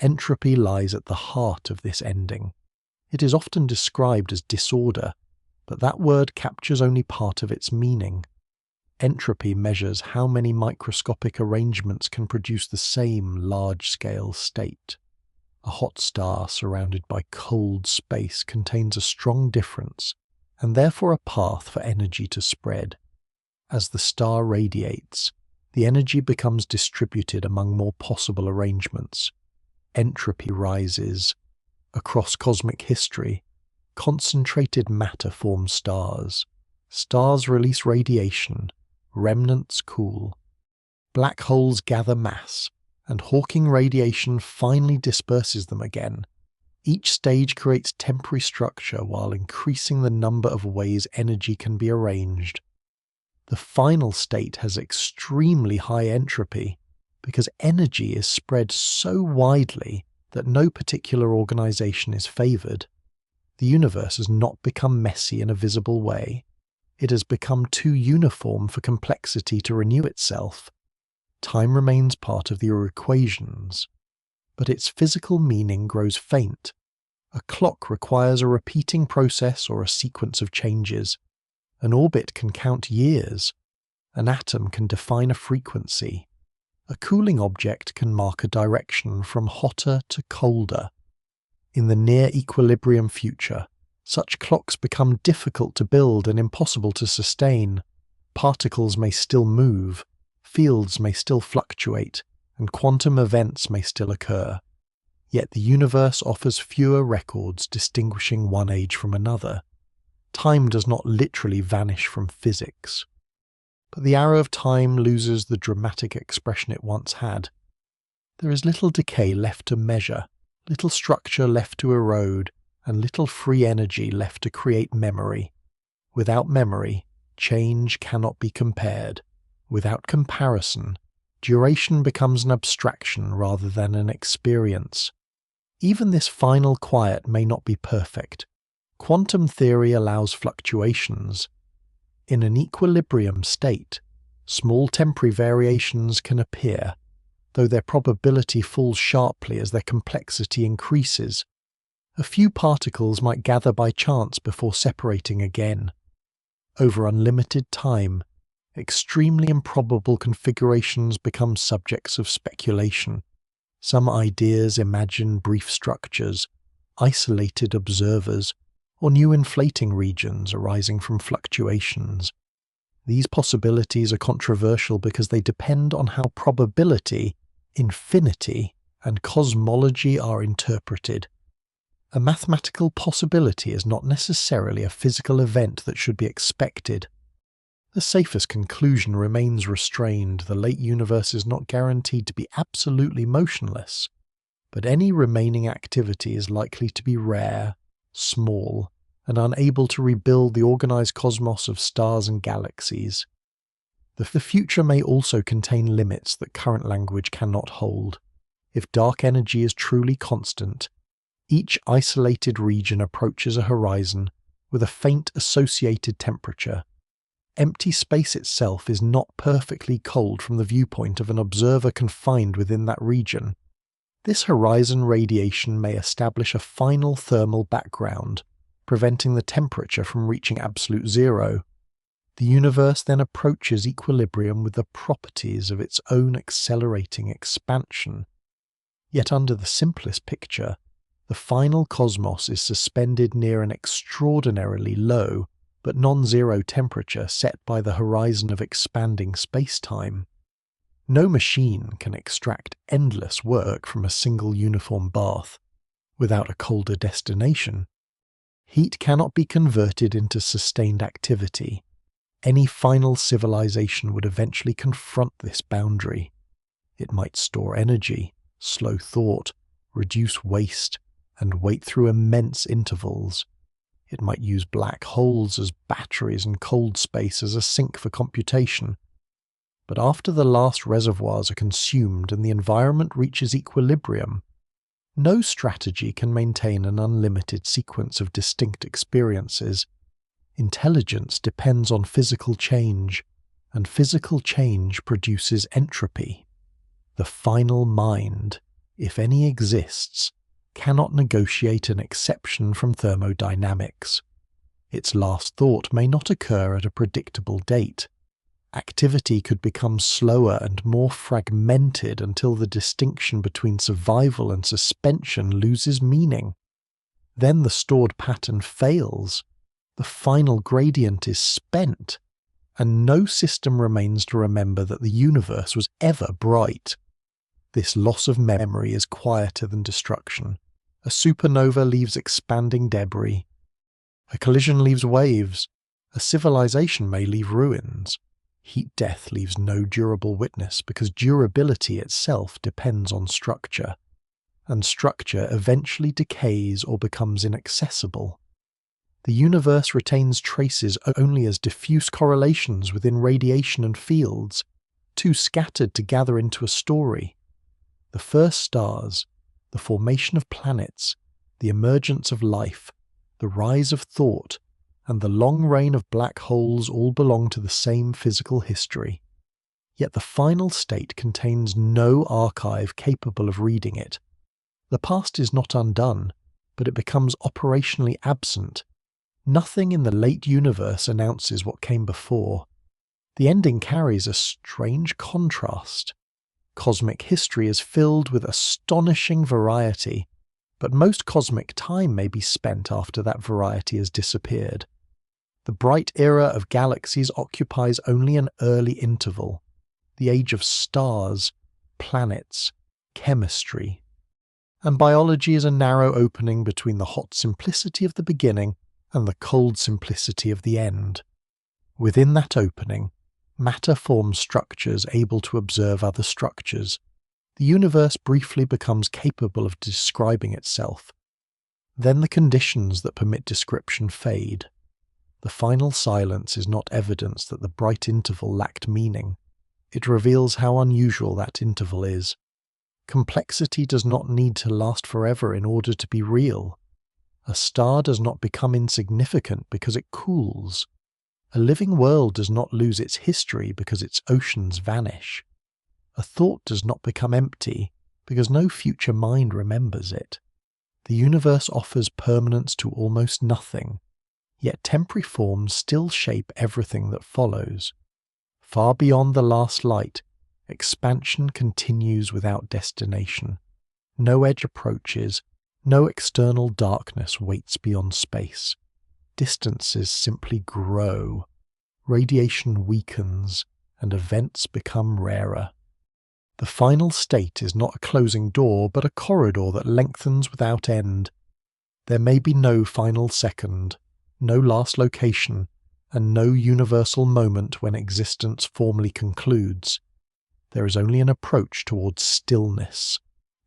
Entropy lies at the heart of this ending. It is often described as disorder, but that word captures only part of its meaning. Entropy measures how many microscopic arrangements can produce the same large-scale state. A hot star surrounded by cold space contains a strong difference, and therefore a path for energy to spread. As the star radiates, the energy becomes distributed among more possible arrangements. Entropy rises. Across cosmic history, concentrated matter forms stars. Stars release radiation. Remnants cool. Black holes gather mass, and Hawking radiation finally disperses them again. Each stage creates temporary structure while increasing the number of ways energy can be arranged. The final state has extremely high entropy, because energy is spread so widely that no particular organization is favored. The universe has not become messy in a visible way. It has become too uniform for complexity to renew itself. Time remains part of your equations, but its physical meaning grows faint. A clock requires a repeating process or a sequence of changes. An orbit can count years. An atom can define a frequency. A cooling object can mark a direction from hotter to colder. In the near equilibrium future, such clocks become difficult to build and impossible to sustain. Particles may still move, fields may still fluctuate, and quantum events may still occur. Yet the universe offers fewer records distinguishing one age from another. Time does not literally vanish from physics. But the arrow of time loses the dramatic expression it once had. There is little decay left to measure, little structure left to erode, and little free energy left to create memory. Without memory, change cannot be compared. Without comparison, duration becomes an abstraction rather than an experience. Even this final quiet may not be perfect. Quantum theory allows fluctuations. In an equilibrium state, small temporary variations can appear, though their probability falls sharply as their complexity increases. A few particles might gather by chance before separating again. Over unlimited time, extremely improbable configurations become subjects of speculation. Some ideas imagine brief structures, isolated observers, or new inflating regions arising from fluctuations. These possibilities are controversial because they depend on how probability, infinity, and cosmology are interpreted. A mathematical possibility is not necessarily a physical event that should be expected. The safest conclusion remains restrained. The late universe is not guaranteed to be absolutely motionless, but any remaining activity is likely to be rare, small, and unable to rebuild the organized cosmos of stars and galaxies. The future may also contain limits that current language cannot hold. If dark energy is truly constant, each isolated region approaches a horizon with a faint associated temperature. Empty space itself is not perfectly cold from the viewpoint of an observer confined within that region. This horizon radiation may establish a final thermal background, preventing the temperature from reaching absolute zero. The universe then approaches equilibrium with the properties of its own accelerating expansion. Yet under the simplest picture, the final cosmos is suspended near an extraordinarily low but non-zero temperature set by the horizon of expanding space-time. No machine can extract endless work from a single uniform bath without a colder destination. Heat cannot be converted into sustained activity. Any final civilization would eventually confront this boundary. It might store energy, slow thought, reduce waste, and wait through immense intervals. It might use black holes as batteries and cold space as a sink for computation. But after the last reservoirs are consumed and the environment reaches equilibrium, no strategy can maintain an unlimited sequence of distinct experiences. Intelligence depends on physical change, and physical change produces entropy. The final mind, if any exists, cannot negotiate an exception from thermodynamics. Its last thought may not occur at a predictable date. Activity could become slower and more fragmented until the distinction between survival and suspension loses meaning. Then the stored pattern fails. The final gradient is spent, and no system remains to remember that the universe was ever bright. This loss of memory is quieter than destruction. A supernova leaves expanding debris. A collision leaves waves. A civilization may leave ruins. Heat death leaves no durable witness because durability itself depends on structure, and structure eventually decays or becomes inaccessible. The universe retains traces only as diffuse correlations within radiation and fields, too scattered to gather into a story. The first stars, the formation of planets, the emergence of life, the rise of thought, and the long reign of black holes all belong to the same physical history. Yet the final state contains no archive capable of reading it. The past is not undone, but it becomes operationally absent. Nothing in the late universe announces what came before. The ending carries a strange contrast. Cosmic history is filled with astonishing variety, but most cosmic time may be spent after that variety has disappeared. The bright era of galaxies occupies only an early interval, the age of stars, planets, chemistry. And biology is a narrow opening between the hot simplicity of the beginning and the cold simplicity of the end. Within that opening, matter forms structures able to observe other structures. The universe briefly becomes capable of describing itself. Then the conditions that permit description fade. The final silence is not evidence that the bright interval lacked meaning. It reveals how unusual that interval is. Complexity does not need to last forever in order to be real. A star does not become insignificant because it cools. A living world does not lose its history because its oceans vanish. A thought does not become empty because no future mind remembers it. The universe offers permanence to almost nothing, yet temporary forms still shape everything that follows. Far beyond the last light, expansion continues without destination. No edge approaches, no external darkness waits beyond space. Distances simply grow. Radiation weakens, and events become rarer. The final state is not a closing door, but a corridor that lengthens without end. There may be no final second, no last location, and no universal moment when existence formally concludes. There is only an approach towards stillness,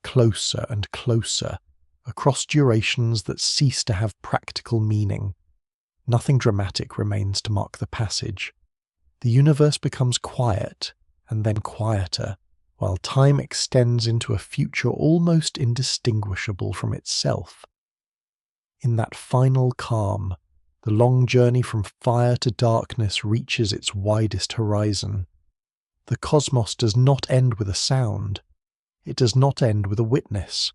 closer and closer, across durations that cease to have practical meaning. Nothing dramatic remains to mark the passage. The universe becomes quiet, and then quieter, while time extends into a future almost indistinguishable from itself. In that final calm, the long journey from fire to darkness reaches its widest horizon. The cosmos does not end with a sound. It does not end with a witness.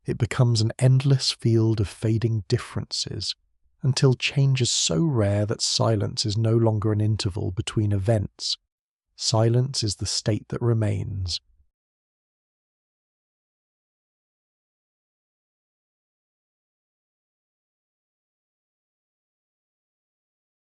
It becomes an endless field of fading differences, until change is so rare that silence is no longer an interval between events. Silence is the state that remains,